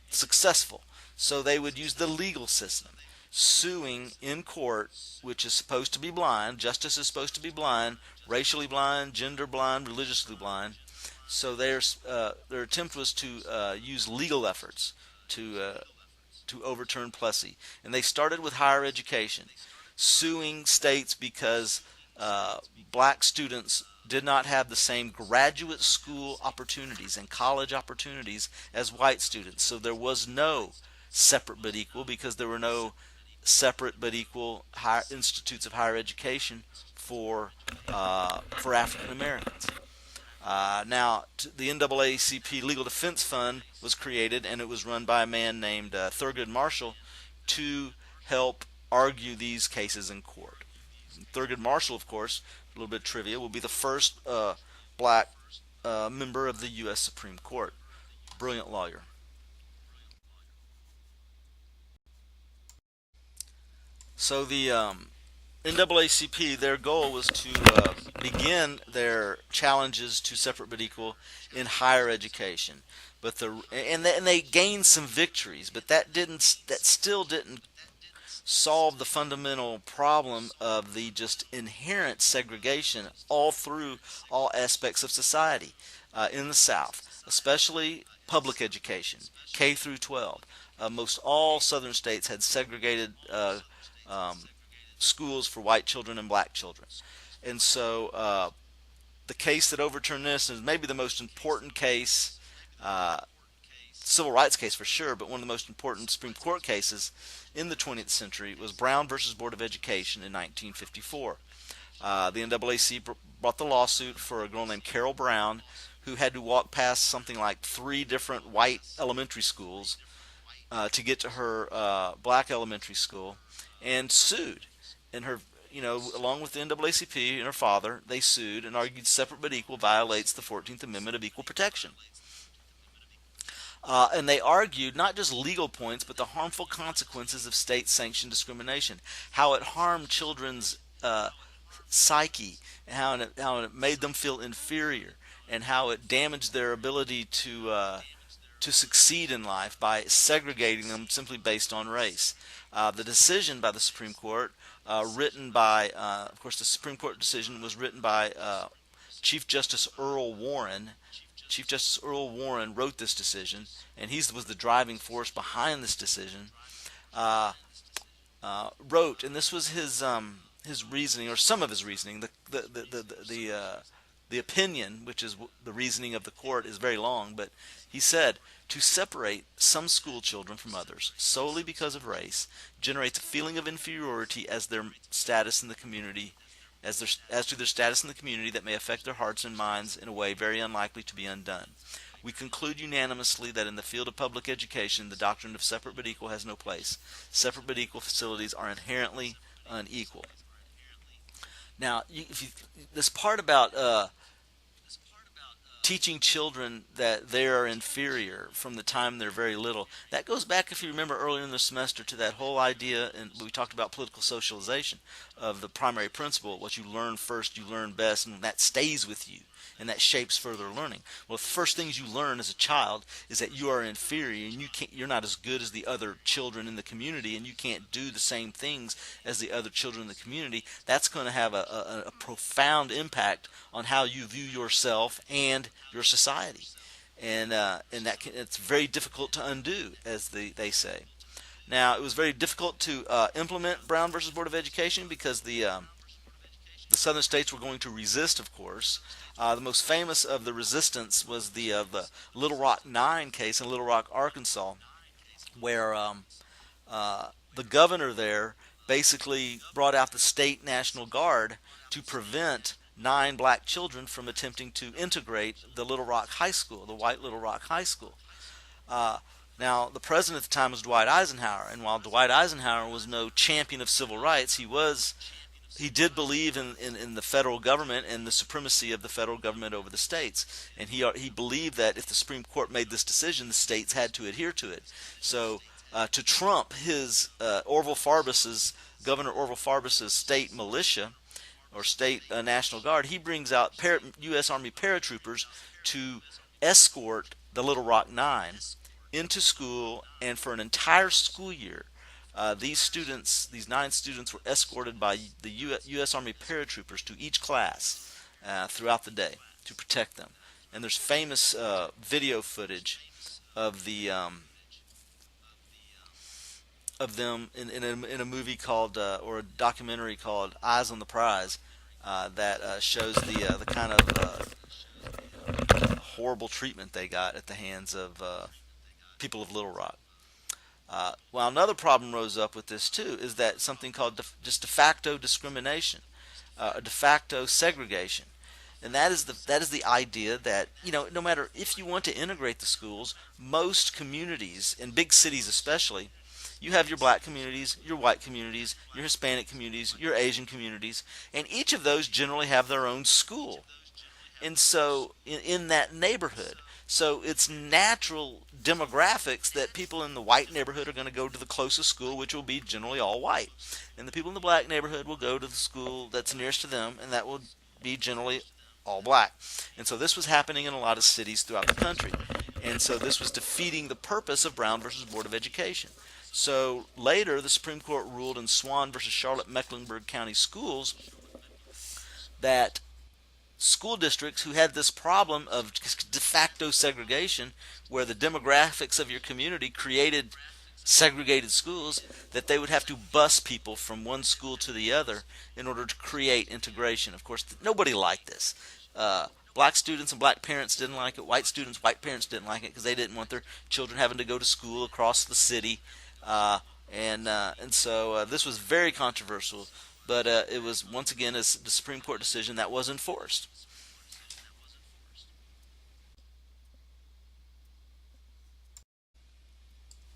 successful. So they would use the legal system, suing in court, which is supposed to be blind. Justice is supposed to be blind, racially blind, gender blind, religiously blind. So their attempt was to use legal efforts to overturn Plessy, and they started with higher education, suing states because uh, black students did not have the same graduate school opportunities and college opportunities as white students. So there was no separate but equal, because there were no separate but equal higher institutes of higher education for African Americans. The NAACP Legal Defense Fund was created, and it was run by a man named Thurgood Marshall to help argue these cases in court. Thurgood Marshall, of course, a little bit of trivia, will be the first black member of the U.S. Supreme Court. Brilliant lawyer. So the NAACP, their goal was to begin their challenges to separate but equal in higher education, and they gained some victories, but that still didn't solve the fundamental problem of the just inherent segregation all through all aspects of society in the South, especially public education, K through 12. Most all Southern states had segregated um, schools for white children and black children. And so the case that overturned this is maybe the most important case, uh, civil rights case for sure, but one of the most important Supreme Court cases in the 20th century was Brown versus Board of Education in 1954. The NAACP brought the lawsuit for a girl named Carol Brown, who had to walk past something like three different white elementary schools to get to her black elementary school, and sued. And her, along with the NAACP and her father, they sued and argued separate but equal violates the 14th Amendment of equal protection. And they argued not just legal points, but the harmful consequences of state-sanctioned discrimination, how it harmed children's psyche, and how it made them feel inferior, and how it damaged their ability to succeed in life by segregating them simply based on race. The decision by the Supreme Court, of course, the Supreme Court decision was written by Chief Justice Earl Warren. Chief Justice Earl Warren wrote this decision, and he was the driving force behind this decision. And this was his reasoning, or some of his reasoning. The opinion, which is the reasoning of the court, is very long, but he said to separate some school children from others solely because of race generates a feeling of inferiority as their status in the community, as to their status in the community that may affect their hearts and minds in a way very unlikely to be undone. We conclude unanimously that in the field of public education, the doctrine of separate but equal has no place. Separate but equal facilities are inherently unequal. Now, this part about teaching children that they are inferior from the time they're very little, that goes back, if you remember earlier in the semester, to that whole idea, and we talked about political socialization, of the primary principle: what you learn first, you learn best, and that stays with you, and that shapes further learning. Well, the first things you learn as a child is that you are inferior, and you're not as good as the other children in the community, and you can't do the same things as the other children in the community. That's going to have a profound impact on how you view yourself and your society, and it's very difficult to undo, as they say. Now, it was very difficult to implement Brown versus Board of Education because the southern states were going to resist, of course. The most famous of the resistance was the Little Rock 9 case in Little Rock, Arkansas, where the governor there basically brought out the state National Guard to prevent 9 black children from attempting to integrate the Little Rock High School, the white Little Rock High School. Uh, Now, the president at the time was Dwight Eisenhower, and while Dwight Eisenhower was no champion of civil rights, he did believe in the federal government and the supremacy of the federal government over the states, and he believed that if the Supreme Court made this decision, the states had to adhere to it. So, to trump his Governor Orville Farbus's state militia, or state National Guard, he brings out U.S. Army paratroopers to escort the Little Rock Nine into school, and for an entire school year, these students, these 9 students, were escorted by the U.S. Army paratroopers to each class throughout the day to protect them. And there's famous video footage of the of them in a movie called or a documentary called Eyes on the Prize that shows the kind of horrible treatment they got at the hands of people of Little Rock. Well, another problem rose up with this too is that something called just de facto discrimination, de facto segregation, and that is the idea that no matter if you want to integrate the schools, most communities in big cities especially, you have your black communities, your white communities, your Hispanic communities, your Asian communities, and each of those generally have their own school. And so in that neighborhood, so it's natural demographics that people in the white neighborhood are going to go to the closest school, which will be generally all white, and the people in the black neighborhood will go to the school that's nearest to them, and that will be generally all black. And so this was happening in a lot of cities throughout the country, and so this was defeating the purpose of Brown versus Board of Education. So later, the Supreme Court ruled in Swan versus Charlotte Mecklenburg County Schools that school districts who had this problem of de facto segregation, where the demographics of your community created segregated schools, that they would have to bus people from one school to the other in order to create integration. Of course, nobody liked this. Black students and black parents didn't like it. White students, white parents didn't like it because they didn't want their children having to go to school across the city. And so this was very controversial, but it was once again the Supreme Court decision that was enforced.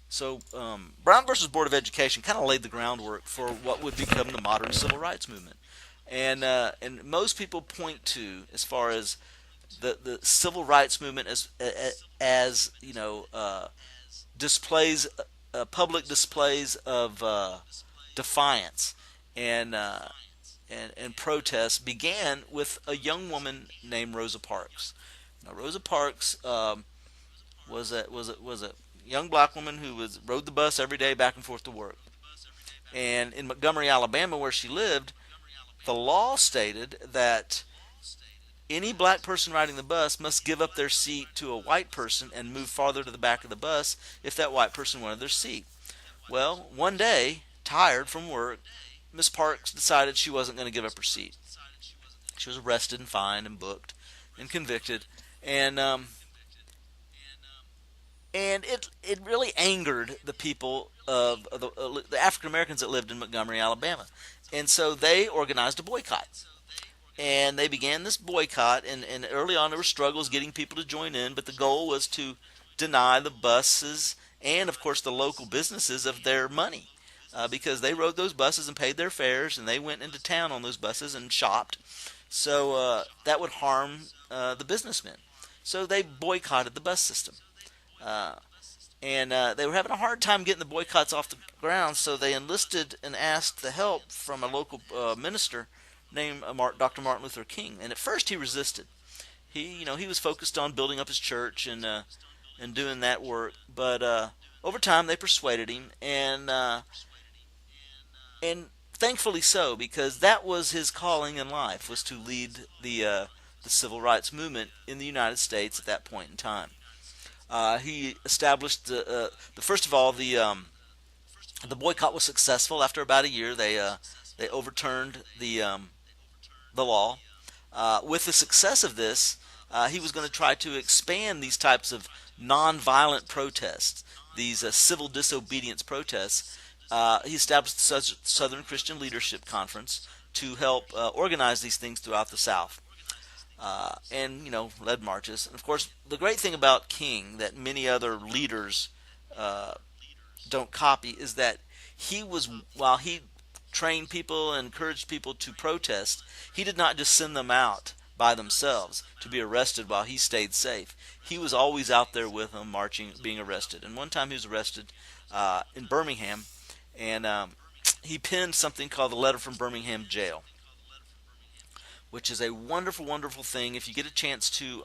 So Brown versus Board of Education kind of laid the groundwork for what would become the modern civil rights movement, and most people point to as far as the civil rights movement as displays, public displays of defiance and and protests began with a young woman named Rosa Parks. Now, Rosa Parks was a young black woman who rode the bus every day back and forth to work. And in Montgomery, Alabama, where she lived, the law stated that any black person riding the bus must give up their seat to a white person and move farther to the back of the bus if that white person wanted their seat. Well, one day, tired from work, Miss Parks decided she wasn't going to give up her seat. She was arrested and fined and booked and convicted, and it really angered the people of the African Americans that lived in Montgomery, Alabama, and so they organized a boycott. And they began this boycott, and early on there were struggles getting people to join in, but the goal was to deny the buses and, of course, the local businesses of their money, because they rode those buses and paid their fares, and they went into town on those buses and shopped. So that would harm the businessmen. So they boycotted the bus system. Uh, and they were having a hard time getting the boycotts off the ground, so they enlisted and asked the help from a local minister named Dr. Martin Luther King. And at first he resisted. He was focused on building up his church and doing that work. But over time they persuaded him, and thankfully so, because that was his calling in life, was to lead the civil rights movement in the United States at that point in time. He established the first of all the boycott was successful. After about a year, they overturned the law. With the success of this, he was going to try to expand these types of nonviolent protests, these civil disobedience protests. He established the Southern Christian Leadership Conference to help organize these things throughout the South. And led marches. And of course, the great thing about King that many other leaders uh, don't copy is that while he trained people and encouraged people to protest, he did not just send them out by themselves to be arrested while he stayed safe. He was always out there with them, marching, being arrested. And one time he was arrested in Birmingham, and he penned something called the Letter from Birmingham Jail, which is a wonderful, wonderful thing. If you get a chance to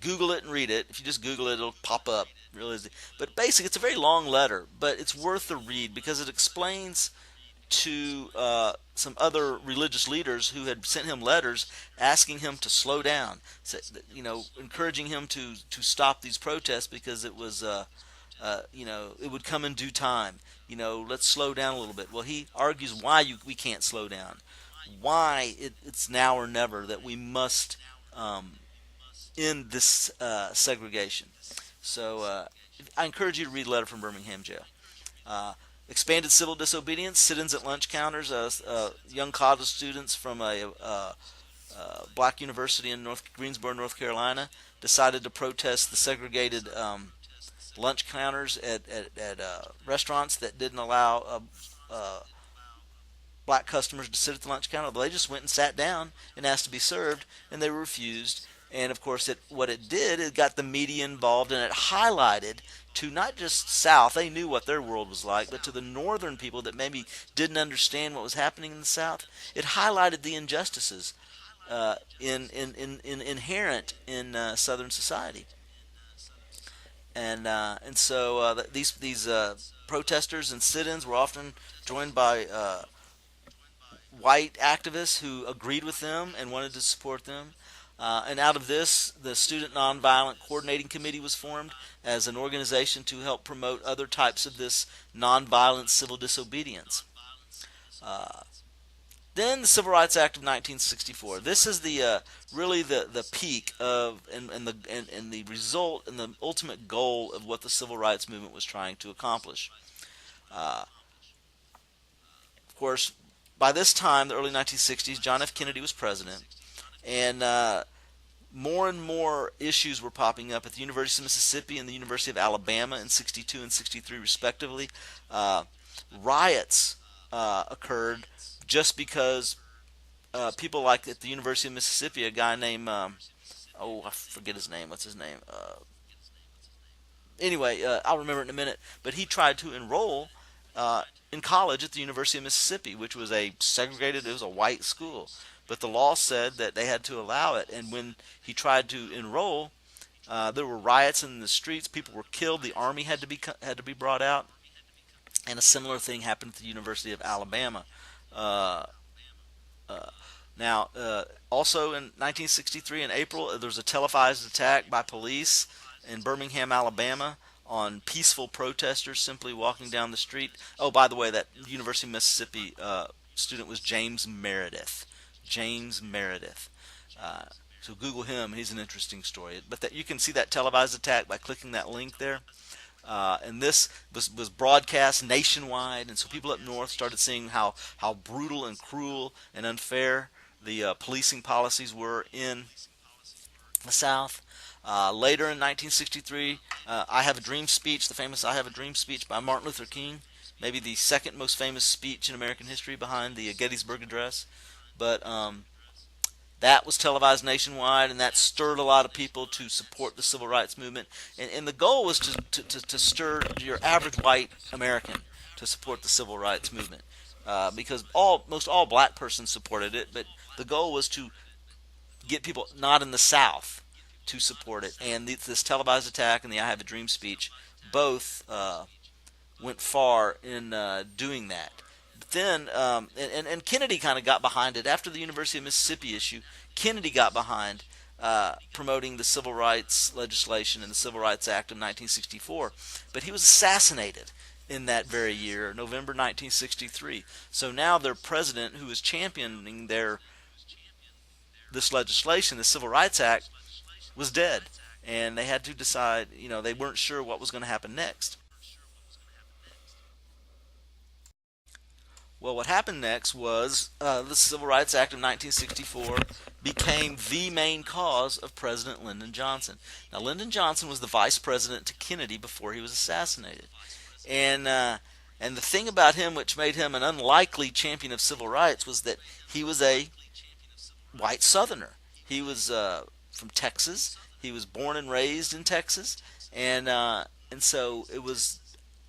Google it and read it. If you just Google it, it'll pop up. Really, but basically, it's a very long letter, but it's worth the read because it explains to some other religious leaders who had sent him letters asking him to slow down, encouraging him to stop these protests because it was, it would come in due time. Let's slow down a little bit. Well, he argues why we can't slow down, why it's now or never that we must end this segregation. So I encourage you to read a letter from Birmingham jail. Uh, Expanded civil disobedience, sit-ins at lunch counters. Young college students from a black university in Greensboro, North Carolina, decided to protest the segregated lunch counters at restaurants that didn't allow black customers to sit at the lunch counter. They just went and sat down and asked to be served, and they were refused. And of course, what it did, it got the media involved, and it highlighted to not just South, they knew what their world was like, but to the northern people that maybe didn't understand what was happening in the South, it highlighted the injustices inherent in Southern society. And so these protesters and sit-ins were often joined by white activists who agreed with them and wanted to support them. And out of this, the Student Nonviolent Coordinating Committee was formed as an organization to help promote other types of this nonviolent civil disobedience. Uh, then the Civil Rights Act of 1964. This is the really the peak of and the result and the ultimate goal of what the civil rights movement was trying to accomplish. Uh, of course, by this time, the early 1960s, John F. Kennedy was president, and more and more issues were popping up at the University of Mississippi and the University of Alabama in 62 and 63 respectively. Riots occurred just because people like at the University of Mississippi, a guy named, I forget his name, what's his name? Anyway, I'll remember it in a minute, but he tried to enroll in college at the University of Mississippi, which was it was a white school. But the law said that they had to allow it, and when he tried to enroll, there were riots in the streets. People were killed. The army had to be brought out, and a similar thing happened at the University of Alabama. Uh, Also in 1963, in April, there was a televised attack by police in Birmingham, Alabama, on peaceful protesters simply walking down the street. Oh, by the way, that University of Mississippi student was James Meredith. James Meredith. So Google him. He's an interesting story. But you can see that televised attack by clicking that link there. And this was broadcast nationwide, and so people up north started seeing how brutal and cruel and unfair the policing policies were in the South. Later in 1963, I Have a Dream speech, the famous I Have a Dream speech by Martin Luther King, maybe the second most famous speech in American history behind the Gettysburg Address. But that was televised nationwide, and that stirred a lot of people to support the civil rights movement. And the goal was to stir your average white American to support the civil rights movement. Because most all black persons supported it, but the goal was to get people not in the South to support it. And this televised attack and the I Have a Dream speech both went far in doing that. But then, and Kennedy kind of got behind it. After the University of Mississippi issue, Kennedy got behind promoting the civil rights legislation and the Civil Rights Act of 1964. But he was assassinated in that very year, November 1963. So now their president, who was championing this legislation, the Civil Rights Act, was dead. And they had to decide, they weren't sure what was going to happen next. Well, what happened next was the Civil Rights Act of 1964 became the main cause of President Lyndon Johnson. Now, Lyndon Johnson was the vice president to Kennedy before he was assassinated. And the thing about him which made him an unlikely champion of civil rights was that he was a white Southerner. He was from Texas. He was born and raised in Texas. And so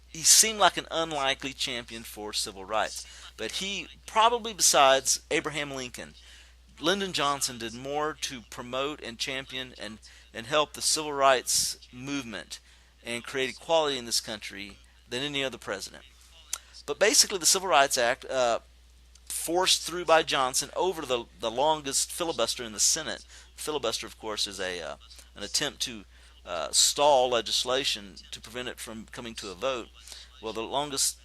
he seemed like an unlikely champion for civil rights. But he, probably besides Abraham Lincoln, Lyndon Johnson did more to promote and champion and help the civil rights movement and create equality in this country than any other president. But basically, the Civil Rights Act, forced through by Johnson over the longest filibuster in the Senate. Filibuster, of course, is an attempt to stall legislation to prevent it from coming to a vote. Well, the longest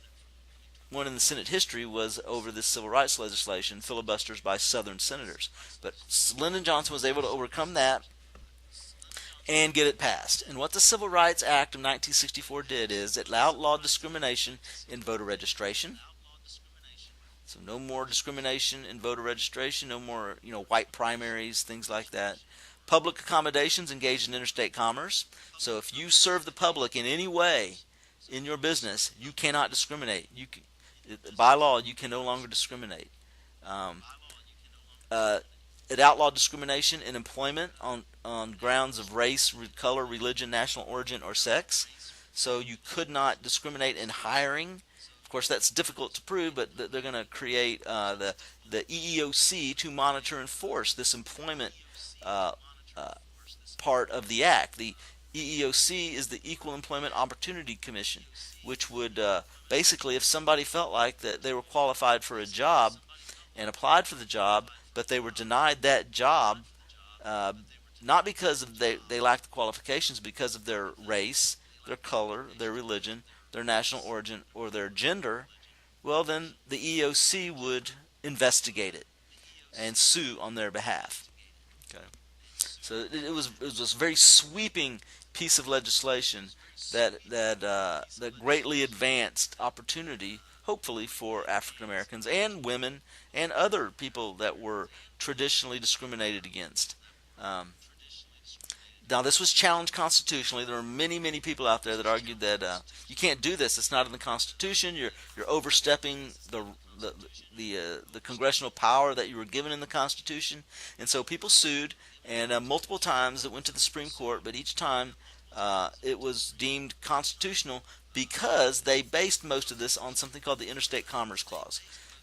one in the Senate history was over this civil rights legislation, filibusters by Southern senators. But Lyndon Johnson was able to overcome that and get it passed. And what the Civil Rights Act of 1964 did is it outlawed discrimination in voter registration. So no more discrimination in voter registration, no more, white primaries, things like that. Public accommodations engaged in interstate commerce. So if you serve the public in any way in your business, you cannot discriminate. By law, you can no longer discriminate. Um, it outlawed discrimination in employment on grounds of race, color, religion, national origin, or sex. So you could not discriminate in hiring. Of course, that's difficult to prove, but they're going to create the EEOC to monitor and enforce this employment uh, uh, part of the act. The EEOC is the Equal Employment Opportunity Commission, which would basically, if somebody felt like that they were qualified for a job and applied for the job, but they were denied that job, uh, not because they lacked the qualifications, because of their race, their color, their religion, their national origin, or their gender, well, then the EEOC would investigate it and sue on their behalf. Okay. So it was this very sweeping piece of legislation that greatly advanced opportunity, hopefully, for African Americans and women and other people that were traditionally discriminated against. Um, Now, this was challenged constitutionally. There were many, many people out there that argued that you can't do this. It's not in the Constitution. You're overstepping the congressional power that you were given in the Constitution. And so people sued, and multiple times it went to the Supreme Court, but each time it was deemed constitutional because they based most of this on something called the Interstate Commerce Clause,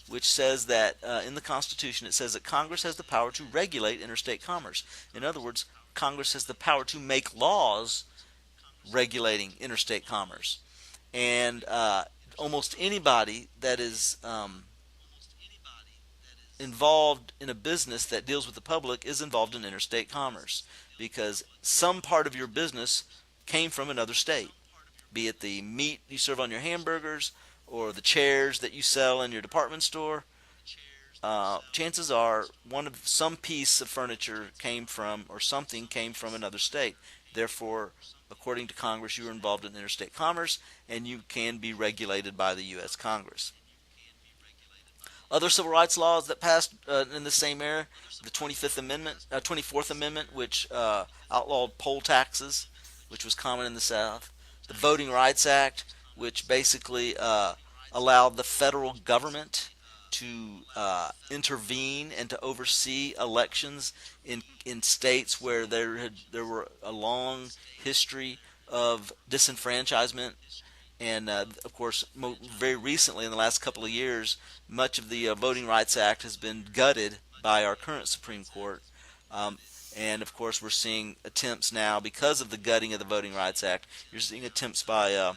which says that in the Constitution it says that Congress has the power to regulate interstate commerce. In other words, Congress has the power to make laws regulating interstate commerce. And almost anybody that is involved in a business that deals with the public is involved in interstate commerce, because some part of your business came from another state, be it the meat you serve on your hamburgers or the chairs that you sell in your department store. Chances are some piece of furniture came from, or something came from, another state. Therefore, according to Congress, you are involved in interstate commerce, and you can be regulated by the U.S. Congress. Other civil rights laws that passed in the same era: the 24th Amendment, which outlawed poll taxes, which was common in the South. The Voting Rights Act, which basically allowed the federal government to intervene and to oversee elections in states where there were a long history of disenfranchisement. And of course, very recently, in the last couple of years, much of the Voting Rights Act has been gutted by our current Supreme Court. Um, and of course, we're seeing attempts now, because of the gutting of the Voting Rights Act, you're seeing attempts by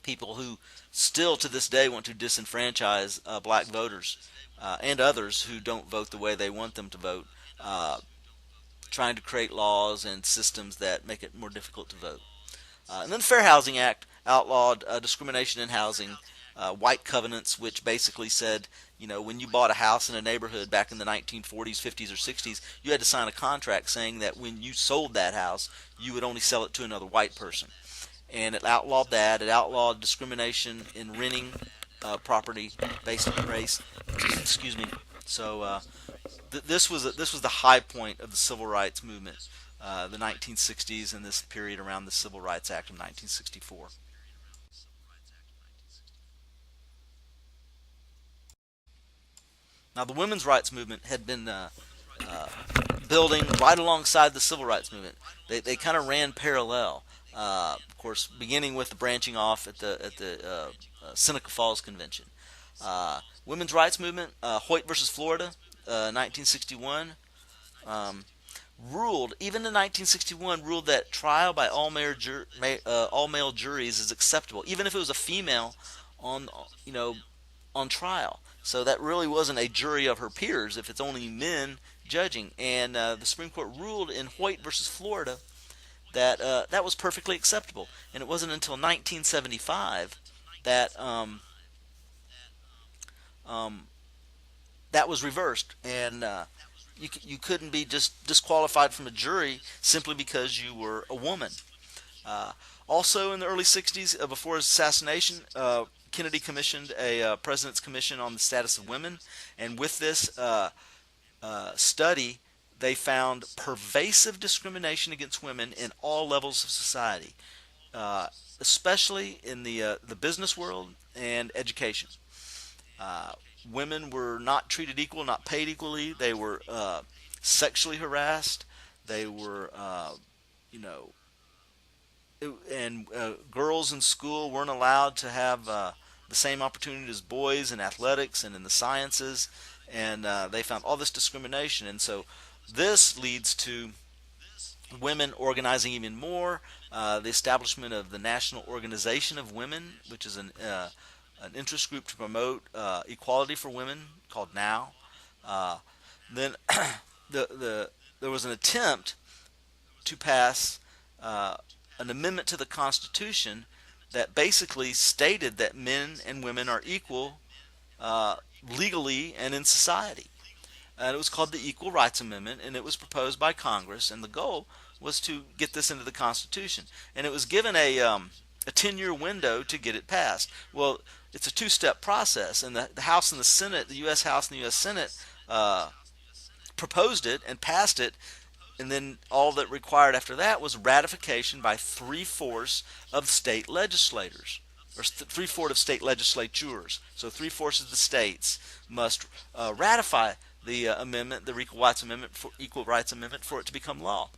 people who still to this day want to disenfranchise black voters and others who don't vote the way they want them to vote, trying to create laws and systems that make it more difficult to vote. And then the Fair Housing Act outlawed discrimination in housing, white covenants, which basically said, when you bought a house in a neighborhood back in the 1940s, 50s, or 60s, you had to sign a contract saying that when you sold that house, you would only sell it to another white person. And it outlawed that. It outlawed discrimination in renting property based on race. Excuse me. So this was the high point of the civil rights movement, the 1960s, and this period around the Civil Rights Act of 1964. Now, the women's rights movement had been building right alongside the civil rights movement. They kind of ran parallel. Of course, beginning with the branching off at the Seneca Falls Convention. Women's rights movement, Hoyt versus Florida, 1961, um, ruled, even in 1961, ruled that trial by all male juries is acceptable, even if it was a female on, you know, on trial. So that really wasn't a jury of her peers if it's only men judging. And the Supreme Court ruled in Hoyt versus Florida that that was perfectly acceptable. And it wasn't until 1975 that um, that was reversed, and you couldn't be just disqualified from a jury simply because you were a woman. Uh, Also, in the early 60s, before his assassination, Kennedy commissioned a President's Commission on the Status of Women, and with this study, they found pervasive discrimination against women in all levels of society, uh, especially in the business world and education. Uh, Women were not treated equal, not paid equally. They were sexually harassed. They were, you know, and girls in school weren't allowed to have the same opportunity as boys in athletics and in the sciences. And they found all this discrimination. And so this leads to women organizing even more, the establishment of the National Organization of Women, which is an interest group to promote equality for women, called NOW. Uh, then there was an attempt to pass uh, an amendment to the Constitution that basically stated that men and women are equal uh, legally and in society. And it was called the Equal Rights Amendment, and it was proposed by Congress, and the goal was to get this into the Constitution. And it was given a 10-year window to get it passed. Well, it's a two-step process, and the House and the Senate, the U.S. House and the U.S. Senate, proposed it and passed it, and then all that required after that was ratification by three-fourths of state legislators, or three-fourths of state legislatures. So three-fourths of the states must ratify the amendment, the Equal Rights Amendment, for it to become law.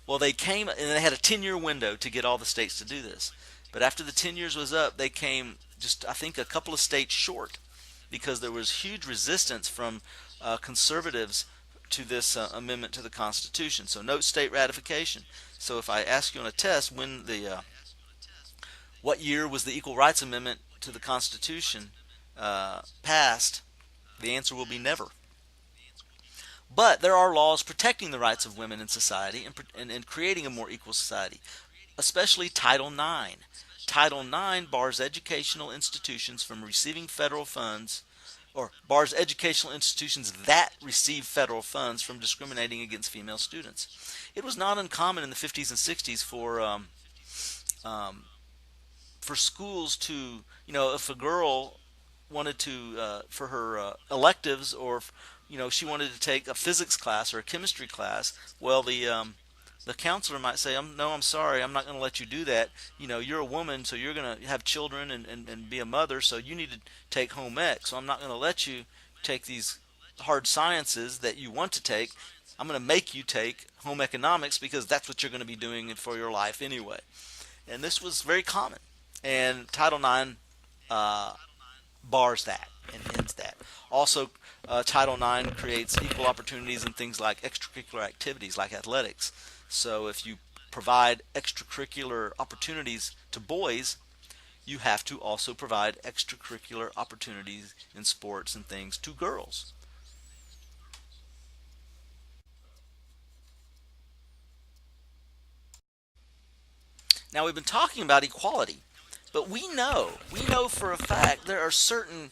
Well, they came, and they had a 10-year window to get all the states to do this. But after the 10 years was up, they came just, I think, a couple of states short, because there was huge resistance from conservatives to this amendment to the Constitution. So no state ratification. So if I ask you on a test what year was the Equal Rights Amendment to the Constitution passed, the answer will be never. But there are laws protecting the rights of women in society and creating a more equal society, especially Title IX. Title IX bars educational institutions from receiving federal funds, or bars educational institutions that receive federal funds from discriminating against female students. It was not uncommon in the 50s and 60s for schools to, if a girl wanted to, for her electives, or she wanted to take a physics class or a chemistry class, well, the counselor might say, no, I'm sorry, I'm not going to let you do that. You're a woman, so you're going to have children and be a mother, so you need to take home ec. So I'm not going to let you take these hard sciences that you want to take. I'm going to make you take home economics, because that's what you're going to be doing for your life anyway. And this was very common. And Title IX bars that and ends that. Also, Title IX creates equal opportunities in things like extracurricular activities like athletics. So if you provide extracurricular opportunities to boys, you have to also provide extracurricular opportunities in sports and things to girls. Now, we've been talking about equality, but we know for a fact there are certain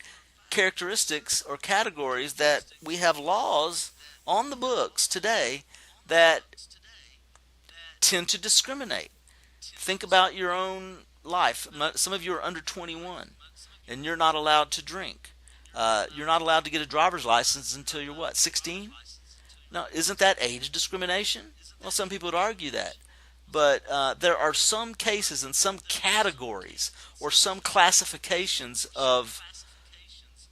characteristics or categories that we have laws on the books today that tend to discriminate. Think about your own life. Some of you are under 21, and you're not allowed to drink. You're not allowed to get a driver's license until you're what, 16? Now, isn't that age discrimination? Well, some people would argue that. But there are some cases and some categories or some classifications of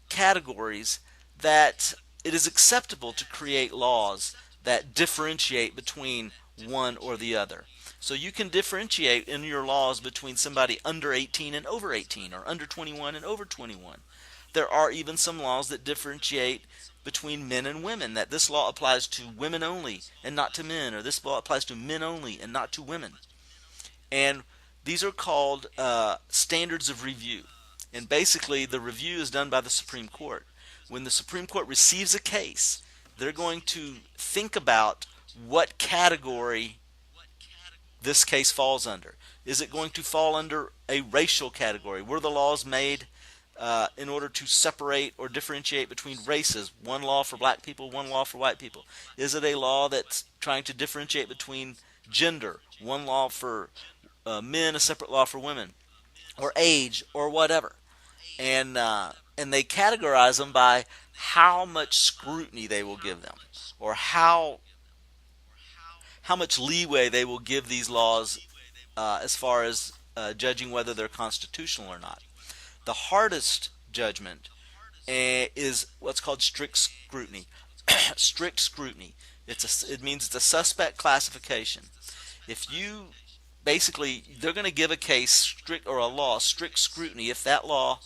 categories that it is acceptable to create laws that differentiate between one or the other. So you can differentiate in your laws between somebody under 18 and over 18, or under 21 and over 21. There are even some laws that differentiate between men and women, that this law applies to women only and not to men, or this law applies to men only and not to women. And these are called standards of review. And basically, the review is done by the Supreme Court. When the Supreme Court receives a case, they're going to think about what category this case falls under. Is it going to fall under a racial category? Were the laws made in order to separate or differentiate between races? One law for black people, one law for white people. Is it a law that's trying to differentiate between gender? One law for men, a separate law for women, or age, or whatever. And they categorize them by how much scrutiny they will give them, or how much leeway they will give these laws as far as judging whether they're constitutional or not. The hardest judgment is what's called strict scrutiny. Strict scrutiny. It means it's a suspect classification. If you basically, they're going to give a case strict, or a law strict scrutiny if that law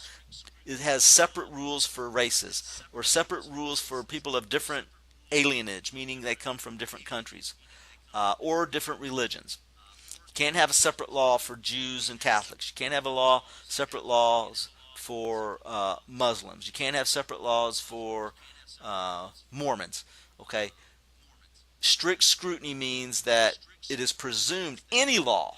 it has separate rules for races, or separate rules for people of different alienage, meaning they come from different countries, or different religions. You can't have a separate law for Jews and Catholics. You can't have separate laws for Muslims. You can't have separate laws for Mormons. Okay, strict scrutiny means that it is presumed any law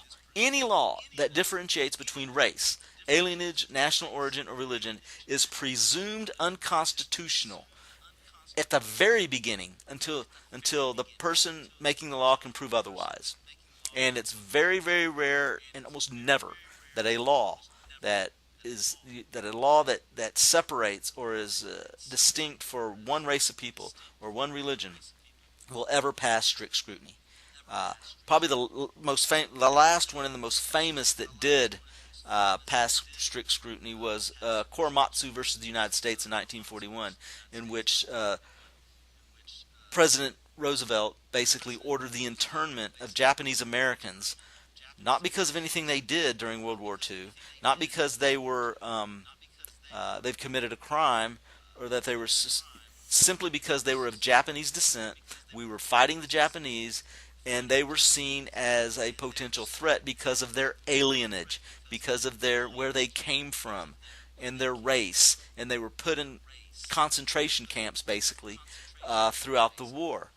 that differentiates between race, alienage, national origin, or religion is presumed unconstitutional at the very beginning until the person making the law can prove otherwise. And it's very, very rare, and almost never, that a law that that separates or is distinct for one race of people or one religion will ever pass strict scrutiny. Probably the last one and the most famous that did pass strict scrutiny was Korematsu versus the United States in 1941, in which President Roosevelt basically ordered the internment of Japanese Americans, not because of anything they did during World War II, not because they've committed a crime, or that they were simply because they were of Japanese descent. We were fighting the Japanese, and they were seen as a potential threat because of their alienage, because of where they came from, and their race, and they were put in concentration camps basically throughout the war.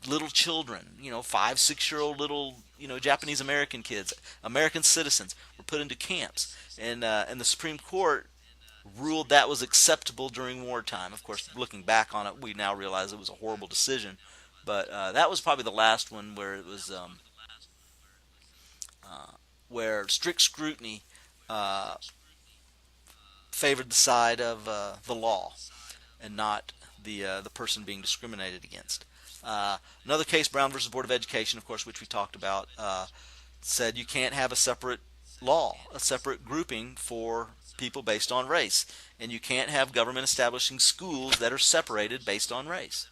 Little children, 5, 6-year-old little, Japanese American kids, American citizens, were put into camps, and the Supreme Court ruled that was acceptable during wartime. Of course, looking back on it, we now realize it was a horrible decision, but that was probably the last one where it was where strict scrutiny favored the side of the law and not the person being discriminated against. Another case, Brown versus Board of Education, of course, which we talked about, said you can't have a separate law, a separate grouping for people based on race, and you can't have government establishing schools that are separated based on race.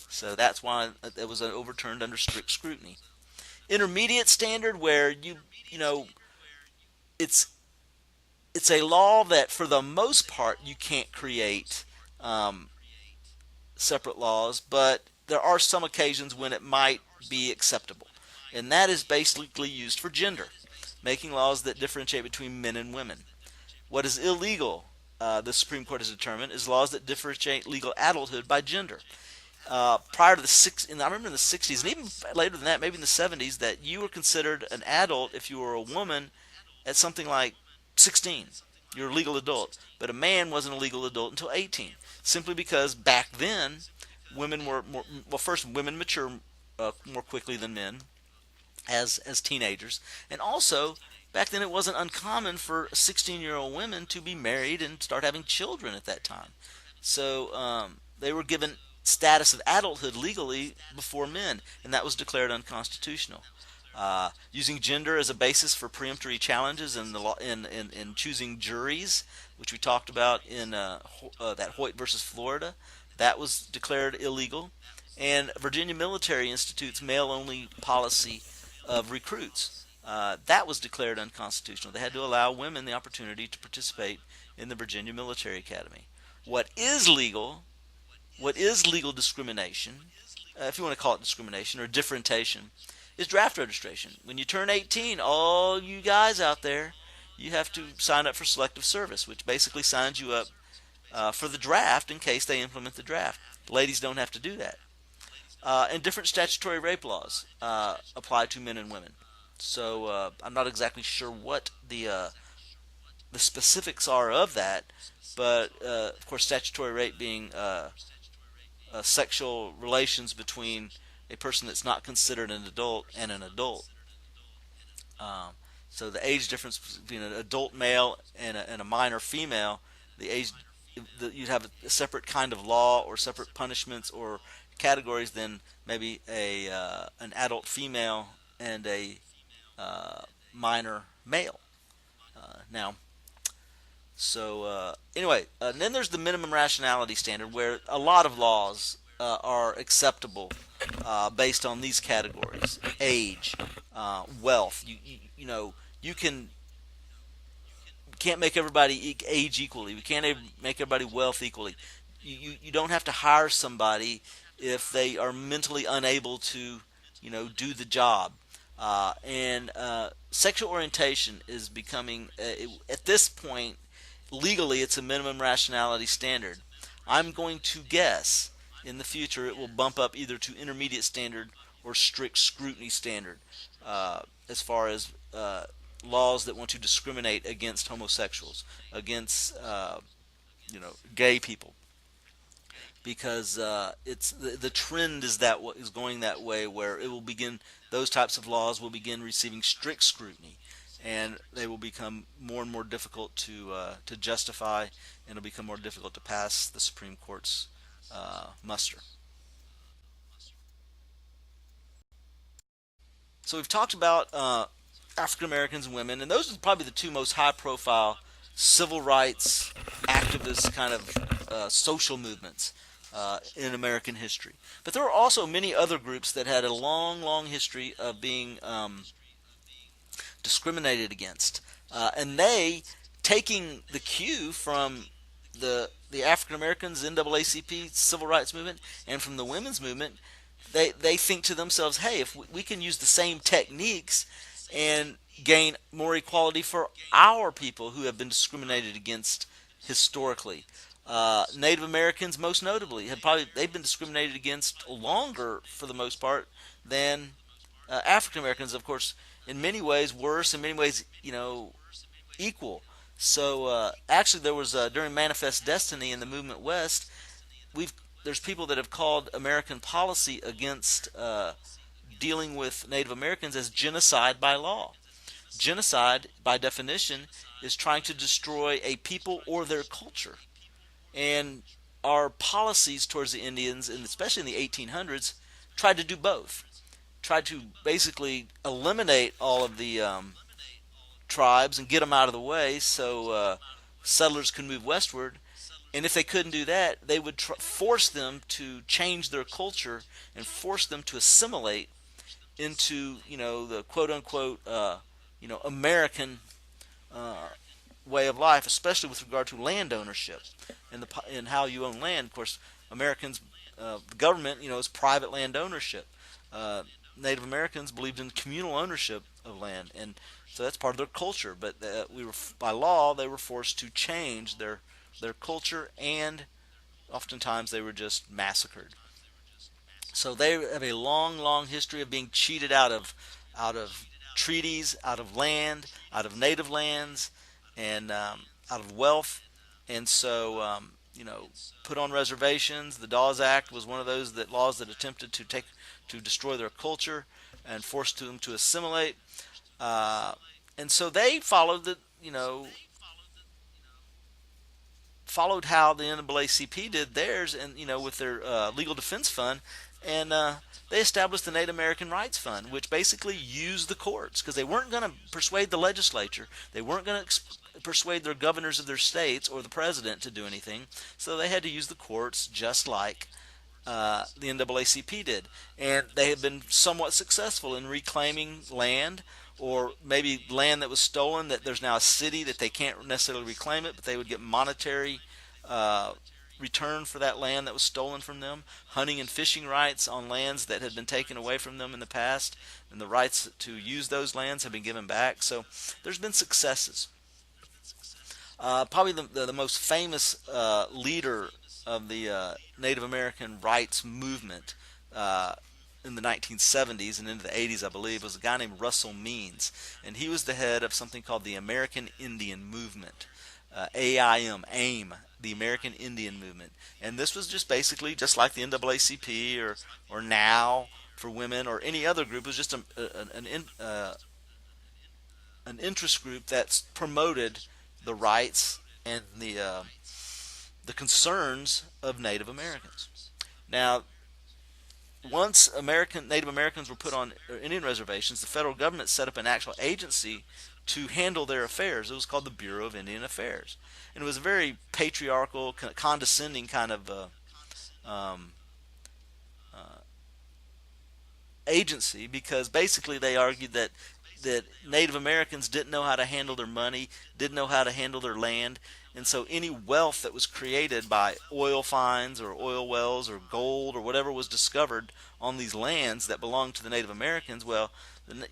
So that's why it was overturned under strict scrutiny. Intermediate standard, where it's a law that for the most part you can't create separate laws, but there are some occasions when it might be acceptable, and that is basically used for gender, making laws that differentiate between men and women. What is illegal, the Supreme Court has determined, is laws that differentiate legal adulthood by gender. Prior to I remember in the 60s, and even later than that, maybe in the 70s, that you were considered an adult if you were a woman at something like 16. You're a legal adult. But a man wasn't a legal adult until 18, simply because back then, women were women mature more quickly than men as teenagers, and also back then it wasn't uncommon for 16-year-old women to be married and start having children at that time. So they were given status of adulthood legally before men, and that was declared unconstitutional. Using gender as a basis for preemptory challenges in the law, in choosing juries, which we talked about in that Hoyt versus Florida, that was declared illegal. And Virginia Military Institute's male-only policy of recruits, that was declared unconstitutional. They had to allow women the opportunity to participate in the Virginia Military Academy. What is legal, what is legal discrimination, if you want to call it discrimination or differentiation, is draft registration. When you turn 18, all you guys out there, you have to sign up for selective service, which basically signs you up for the draft in case they implement the draft. Ladies don't have to do that. And different statutory rape laws apply to men and women. So I'm not exactly sure what the specifics are of that, but of course, statutory rape being sexual relations between a person that's not considered an adult and an adult. Um, so the age difference between an adult male and a minor female, the age you'd have a separate kind of law or separate punishments or categories than maybe a an adult female and a minor male. Now, anyway, and then there's the minimum rationality standard, where a lot of laws are acceptable based on these categories: age, wealth. You know you can't make everybody age equally. We can't make everybody wealth equally. You don't have to hire somebody if they are mentally unable to do the job. And sexual orientation is becoming at this point legally it's a minimum rationality standard. I'm going to guess in the future it will bump up either to intermediate standard or strict scrutiny standard as far as laws that want to discriminate against homosexuals, against gay people, because it's the trend is going that way, where it will begin, those types of laws will begin receiving strict scrutiny, and they will become more and more difficult to justify, and it'll become more difficult to pass the Supreme Court's muster. So we've talked about African Americans and women, and those are probably the two most high-profile civil rights activist kind of social movements in American history. But there were also many other groups that had a long, long history of being discriminated against, and they, taking the cue from the African Americans, NAACP civil rights movement, and from the women's movement, they think to themselves, hey, if we can use the same techniques and gain more equality for our people who have been discriminated against historically. Native Americans, most notably, they've been discriminated against longer, for the most part, than African Americans. Of course, in many ways worse, in many ways, equal. So actually, there was during Manifest Destiny in the Movement West, there's people that have called American policy against dealing with Native Americans as genocide by law. Genocide, by definition, is trying to destroy a people or their culture. And our policies towards the Indians, and especially in the 1800s, tried to do both. Tried to basically eliminate all of the tribes and get them out of the way so settlers could move westward. And if they couldn't do that, they would force them to change their culture and force them to assimilate into, the quote-unquote, American way of life, especially with regard to land ownership and how you own land. Of course, Americans, the government, is private land ownership. Native Americans believed in communal ownership of land, and so that's part of their culture. But by law, they were forced to change their culture, and oftentimes they were just massacred. So they have a long, long history of being cheated out of treaties, out of land, out of native lands, and out of wealth. And so, put on reservations. The Dawes Act was one of those laws that attempted to destroy their culture and forced them to assimilate. And so they followed how the NAACP did theirs, and with their legal defense fund, and they established the Native American Rights Fund, which basically used the courts, because they weren't going to persuade the legislature, they weren't going to persuade their governors of their states or the president to do anything, so they had to use the courts just like the NAACP did, and they have been somewhat successful in reclaiming land, or maybe land that was stolen, that there's now a city that they can't necessarily reclaim it, but they would get monetary return for that land that was stolen from them, hunting and fishing rights on lands that had been taken away from them in the past, and the rights to use those lands have been given back. So there's been successes. Probably the most famous leader of the Native American rights movement in the 1970s and into the 80s, I believe, was a guy named Russell Means, and he was the head of something called the American Indian Movement, AIM, the American Indian Movement, and this was just basically just like the NAACP or NOW for women or any other group. It was just an interest group that promoted the rights and the concerns of Native Americans. Now, once Native Americans were put on Indian reservations, the federal government set up an actual agency to handle their affairs. It was called the Bureau of Indian Affairs, and it was a very patriarchal, condescending kind of um, agency, because basically they argued that Native Americans didn't know how to handle their money, didn't know how to handle their land, and so any wealth that was created by oil finds or oil wells or gold or whatever was discovered on these lands that belonged to the Native Americans, well,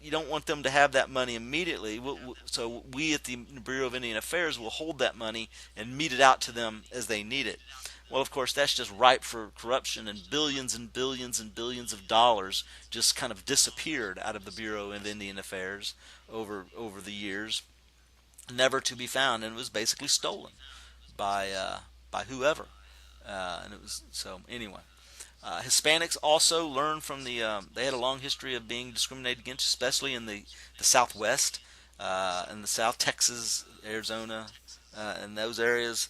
you don't want them to have that money immediately. So we at the Bureau of Indian Affairs will hold that money and mete it out to them as they need it. Well, of course, that's just ripe for corruption, and billions and billions and billions of dollars just kind of disappeared out of the Bureau of Indian Affairs over the years, never to be found, and it was basically stolen by whoever. And it was so anyway. Hispanics also learned from they had a long history of being discriminated against, especially in the Southwest, in the South, Texas, Arizona, and those areas.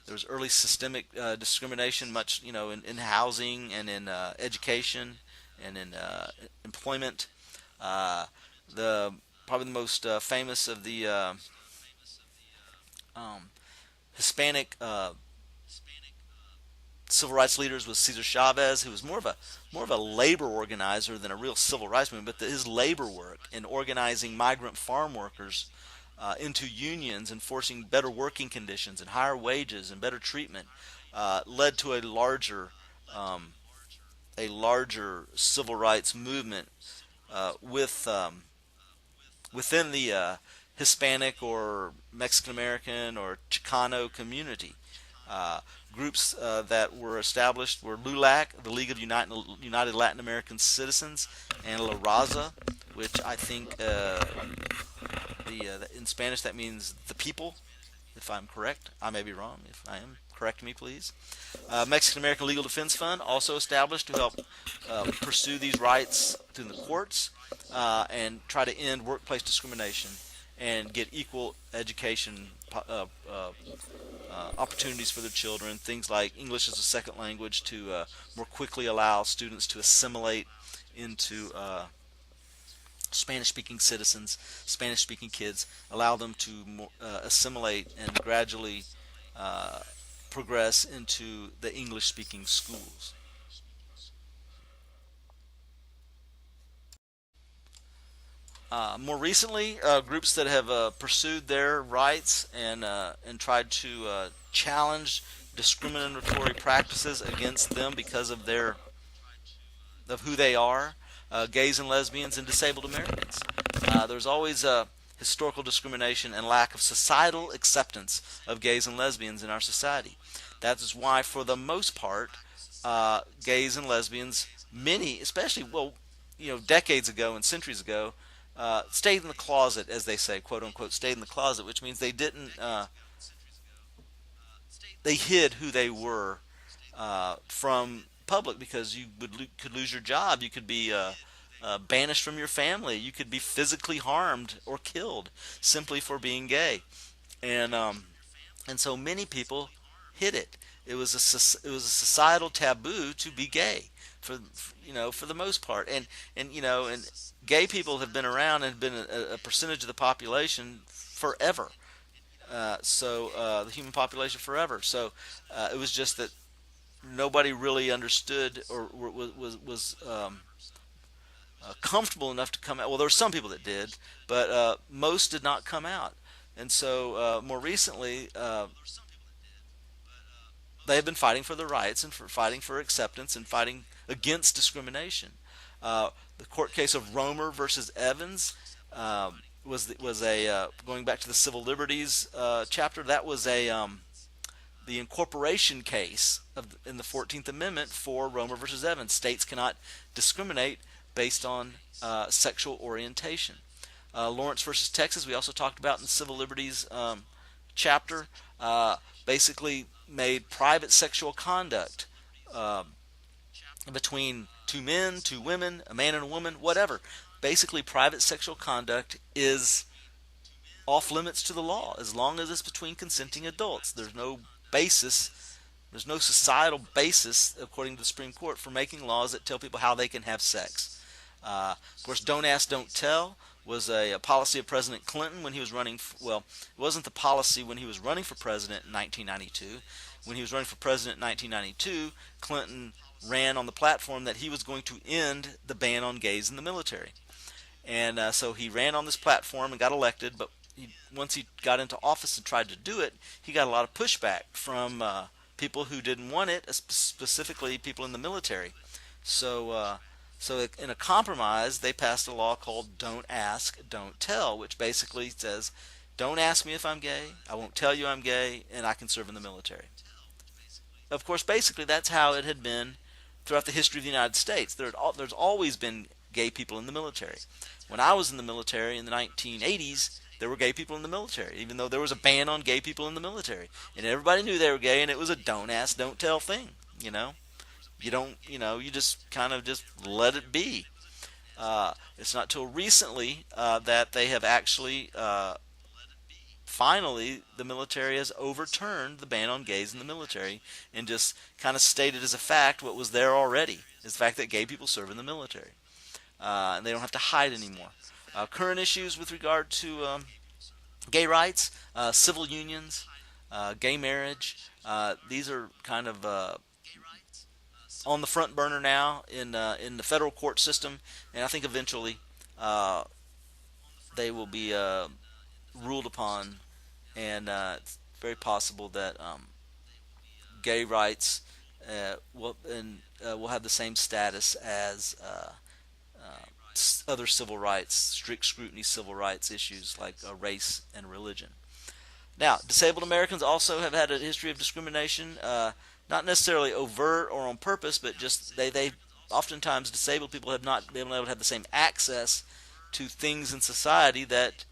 There was early systemic discrimination, much in housing and in education and in employment. The Probably the most famous of the Hispanic civil rights leaders was Cesar Chavez, who was more of a labor organizer than a real civil rights movement. But his labor work in organizing migrant farm workers into unions, enforcing better working conditions and higher wages and better treatment, led to a larger civil rights movement within the Hispanic or Mexican American or Chicano community. Groups that were established were LULAC, the League of United Latin American Citizens, and La Raza, which I think in Spanish that means the people, if I'm correct. I may be wrong. If I am, correct me, please. Mexican American Legal Defense Fund, also established to help pursue these rights through the courts and try to end workplace discrimination and get equal education opportunities for their children. Things like English as a second language to more quickly allow students to assimilate into Spanish-speaking citizens, Spanish-speaking kids, allow them to assimilate and gradually progress into the English-speaking schools. More recently, groups that have pursued their rights and tried to challenge discriminatory practices against them because of who they are, gays and lesbians and disabled Americans. There's always historical discrimination and lack of societal acceptance of gays and lesbians in our society. That is why, for the most part, gays and lesbians, many, especially decades ago and centuries ago, stayed in the closet, as they say, quote unquote, stayed in the closet, which means they didn't, they hid who they were from public, because you could lose your job, you could be banished from your family, you could be physically harmed or killed simply for being gay, and so many people hid it. It was a societal taboo to be gay for the most part, and gay people have been around and have been a percentage of the population forever. The human population forever. So it was just that nobody really understood or was comfortable enough to come out. Well, there were some people that did, but most did not come out. And so more recently, they have been fighting for their rights and for fighting for acceptance and fighting against discrimination. The court case of Romer versus Evans was a going back to the civil liberties chapter. That was a the incorporation case in the 14th Amendment for Romer versus Evans. States cannot discriminate based on sexual orientation. Lawrence versus Texas, we also talked about in the civil liberties chapter, basically made private sexual conduct between two men, two women, a man and a woman, whatever. Basically, private sexual conduct is off limits to the law as long as it's between consenting adults. There's no societal basis, according to the Supreme Court, for making laws that tell people how they can have sex. Of course, don't ask, don't tell was a policy of President Clinton when he was running. Well, it wasn't the policy when he was running for president in 1992. When he was running for president in 1992, Clinton ran on the platform that he was going to end the ban on gays in the military. And so he ran on this platform and got elected, but once he got into office and tried to do it, he got a lot of pushback from people who didn't want it, specifically people in the military. So in a compromise, they passed a law called Don't Ask, Don't Tell, which basically says, don't ask me if I'm gay, I won't tell you I'm gay, and I can serve in the military. Of course, basically that's how it had been throughout the history of the United States. There's always been gay people in the military. When I was in the military in the 1980s, there were gay people in the military, even though there was a ban on gay people in the military. And everybody knew they were gay, and it was a don't ask, don't tell thing, you know. You just kind of just let it be. It's not till recently that they have actually, finally, the military has overturned the ban on gays in the military and just kind of stated as a fact what was there already, is the fact that gay people serve in the military. And they don't have to hide anymore. Current issues with regard to gay rights, civil unions, gay marriage, these are kind of on the front burner now in the federal court system, and I think eventually they will be ruled upon, and it's very possible that gay rights will have the same status as other civil rights, strict scrutiny civil rights issues like race and religion. Now, disabled Americans also have had a history of discrimination, not necessarily overt or on purpose, but just they oftentimes disabled people have not been able to have the same access to things in society that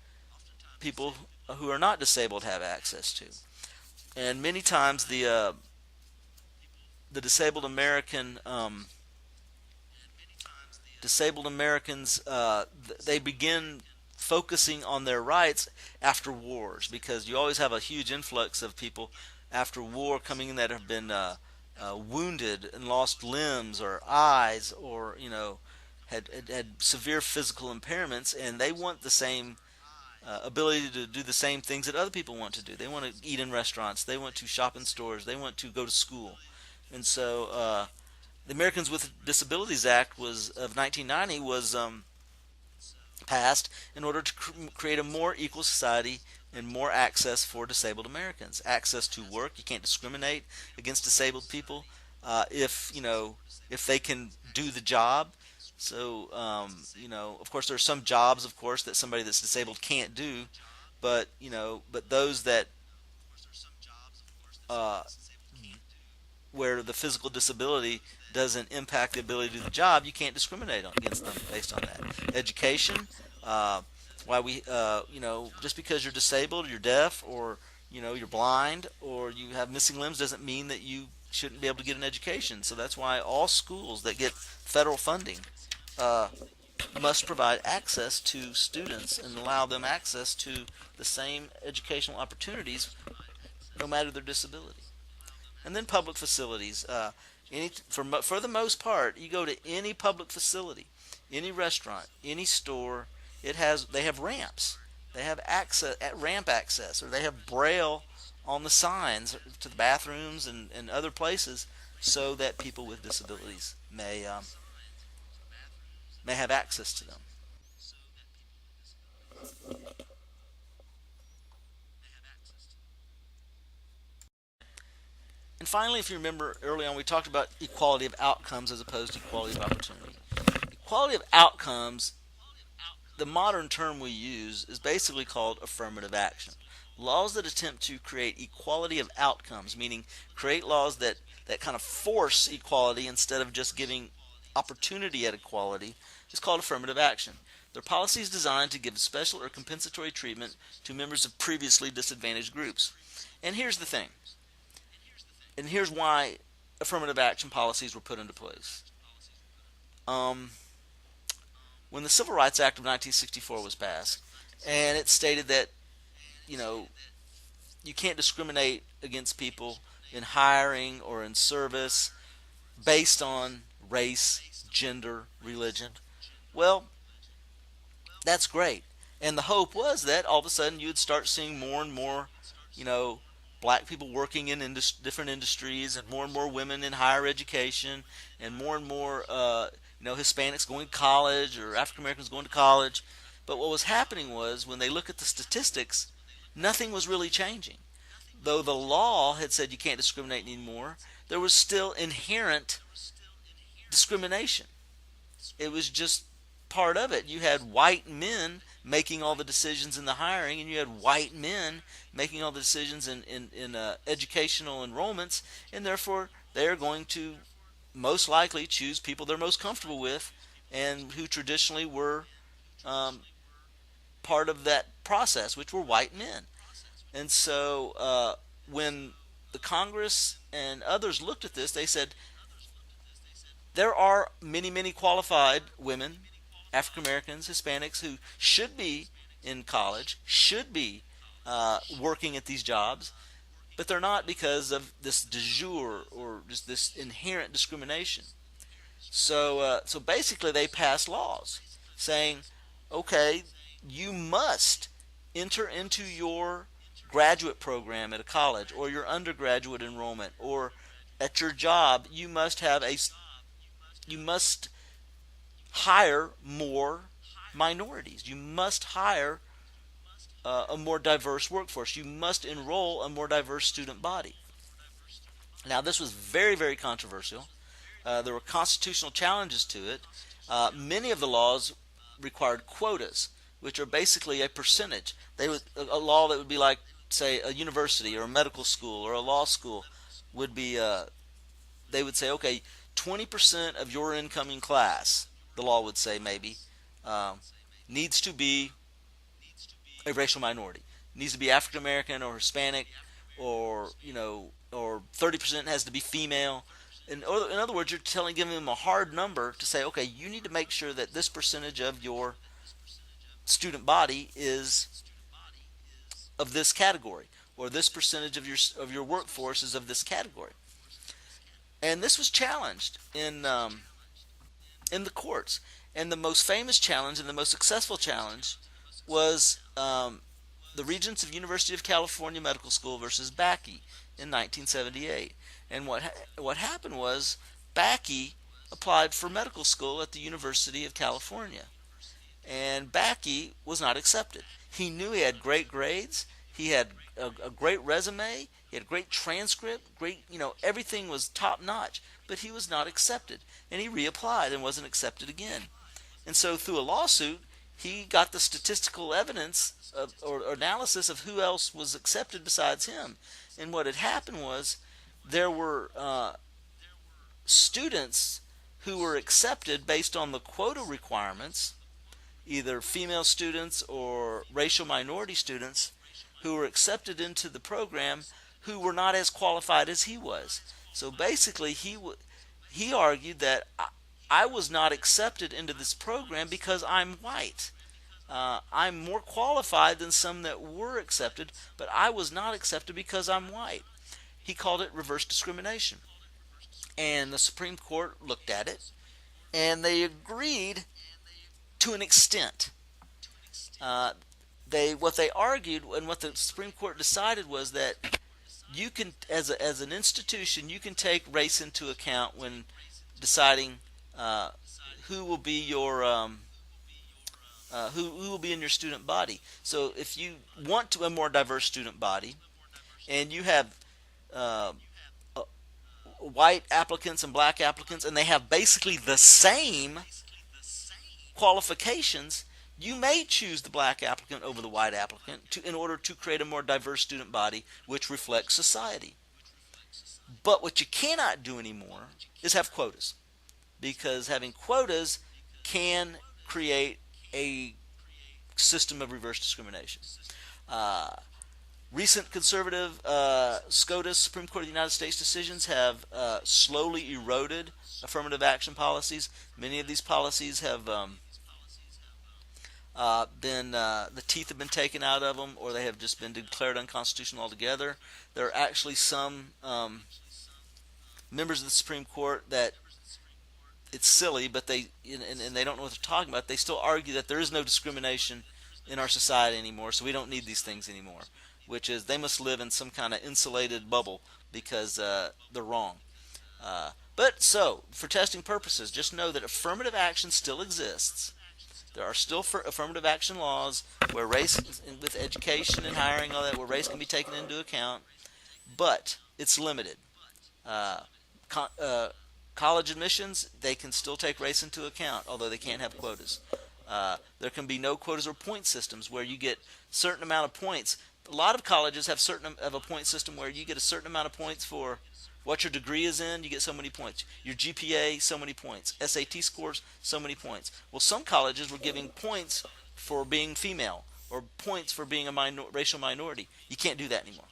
people who are not disabled have access to. And many times the disabled Americans they begin focusing on their rights after wars, because you always have a huge influx of people after war coming in that have been wounded and lost limbs or eyes, or had severe physical impairments, and they want the same ability to do the same things that other people want to do. They want to eat in restaurants, they want to shop in stores, they want to go to school. And so the Americans with Disabilities Act of 1990 was passed in order to create a more equal society and more access for disabled Americans. Access to work. You can't discriminate against disabled people if they can do the job. So of course, there are some jobs, of course, that somebody that's disabled can't do, but those that where the physical disability doesn't impact the ability to do the job, you can't discriminate against them based on that. Education, why we, just because you're disabled, or you're deaf, or you're blind, or you have missing limbs, doesn't mean that you shouldn't be able to get an education. So that's why all schools that get federal funding must provide access to students and allow them access to the same educational opportunities, no matter their disability. And then public facilities. For the most part, you go to any public facility, any restaurant, any store, they have ramps. They have ramp access, or they have braille on the signs to the bathrooms and other places, so that people with disabilities may have access to them. And finally, if you remember early on, we talked about equality of outcomes as opposed to equality of opportunity. Equality of outcomes, the modern term we use, is basically called affirmative action. Laws that attempt to create equality of outcomes, meaning create laws that kind of force equality instead of just giving opportunity at equality, is called affirmative action. They're policies designed to give special or compensatory treatment to members of previously disadvantaged groups. And here's the thing, and here's why affirmative action policies were put into place. Um, when the Civil Rights Act of 1964 was passed, and it stated that, you know, you can't discriminate against people in hiring or in service based on race, gender, religion. Well, that's great. And the hope was that all of a sudden you'd start seeing more and more, you know, black people working in different industries, and more women in higher education, and more, Hispanics going to college or African Americans going to college. But what was happening was when they look at the statistics, nothing was really changing. Though the law had said you can't discriminate anymore, there was still inherent discrimination. It was just part of it. You had white men making all the decisions in the hiring, and you had white men making all the decisions in educational enrollments, and therefore they're going to most likely choose people they're most comfortable with and who traditionally were um, part of that process, which were white men. And so when the Congress and others looked at this, they said there are many, many qualified women, African Americans, Hispanics, who should be in college, should be working at these jobs, but they're not because of this de jure or just this inherent discrimination. So basically, they passed laws saying, okay, you must enter into your graduate program at a college or your undergraduate enrollment or at your job. You must hire more minorities. You must hire a more diverse workforce. You must enroll a more diverse student body. Now, this was very, very controversial. There were constitutional challenges to it. Many of the laws required quotas, which are basically a percentage. A law that would be like, say, a university or a medical school or a law school would be. They would say, okay, 20% of your incoming class, the law would say maybe, um, needs to be a racial minority. It needs to be African American or Hispanic, or or 30% has to be female. In other words, you're giving them a hard number to say, okay, you need to make sure that this percentage of your student body is of this category, or this percentage of your workforce is of this category. And this was challenged in the courts. And the most famous challenge and the most successful challenge was the Regents of University of California Medical School versus Backey in 1978. And what happened was Backey applied for medical school at the University of California, and Backey was not accepted. He knew he had great grades, he had a great resume, he had a great transcript, great, everything was top notch, but he was not accepted. And he reapplied and wasn't accepted again. And so through a lawsuit, he got the statistical evidence or analysis of who else was accepted besides him. And what had happened was there were students who were accepted based on the quota requirements, either female students or racial minority students who were accepted into the program who were not as qualified as he was. So basically, he argued that I was not accepted into this program because I'm white. I'm more qualified than some that were accepted, but I was not accepted because I'm white. He called it reverse discrimination. And the Supreme Court looked at it, and they agreed to an extent. What they argued and what the Supreme Court decided was that you can, as an institution, you can take race into account when deciding who will be who will be in your student body. So if you want a more diverse student body, and you have uh, white applicants and black applicants, and they have basically the same qualifications, you may choose the black applicant over the white applicant in order to create a more diverse student body which reflects society. But what you cannot do anymore is have quotas, because having quotas can create a system of reverse discrimination. Uh, Recent conservative SCOTUS, Supreme Court of the United States decisions have slowly eroded affirmative action policies. Many of these policies have been the teeth have been taken out of them, or they have just been declared unconstitutional altogether. There are actually some members of the Supreme Court that it's silly, but and they don't know what they're talking about. They still argue that there is no discrimination in our society anymore, so we don't need these things anymore. Which is they must live in some kind of insulated bubble because they're wrong. But so, for testing purposes, just know that affirmative action still exists. There are still affirmative action laws where race, with education and hiring, all that, where race can be taken into account, but it's limited. Uh, co- uh, College admissions, they can still take race into account, although they can't have quotas. There can be no quotas or point systems where you get certain amount of points. A lot of colleges have certain of a point system where you get a certain amount of points for what your degree is in. You get so many points. Your GPA, so many points. SAT scores, so many points. Well, some colleges were giving points for being female or points for being a racial minority. You can't do that anymore.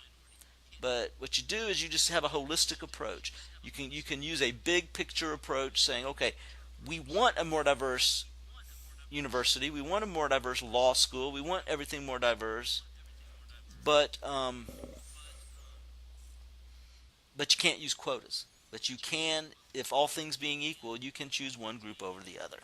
But what you do is you just have a holistic approach. You can use a big picture approach, saying, okay, we want a more diverse university, we want a more diverse law school, we want everything more diverse, but but you can't use quotas. But you can, if all things being equal, you can choose one group over the other.